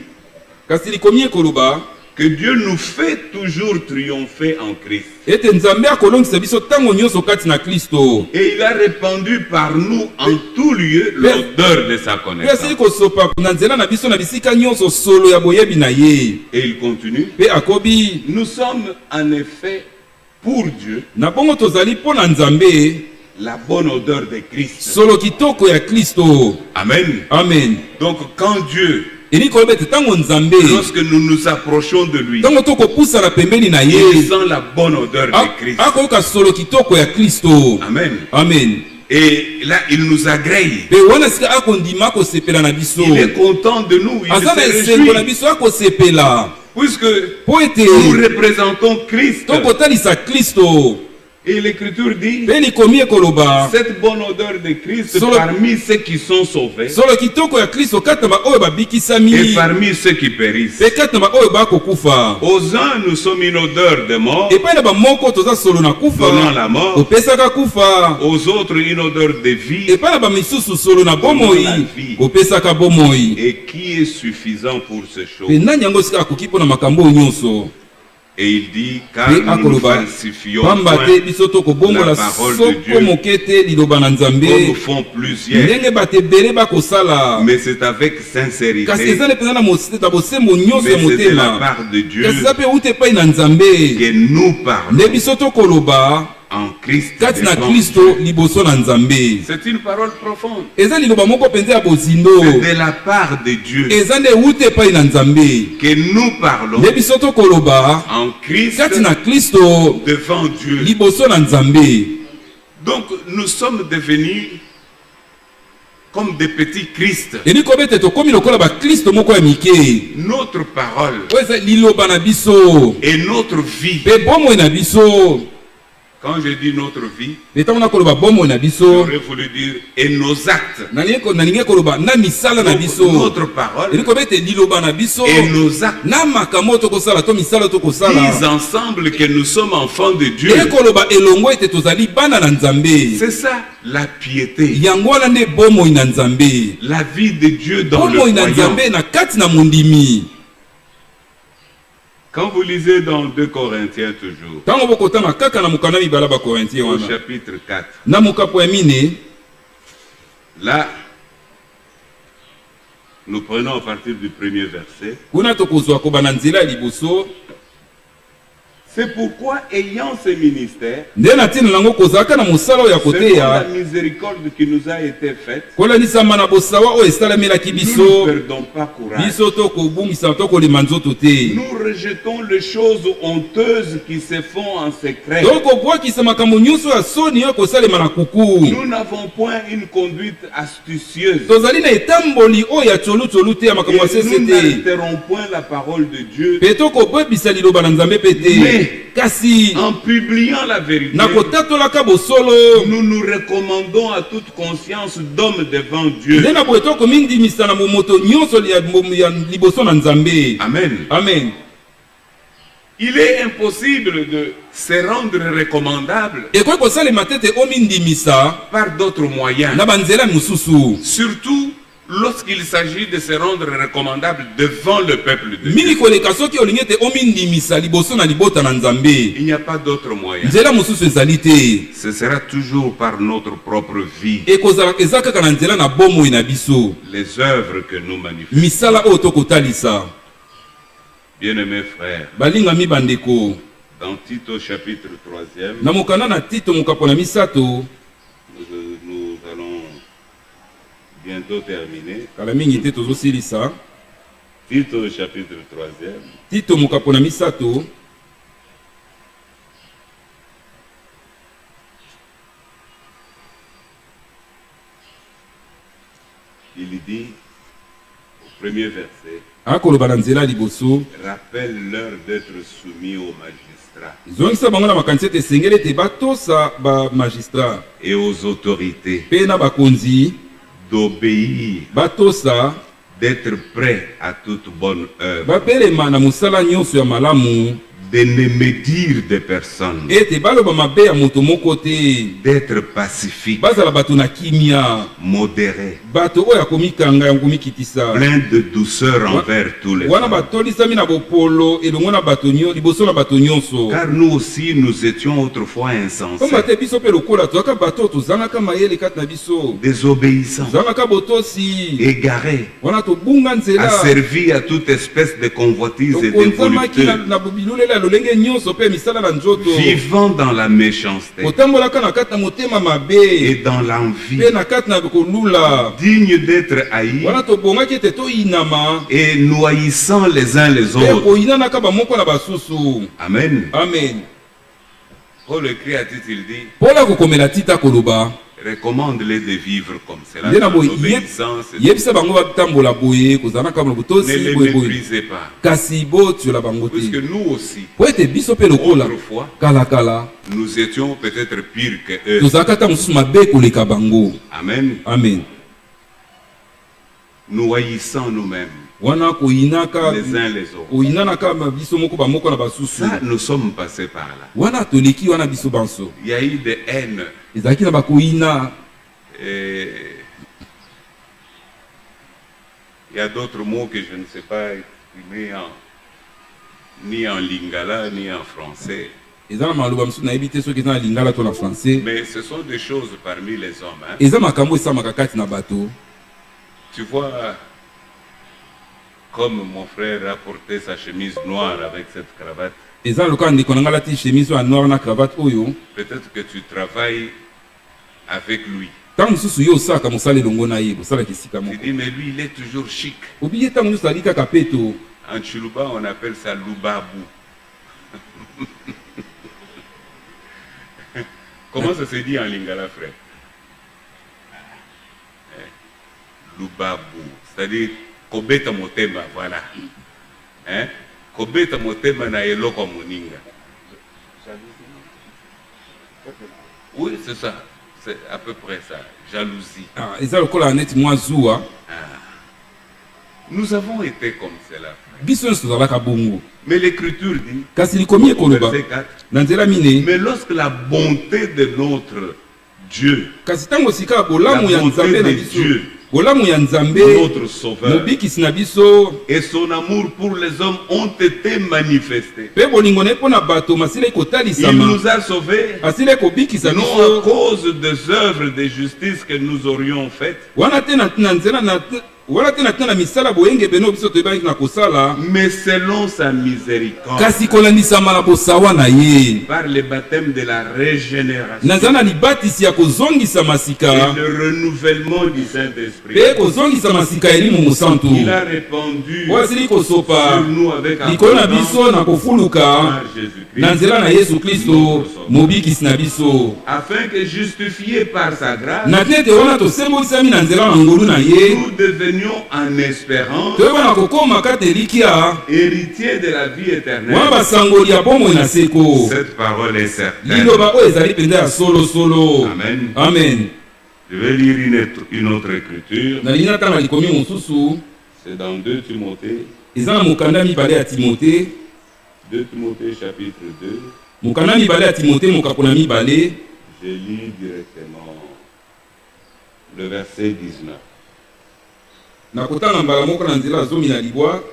kasi likomi ekoloba
que Dieu nous fait toujours triompher en Christ.
ete nzambe akolongisa biso ntango nyonso kati na Kristo.
Et il a répandu par nous en tout lieu l'odeur de sa
Pe
connaissance.
asili kosopa na nzela na biso na bisika nyonso solo ya boyebi na ye.
Et il continue.
Pe akobi
Nous sommes en effet pour Dieu
na bongo tozali mpo na nzambe
la bonne odeur de Christ.
solo kitoko ya Kristo.
Amen.
Amen.
Donc quand Dieu,
Eli koloba ete ntango nzambe
lorsque nous nous approchons de lui,
ntango tokopusana pembeni na
il
ye
sent la bonne odeur de Christ.
akoyoka solo kitoko ya Kristo.
Amen.
Amen.
Et là, il nous agrée.
Pe wana sika akondima akosepela na biso
Il est content de nous. Il
aza na
se
esengo na
réjouit.
biso akosepela
Puisque
mpo ete
nous représentons Christ.
tokotalisa Kristo.
Et l'Écriture dit,
Pe likomi ekoloba
cette bonne odeur de Christ
Solo-
parmi ceux qui sont sauvés
solo kitoko ya Kristo kati na baoyo
et
babikisami
parmi ceux qui périssent.
pe kati na baoyo bakokufa.
Aux uns, nous sommes une odeur de mort,
epai na bamoko toza solo na
donnant
kufa
la mort.
kopesaka kufa.
Aux autres, une odeur de vie.
epai na bamisusu solo na bomoi kopesaka bomoi.
Et qui est suffisant pour ces choses.
Pe nani yango sika akoki mpo na makambo oyo nyonso.
Et il dit, car
Pe
nous ne
akoloba
falsifions
pamba te
point
biso tokobongola
la parole de
soko
Dieu
moke te liloba na
comme
nzambe
font plusieurs,
ndenge bato ebele bakosala.
mais c'est avec
Kasi
sincérité,
eza nde mpenza na bosembo nyonso ya
mais c'est de la
motema.
part de Dieu
Kasi eza mpe uta epai na nzambe
que nous parlons
nde biso tokoloba
en Christ.
kati na
devant
Kristo
Dieu.
liboso na nzambe.
C'est une parole profonde.
Eza liloba moko mpenza ya bozindo.
C'est de la part de Dieu
Eza nde uta epai na nzambe
que nous parlons
nde biso tokoloba
en Christ
kati na Kristo
devant Dieu.
liboso na nzambe.
Donc nous sommes devenus comme des petits Christ.
Eli kobe ete tokomi lokola bakristo moko ya mike.
Notre parole
Oyo eza liloba na biso
et notre vie.
mpe bomoi na biso.
Quand je dis notre vie,
Ntango nakoloba bomoi na biso
j'aurais voulu dire et nos actes.
nalingi koloba na misala na
Donc,
biso.
notre parole
Eli kobe ete liloba na biso
et nos actes
na makambo oyo tokosala to misala oyo tokosala
disent ensemble que nous sommes enfants de Dieu.
ekoloba elongo ete tozali bana na nzambe.
C'est ça la piété,
Yango wana nde bomoi na nzambe.
la vie de Dieu dans le
Bomoi na
croyant.
nzambe na kati na mondimi.
Quand vous lisez dans 2 Corinthiens toujours,
Ntango bokotama kaka na mokanda mibala bakorintien
au
wana
chapitre 4,
na mokapo ya mine
là, nous prenons à partir du premier verset.
kuna tokozwa koba na nzela ya liboso.
C'est pourquoi, ayant ce ministère,
Nde na ntina nango kozalaka na mosala oyo ya
selon la
koteya
miséricorde qui nous a été faite,
kolanisama na bosawa oyo esalamelaki
nous ne
biso.
perdons pas courage.
Biso tokobungisa tokolema nzoto te.
Nous rejetons les choses honteuses qui se font en secret.
Tokobwakisa makambo nyonso ya soni oyo kosalema na kuku.
Nous n'avons point une conduite astucieuse.
Tozali na etamboli oyo ya tsolu te ya makambo ya
Et
sese
nous
te.
n'altérons point la parole de Dieu.
Pe tokobwebisa liloba na nzambe pe te. Kasi
En publiant la vérité,
na kotatolaka bosolo
nous nous recommandons à toute conscience d'homme devant Dieu.
nde na boye tokomindimisa na momoto nyonso ya liboso na nzambe.
Amen.
Amen.
Il est impossible de se rendre recommandable
Ekoki kosalema te te omindimisa
par d'autres moyens.
na banzela mosusu.
Surtout lorsqu'il s'agit de se rendre recommandable devant le peuple de
Mingi
Dieu.
koleka soki olingi ete omindimisa liboso na libota na nzambe.
Il n'y a pas d'autre moyen.
Nzela mosusu ezali te.
Ce sera toujours par notre propre vie.
Ekozala eza kaka na nzela na bomoi na biso.
Les œuvres que nous manifestons.
Misala oyo tokotalisa.
Bien-aimés frères,
Balingami bandeko.
dans Tito chapitre 3e,
Na mokanda na Tito mokapo na misato.
nous allons bientôt terminé.
kala mingi te tozosilisa.
Tite au chapitre 3e.
Tito mokapo na misato.
Il dit au premier verset,
akoloba na nzela liboso,
rappelle-leur d'être soumis aux magistrats
zongisa bango na makanisi ete esengeli ete batosa bamagistrat
et aux autorités,
mpe na bakonzi,
d'obéir,
batosa
d'être prêts à toute bonne œuvre,
bapelema na mosala nyonso ya malamu,
de ne médire des personnes,
ete baloba mabe ya moto moko te,
d'être pacifique,
bazala bato na kimia,
modéré,
bato oyo akomikanga ya komikitisa,
plein de douceur envers tous les
wana
hommes.
batolisami na bopolo elongo na bato liboso na bato nyonso.
Car nous aussi, nous étions autrefois
Komba
insensés,
te biso mpe lokola toyaka bato tozangaka mayele kati na biso,
désobéissants,
tozangaka botosi,
égarés,
wana tobunga nzela,
asservis à toute espèce de convoitise et de
tokonzamaki
volupté,
na bilulela lolenge nyonso mpe misala na nzoto,
vivant dans la méchanceté
kotambolaka na kati na motema mabe
et dans l'envie,
mpe na kati na kolula,
dignes d'être haïs
wana tobongaki ete toyinama
et nous haïssant les uns les
mpe
autres.
koyinanaka bamoko na basusu.
Amen.
Amen.
Paul écrit à Tite, il dit,
mpola kokomela tita koloba,
recommande-les de vivre comme cela,
nde na
dans
boye
l'obéissance.
yebisa bango batambola boye kozala na kama na
Ne
botosi
les
boyeboye,
méprisez pas.
kasi botiola bango
Puisque
te
nous aussi,
po ete biso mpe lokola
autrefois,
kalakala
nous étions peut-être pires que eux.
tozalaka ta mosusu mabe koleka bango.
Amen.
Amen.
Nous haïssons nous-mêmes,
wana koyinaka
les uns les autres.
koyinanaka biso moko bamoko na basusu,
Ça, nous sommes passés par là.
wana toleki wana biso banso
Il y a eu des haines.
ezalaki na bakoyina.
Et il y a d'autres mots que je ne sais pas exprimer ni en lingala ni en français.
eza na maloba mosusu nayebi te soki eza na lingala to na français.
Mais ce sont des choses parmi les hommes. Hein.
eza makambo esamaka kati na bato.
Tu vois, comme mon frère a porté sa chemise noire avec cette cravate,
eza lokola ndeko na ngai alati chemise oyo ya noir na cravate oyo,
peut-être que tu travailles avec lui.
ntango mosusu yo osalaka mosala elongo na ye, bosalaka esika
Tu
moko,
dis, mais lui, il est toujours chic.
obi ye ntango nyonso ali kaka peto.
En Chiluba, on appelle ça loubabu. Comment ça se dit en lingala, frère? Loubabu, c'est-à-dire kobeta motema, voilà. Hein? Kobeta motema na eloko moninga. Oui, c'est ça. C'est à peu près ça. Jalousie.
Ah, eza lokola neti mwa zuwa.
Nous avons été comme cela.
Biso nyonso tozalaka bongo,
Mais l'écriture dit,
kasi likomi ekoloba
verset 4,
na nzela mine,
mais lorsque la bonté de notre Dieu,
kasi ntango sika bolamu ya
La bonté
nzambe na
de
biso,
Dieu.
bolamu ya nzambe
notre Sauveur,
mobikisi na biso
et son amour pour les hommes ont été manifestés.
mpe bolingo na ye mpo na bato masila
Il
ekotalisama,
nous a sauvés,
asila ekobikisa
non
biso,
à cause des œuvres de justice que nous aurions faites,
wana te na nzela wana te na ntina na misala boyenge beno biso toyebaki na kosala,
mais selon sa miséricorde,
kasi kolandisama na bosawa na ye,
par le baptême de la régénération
naza na libatisi ya kozongisa masika
et le renouvellement du Saint-Esprit.
mpe kozongisa masika ya elimu mosantu
Il a répandu
oyo asili kosopa
sur nous avec
likolo na
abondance
biso na kofuluka
par Jésus-Christ,
na nzela na yesu kristo mobikisi na biso,
afin que justifiés par sa grâce,
na te ete wana tosembolisami na nzela na ngolu na ye,
nous devenions en espérance
toyebana kokóma kati elikia
héritiers de la vie
wana
éternelle.
basangoli ya bomoi na seko.
Cette parole est certaine.
liloba oyo ezali mpenza ya solosolo.
Amen.
Amen.
Je vais lire une autre écriture.
nalingi natanga likomi mosusu,
C'est dans 2 Timothée,
eza na mokanda mibale ya timote,
2 Timothée chapitre 2.
mokanda mibale ya timote mokako na mibale,
Je lis directement le verset 19.
na kotanga mbala moko na nzela zomi na libwa,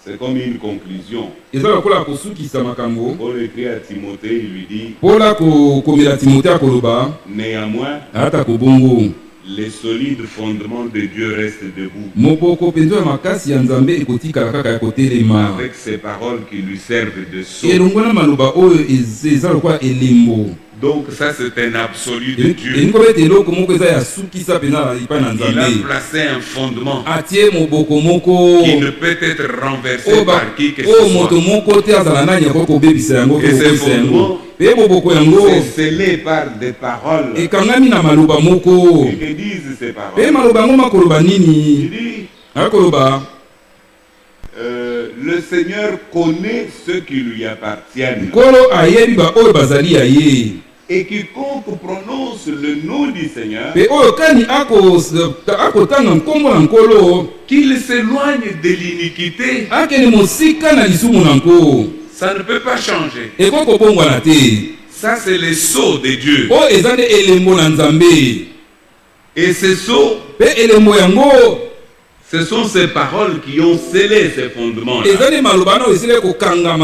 C'est comme une conclusion.
eza lokola kosukisa makambo.
Paul écrit à Timothée, il lui dit,
mpola kokomela timote akoloba
néanmoins,
ata kobongo
les solides fondements de Dieu restent debout,
mopoko mpenza ya makasi ya nzambe ekotikala kaka ya kotelema,
avec ces paroles qui lui servent de sceau,
elongo na maloba oyo eza lokola elembo,
Donc ça c'est un absolu de
Et
Dieu.
nous ete eloko moko eza ya sukisa pena ipa na
Il a
Nzambe.
placé un fondement
Atie moboko moko
qui ne peut être renversé
o
par qui que ce
o moto
soit.
moko te azala nani ya kobebisa yango to
Et ces
kopesa yango.
fondements,
Pe moboko yango
c'est scellé par des paroles.
ekangami na maloba moko.
Et que disent ces
Pe
paroles?
maloba yango makoloba
Il
nini?
dit,
Akoloba
le Seigneur connaît ceux qui lui appartiennent.
nkolo ayebi baoyo bazali ya ye.
Et quiconque prononce le nom du Seigneur,
Pe oyo kani akotanga nkombo na nkolo
qu'il s'éloigne de l'iniquité,
akende mosika na lisumu na nko
ça ne peut pas changer.
ekoki kobongwana te.
Ça, c'est le sceau de Dieu.
Oyo eza nde elembo na Nzambe.
Et ce sceau,
Pe elembo yango
ce sont ces paroles qui ont scellé ces fondements-là.
eza nde maloba na oyo esili kokanga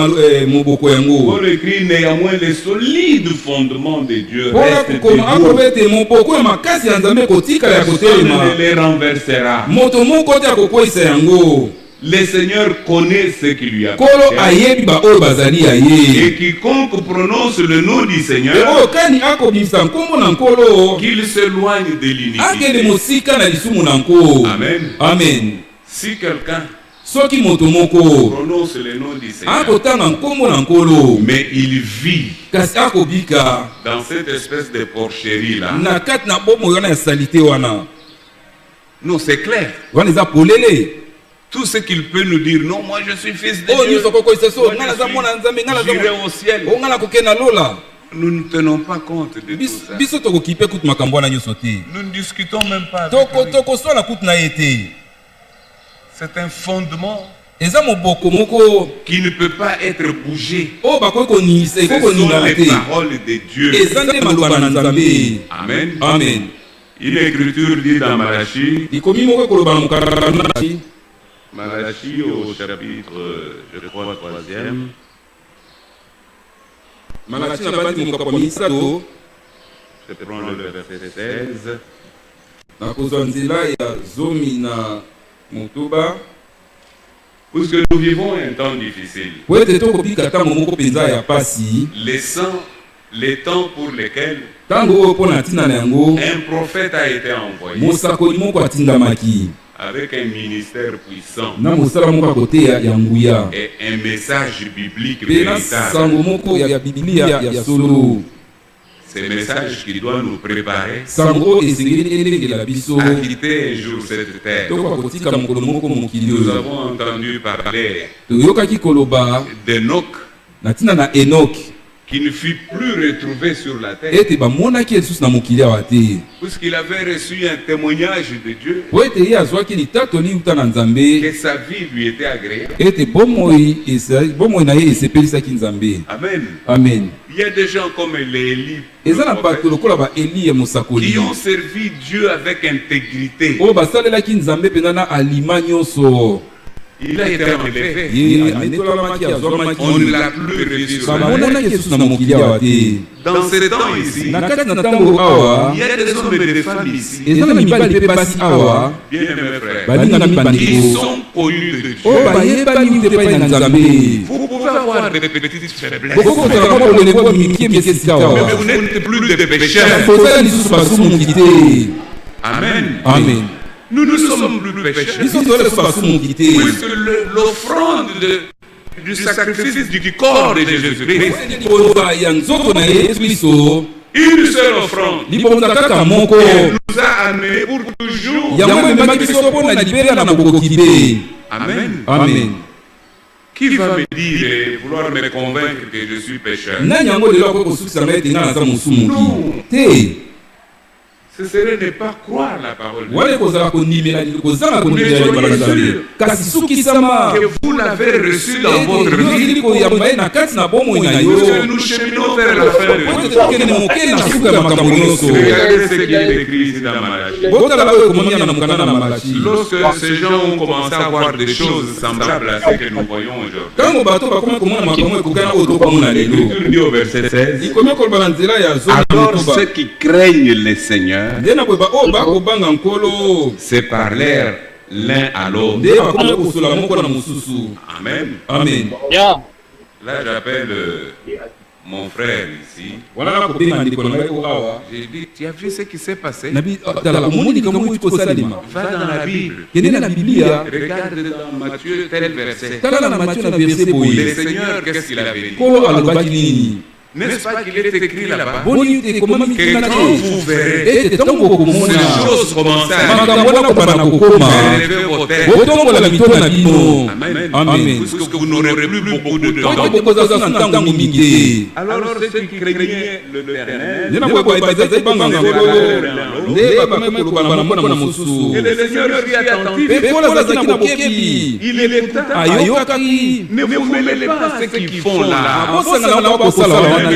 moboko yango.
Paul écrit néanmoins les solides fondements de Dieu
Mpona
restent
kokoma
debout.
akoba ete moboko ya makasi ya Nzambe kotikala ya
Personne
kotelema.
ne les renversera.
Moto moko te akokweyisa yango.
Le Seigneur connaît ce qui lui
Nkolo
appartient.
ayebi baoyo bazali ya
Et
ye.
quiconque prononce le nom du
Pe
Seigneur,
oyo kani akobimisa nkombo na nkolo
qu'il s'éloigne de
akende
l'iniquité.
mosika na lisumu na nko.
Amen.
Amen.
Si quelqu'un
Soki moto moko
prononce le nom du Seigneur,
akotanga nkombo na nkolo
mais il vit
kasi akobika
dans cette espèce de porcherie-là.
na kati na bomoi wana ya salite wana
Non, c'est clair.
wana eza polele.
Tout ce qu'il peut nous dire, non, moi je suis fils de
Oyo
Dieu.
nyonso kokoyisa so
Moi,
nga
je
naza mwana Nzambe nga naza
j'irai au ciel.
o nga nakoke na lola.
Nous ne tenons pas compte de tout ça.
Biso tokoki mpe kutu makambo wana nyonso te.
Nous ne discutons même pas avec lui.
Tokosala kutu na ye te.
C'est un fondement
Eza moboko moko
qui ne peut pas être bougé.
oyo bakoki koningisa
Ce
ekoki
sont
koningana
les
te.
paroles de Dieu.
Eza nde maloba na Nzambe.
Amen.
Amen.
Une écriture dit dans Malachie,
Likomi moko ekoloba na mokarana
Malachie au chapitre, je crois, 3e.
Malaki na bandi mokapo misato
Je prends le verset 16.
na kozwa nzela ya zomi na motoba
Puisque nous vivons un temps difficile,
po ete tokobika ntango moko mpenza ya pasi
laissant les temps pour lesquels
ntango oyo mpo na ntina na yango
un prophète a été envoyé
mosakoli moko atindamaki
avec un ministère puissant
na mosala moko ya koteya ya nguya
et un message biblique
mpe na
véritable.
sango moko ya bibilia ya solo.
Ces messages qui doivent nous préparer
sango oyo esengeli elengela biso
à quitter un jour cette terre.
tokoka kotika mokolo moko mokili
Nous
oyo.
avons entendu parler
toyokaki koloba
d'Enoch
na ntina na enoki
qui ne fut plus retrouvé sur la terre
ete bamonaki ye lisusu na mokili awa te
puisqu'il avait reçu un témoignage de Dieu
po ete ye azwaki litatoli uta na Nzambe
que sa vie lui était agréable.
ete bomoi na ye esepelisaki Nzambe.
Amen.
Amen.
Il y a des gens comme les Élie
eza na bato lokola ba Eli ya mosakoli
qui ont servi Dieu avec intégrité.
oyo basalelaki Nzambe mpenza na alima nyonso.
Il a été enlevé.
ye ametolamaki azwamaki
On ne l'a plus reçu sur la terre.
bamonaki lisusu na mokili awa te.
Dans ce temps ici,
na kati na ntango awa
il y a des hommes et des femmes ici,
eza na mibali mpe basi awa
bien-aimés frères,
balingami
qui
bandeko
sont connus de
oyo
Dieu.
bayebani te epai na Nzambe.
Vous pouvez avoir des petites faiblesses,
bokokozala mwa bolenge bwa mike mike sika
mais
awa
vous n'êtes plus des pécheurs.
kozala lisusu basumuki te.
Amen.
Amen.
Nous ne sommes plus pécheurs.
biso tozala lisusu basumuki te.
Puisque l'offrande du sacrifice du corps de Jésus-Christ,
liboza ya nzoto na Yesu Kristo
une seule offrande,
libonza kaka moko
nous a amenés pour toujours.
yango ememaki biso mpo na libela na bokoki te.
Amen.
Amen.
Qui va me dire et vouloir me convaincre que je suis pécheur?
nani yango lelo akoki kosukisa ngai ete ngai naza mosumuki te.
Ce serait ne pas croire la parole de
wana
Dieu.
kozala konimela kozanga konimela liloba na Nzambe kasi sukisama
Que vous l'avez reçu dans votre
ete
vie.
yozili koyamba ye na kati na bomoi na yo
Puisque nous cheminons vers la fin de
po ete
tout.
tokende moke na suka ya makambo nyonso.
Regardez ce qui est écrit ici dans Malachie.
botala oyo ekomami na mokanda na Malachi.
Lorsque ces gens ont commencé à voir des choses semblables à ce que nous voyons aujourd'hui.
ntango bato bakomi komona makambo ekokana oyo tokomona lelo
L'Écriture dit au verset 16.
ikomi koloba na nzela ya zomi na
Alors
motoba
ceux qui craignent le Seigneur
nde na boyeba oyo bakobanga nkolo
se parlèrent l'un à l'autre.
nde bakomi kosola moko na mosusu.
Amen.
Amen.
Là, j'appelle mon frère ici.
Wana na kobenga ndiko na ngai awa.
J'ai dit, tu as vu ce qui s'est passé?
Nabi tala omoni kama iko salima.
Va dans la Bible.
Kende na Biblia.
Regarde dans Matthieu tel verset.
Tala na Matthieu na verset boye.
Le Seigneur, qu'est-ce qu'il avait dit?
Ko alobaki nini?
N'est-ce pas qu'il est écrit là-bas
Boni te komama
que
mitina
quand vous verrez
et tango
ces
komona.
choses commencer à
Makambo na kobana kokoma.
élevez vos têtes.
Botongo la mitona na bino.
Amen.
Amen.
Puisque vous n'aurez plus beaucoup de
Ko
temps.
kokoza na ntango mingi.
Alors ceux qui craignaient l'Éternel,
Nena kwa kwa ibaza banga ngolo. Ne ba meme ko bana mona mususu.
et le Seigneur fut attentif,
Pe kola za kina bokebi.
il écouta.
Ayokaki.
Ne vous mêlez pas à ce qu'ils font là.
Abosanga na ko sala wana.
Le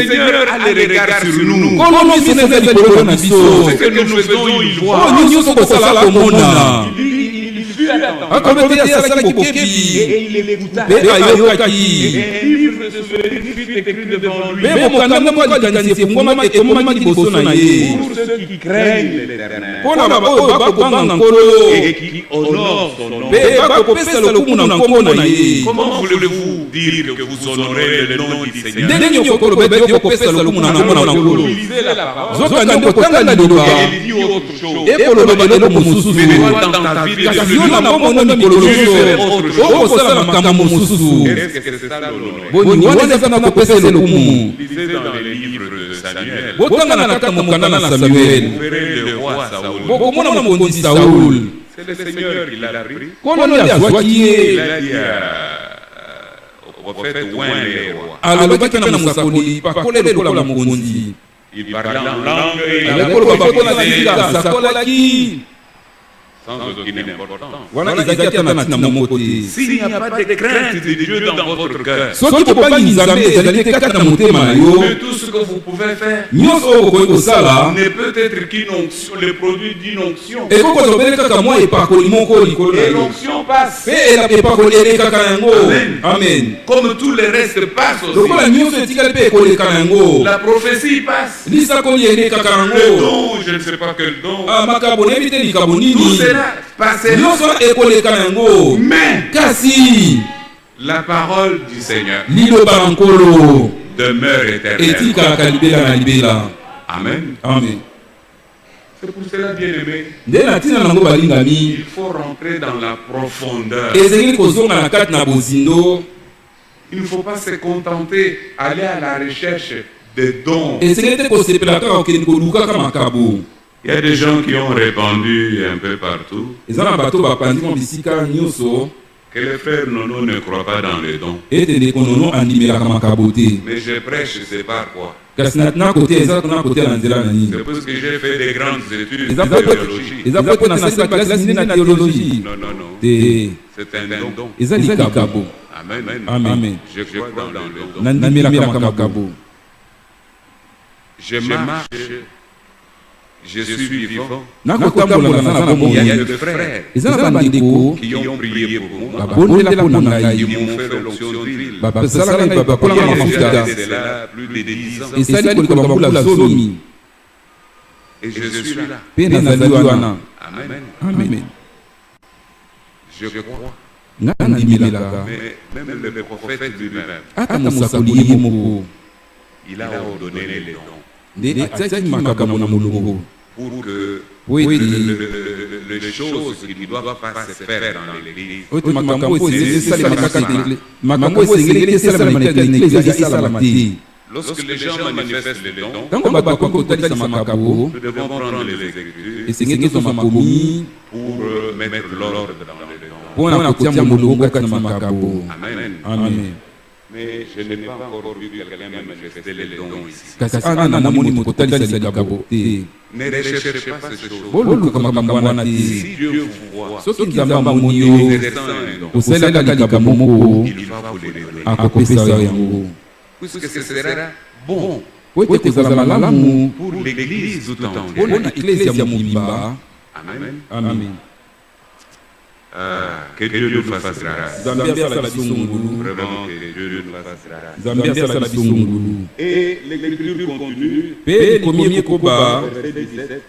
Seigneur a les regards sur nous.
Kolo miso neza likolo na biso.
Ce que nous faisons, il
Oh
voit.
nyonso ko sala komona.
Il fut attentif.
Akomete ya sala bokebi.
Et il écouta.
Pe ayokaki.
Et un livre de souvenirs fut écrit devant lui.
Pe mokanda moko alikanisi fungoma ekomama liboso na ye.
Pour ceux qui craignent l'Éternel
Mpona baoyo bakobanga nkolo.
et qui honorent son nom.
Pe bakopesa lokumu na nkombo na ye.
Comment voulez-vous dire que vous honorez le nom du Seigneur?
Ndenge okoloba ete okopesa lokumu na nkombo na nkolo.
Lisez la parole.
Zokanda okotanga liloba.
Elle dit autre chose.
Ekoloba eloko mosusu.
Mais toi, dans ta vie de
Kasi
Dieu,
yo na nkombo na mikolo
tu fais
nyonso.
autre chose.
Okosala makambo mosusu.
Est-ce que c'est ça l'honorer?
Boni wana eza na kopesa lokumu.
Lisez dans les livres de Samuel.
Botanga na kata mokanda na Samuel.
Vous verrez le roi Saoul.
Bokomona mokonzi Saul.
C'est le Seigneur qui l'a pris.
Kono ya azwaki
Il
ye.
a dit au prophète, oint les rois.
Alobaki na mosakoli pakole lokola mokonzi.
Il parlait en langue et il
Alakoloba bakona na
disait
sika asakolaki.
sans aucune importance.
Wana ezalaki ata na ntina moko te.
S'il n'y a pas de crainte de Dieu dans votre cœur,
Soki bobangi nzambe ezali te kaka na motema na yo.
mais tout ce que vous pouvez faire
Nyonso oyo okoki kosala
ne peut être qu'une onction, le produit d'une onction.
ekoki kozobele kaka mwa epakoli moko likolo na
Et
yo.
l'onction passe.
Pe epakoli elekaka na yango.
Amen.
Amen.
Comme tout le reste passe
lokola
aussi.
nyonso etikali mpe ekoleka na yango.
La prophétie passe.
Lisakoli elekaka na
Le
yango.
don, je ne sais pas quel don.
Makabo nayebi te likabo
Tout
nini.
cela passera.
Nyonso ekoleka na yango.
Mais
Kasi
la parole du Seigneur
liloba na nkolo
demeure éternelle.
etikaka libela na libela.
Amen.
Amen.
C'est pour cela, bien-aimé,
Nde na ntina nango balingami
il faut rentrer dans la profondeur.
ezengeli kozonga na kati na bozindo.
Il ne faut pas se contenter aller à la recherche des dons.
esengeli te kosepela kaka kokende koluka kaka makabo.
Il y a des gens qui ont répandu un peu partout
eza na bato bapandi mwa bisika nyonso
que les frères Nono ne croient pas dans les dons.
ete ndeko nono andimelaka makabo te.
Mais je prêche, c'est par quoi?
kasi na kote eza na kote na nzela na nini.
C'est parce que j'ai fait des grandes études
eza
de
po
théologie.
eza po ete nasali bakilasi nini na théologie
Non, non, non.
te.
C'est un don.
eza likabo.
Amen.
Amen.
Je crois dans le don.
nandimelaka makabo.
Je marche, je suis vivant.
nakotambola naza na
Il y a
bomoi.
des frères
eza na bandeko
qui ont prié pour moi,
babondela mpo na
qui
ngai.
m'ont fait l'onction d'huile.
basalaka ngai bakolanga na mafuta.
C'est là plus de 10 ans.
esali koleka bambula zomi.
Et je suis là.
mpe nazali wana.
Amen.
amen.
Je crois.
nga nandimelaka.
Mais même le prophète lui-même,
ata mosakoli ye moko
il a ordonné les dons
nde atiaki makambo na molongo
pour que
po ete
les choses qui ne doivent pas se faire dans l'église
po ete makambo esalemaka te makambo esengeli esalemaka na eklezia esalama te.
lorsque les gens manifestent les dons,
ntango bato bakoki kotalisa makambo
nous devons prendre les Écritures
esengeli tozwa makomi
pour mettre l'ordre dans les dons.
mpona kotia molongo kati na makambo.
Amen.
amen.
Mais je n'ai pas encore vu quelqu'un manifester les dons ici.
kasi ana namoni moto kotalisa likabo te.
Ne recherchez pas ces choses.
boluka makambo wana te.
Si Dieu vous voit,
soki nzambe amoni yo
exerçant un don,
osalaka likambo moko
il va vous les donner.
akopesa yo yango.
Puisque ce sera bon
po ete kozala malamu
pour l'église tout entière.
mpona eklezia mobimba.
Amen.
amen.
Que Dieu nous fasse grâce.
Zambia sala biso ngulu.
Vraiment que Dieu nous fasse grâce.
Zambia sala biso ngulu.
Et l'écriture continue.
Pe komi koba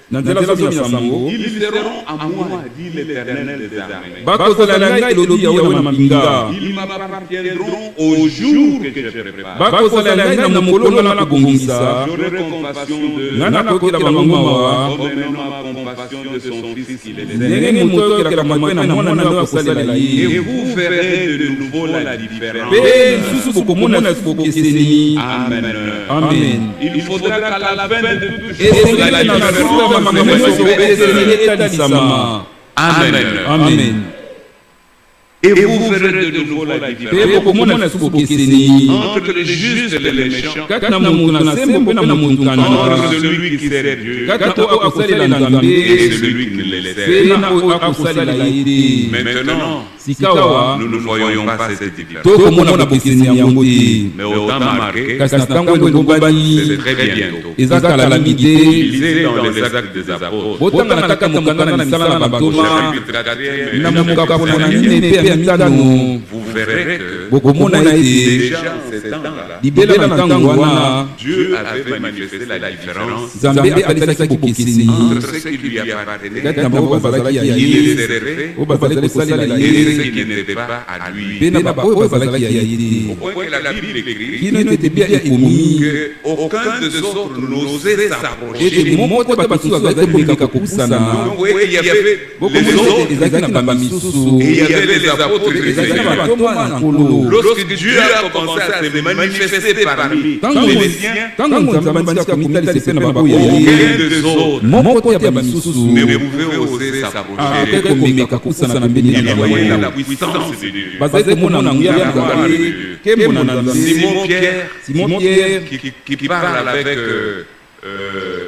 na nzela zo ya sango.
Ils seront à moi, dit l'Éternel des armées.
Bako sala ngai lobi ya wana mambinga.
Ils m'appartiendront au jour que je prépare.
Bako sala ngai na mokolo na kobongisa.
J'aurai compassion de
Nana kokela bango mawa.
comme un homme a compassion de son fils qu'il est.
Ndenge moto kela mama na mwana na kosalela
Et
ye.
vous verrez de nouveau la différence.
Pe susu bokomona fokeseni.
Amen.
Amen.
Il faudra qu'à la fin de toute chose,
Esengeli
la
na susu
différence
makambo nyonso esengeli etalisama.
Amen.
Amen.
Et vous verrez de nouveau la
Pe
différence
bokomona fokeseni.
entre les justes et les méchants,
Kati na muntu na sembo pe na muntu
entre
kana.
celui qui sert Dieu
Kati na o akosalela Nzambe.
et celui qui ne le
Pe
sert.
na o akosalela ye.
Maintenant,
Sikawa
nous ne voyons pas cette différence.
tokomona bokeseni yango te.
Mais au temps marqué,
Kasi na ntango
c'est
ekobani
très bientôt.
eza calamité te.
Lisez dans les actes des apôtres,
Botanga na kaka mokanda na misala na bakoma
chapitre 4,
na mokapo na mine pe ya mitano.
vous verrez que
Bokomona ete
déjà en ces temps-là,
libela na ntango wana
Dieu avait manifesté la différence
Nzambe alisaki bokeseni
entre ceux qui lui appartenaient,
kati na bango bazalaki ya
qui
ye
le servaient,
oyo bazalaki kosalela
et
ye
ceux qui n'étaient pas à lui.
mpe na baoyo bazalaki ya ye
Au
te
point que la Bible écrit
kino ete bia ekomi
que aucun de ces autres n'osait s'approcher.
ete moko te bato azalaki komeka kopusana.
Donc, vous voyez, il y avait les
bokomona ete
autres
ezalaki na bamisusu
et il y avait les apôtres du
ezalaki na
Seigneur.
batoma na nkolo.
Lorsque Dieu a commencé à se manifester parmi les siens,
ntango nzambe abandisaki komitalisa mpe na baboya
aucun
ye
des autres
moko te ya bamisusu
ne pouvait oser s'approcher.
akeke komeka kopusana pembeni na
Ils
bango.
voyaient la puissance de Dieu.
bazali komona nguya ya nzambe kembo na nzambe.
Simon Pierre,
Simon Pierre
qui parle avec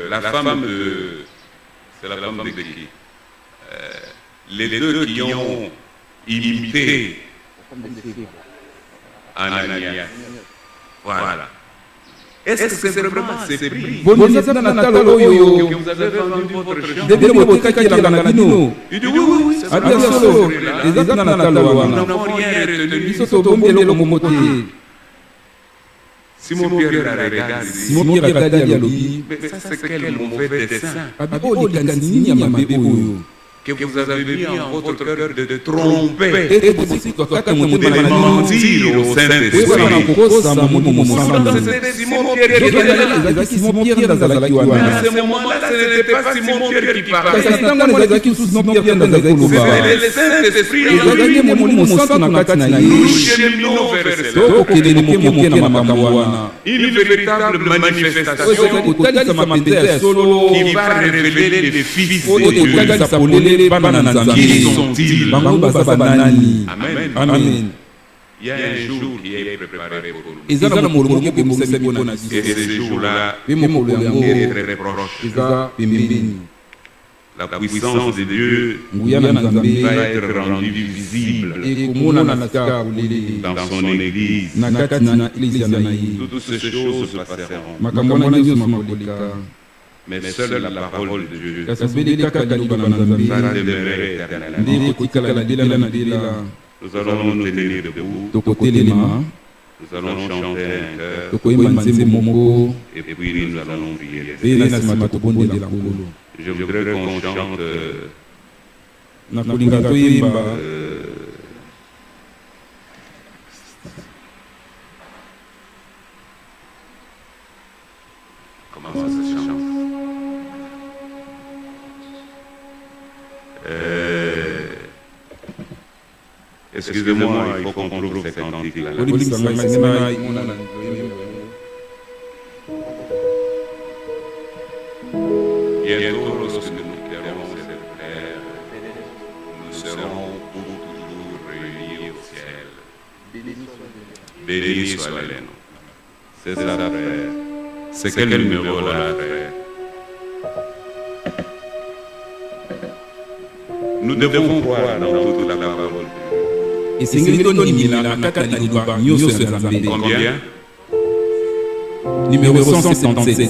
la femme de... C'est la femme de qui les deux qui ont imité Ananias. Voilà. Est-ce que c'est vraiment ces prix
boniza na talo oyo
que vous avez vendu votre champ?
debele botikaki elanga na bino
Il dit oui, c'est
abia
vraiment
solo
celui-là.
eza na talo
Nous
wana
n'avons rien retenu.
biso tobombi eloko momo te.
Simon Pierre la regarde.
Simon Pierre atali alobi
Mais ça, c'est quel mauvais dessein
abi oyo likanisi nini ya mabe oyo
que vous avez mis en votre cœur de tromper,
ete bosika kaka
de
motema na bino
mentir au
oyebana
Saint-Esprit.
kokosama momo
Donc,
mosala
c'était Simon Pierre qui était là.
ezalaki Simon Pierre nde azalaki
Mais
wana
à ce moment-là, ce n'était pas Simon Pierre qui
kasi
parlait.
na ntango wana ezalaki susu Simon Pierre nde azalaki koloba
C'était le Saint-Esprit en
ezalaki
lui.
molimo mosantu na kati na
Nous
ye
cheminons vers cela.
tokokende moke moke na makambo wana
Une véritable
oyo
manifestation
ezalaki kotalisa mpenza ya solo
qui va révéler les fils
oyo
de Dieu.
ekotalisa polele bana na nzambe
Qui sont-ils?
bango baza banani.
Amen.
Amen.
Il y a un jour qui est préparé pour nous.
eza na mokolo moko ebongisami mpo na
Et
biso
ce jour-là
mpe mokolo yango
est très proche.
eza pembeni.
La puissance de Dieu
nguya na nzambe
va être rendue visible
ekomona na sika ya polele
dans son Église.
na kati na eklezia na ye
Toutes ces choses passeront.
makambo wana nyonso makoleka
Mais seule la parole de Dieu
kasi bele kaka liloba na nzambe
va demeurer éternellement.
nde ekotikala na dela na dela.
Nous allons nous tenir debout.
tokotelema
Nous allons chanter un chœur.
tokoyemba nzembo moko
Et puis nous allons prier.
mpe na nsima tokobondela nkolo.
Je voudrais qu'on chante
na kolinga toyemba
comment ça se chante. Excusez-moi, il faut qu'on trouve ces cantiques-là.
kolingisa ngai sinema imona na toyemba.
Bientôt, lorsque nous quitterons cette terre, nous serons pour toujours réunis au ciel. Béni soit le nom. C'est ça, frère. C'est quel numéro là, frère? Nous devons croire dans toute la parole de Dieu.
esengeli tondimela na kaka liloba nyonso ya nzambe.
Combien?
Numéro 177.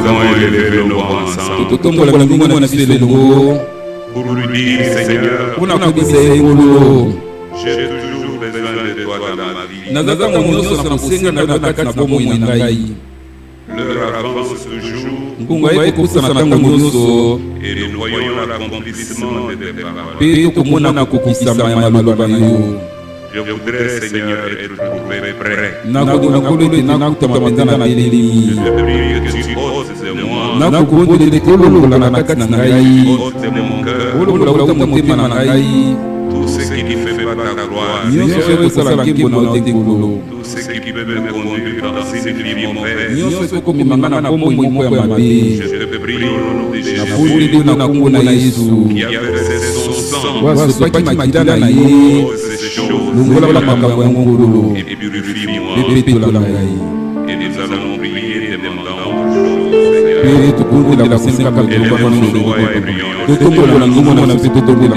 allons élever nos voix ensemble
totombola mbingu na biso elongo
pour lui dire, Seigneur,
mpona kobisa engolo
j'ai toujours besoin de toi dans ma vie.
naza ntango nyonso na kosenga na kati na bomoi na ngai
L'heure avance toujours
nkungu aye kopusana ntango nyonso
et nous voyons l'accomplissement de tes paroles.
mpe tokomona kokokisama ya maloba na yo
Je voudrais, Seigneur, être trouvé prêt.
nakolo ete nakutama mpenza na beleli
Je te prie que tu ôtes de moi,
nakokobondela ete olongola na kati na ngai
ôte de mon cœur,
olongola uta motema na ngai
tout ce qui ne fait pas ta gloire,
nyonso oyo esala nkembo na yo te nkolo
tout ce qui peut me conduire dans une vie mauvaise.
nyonso ekomemanga na bomoi moko ya mabe
Je te prie au nom de
nafundeli
Jésus
yo na nkombo na yesu
qui a versé son sang,
wasopaki makila na ye
ôte ces choses
longola makambo ya ngolo
et purifie-moi.
epetola ngai
Et nous allons prier demandant toujours,
mpe tokondela kosenga
Seigneur.
kaka
Élevons nos voix et prions.
totombola ngomona mpe totombela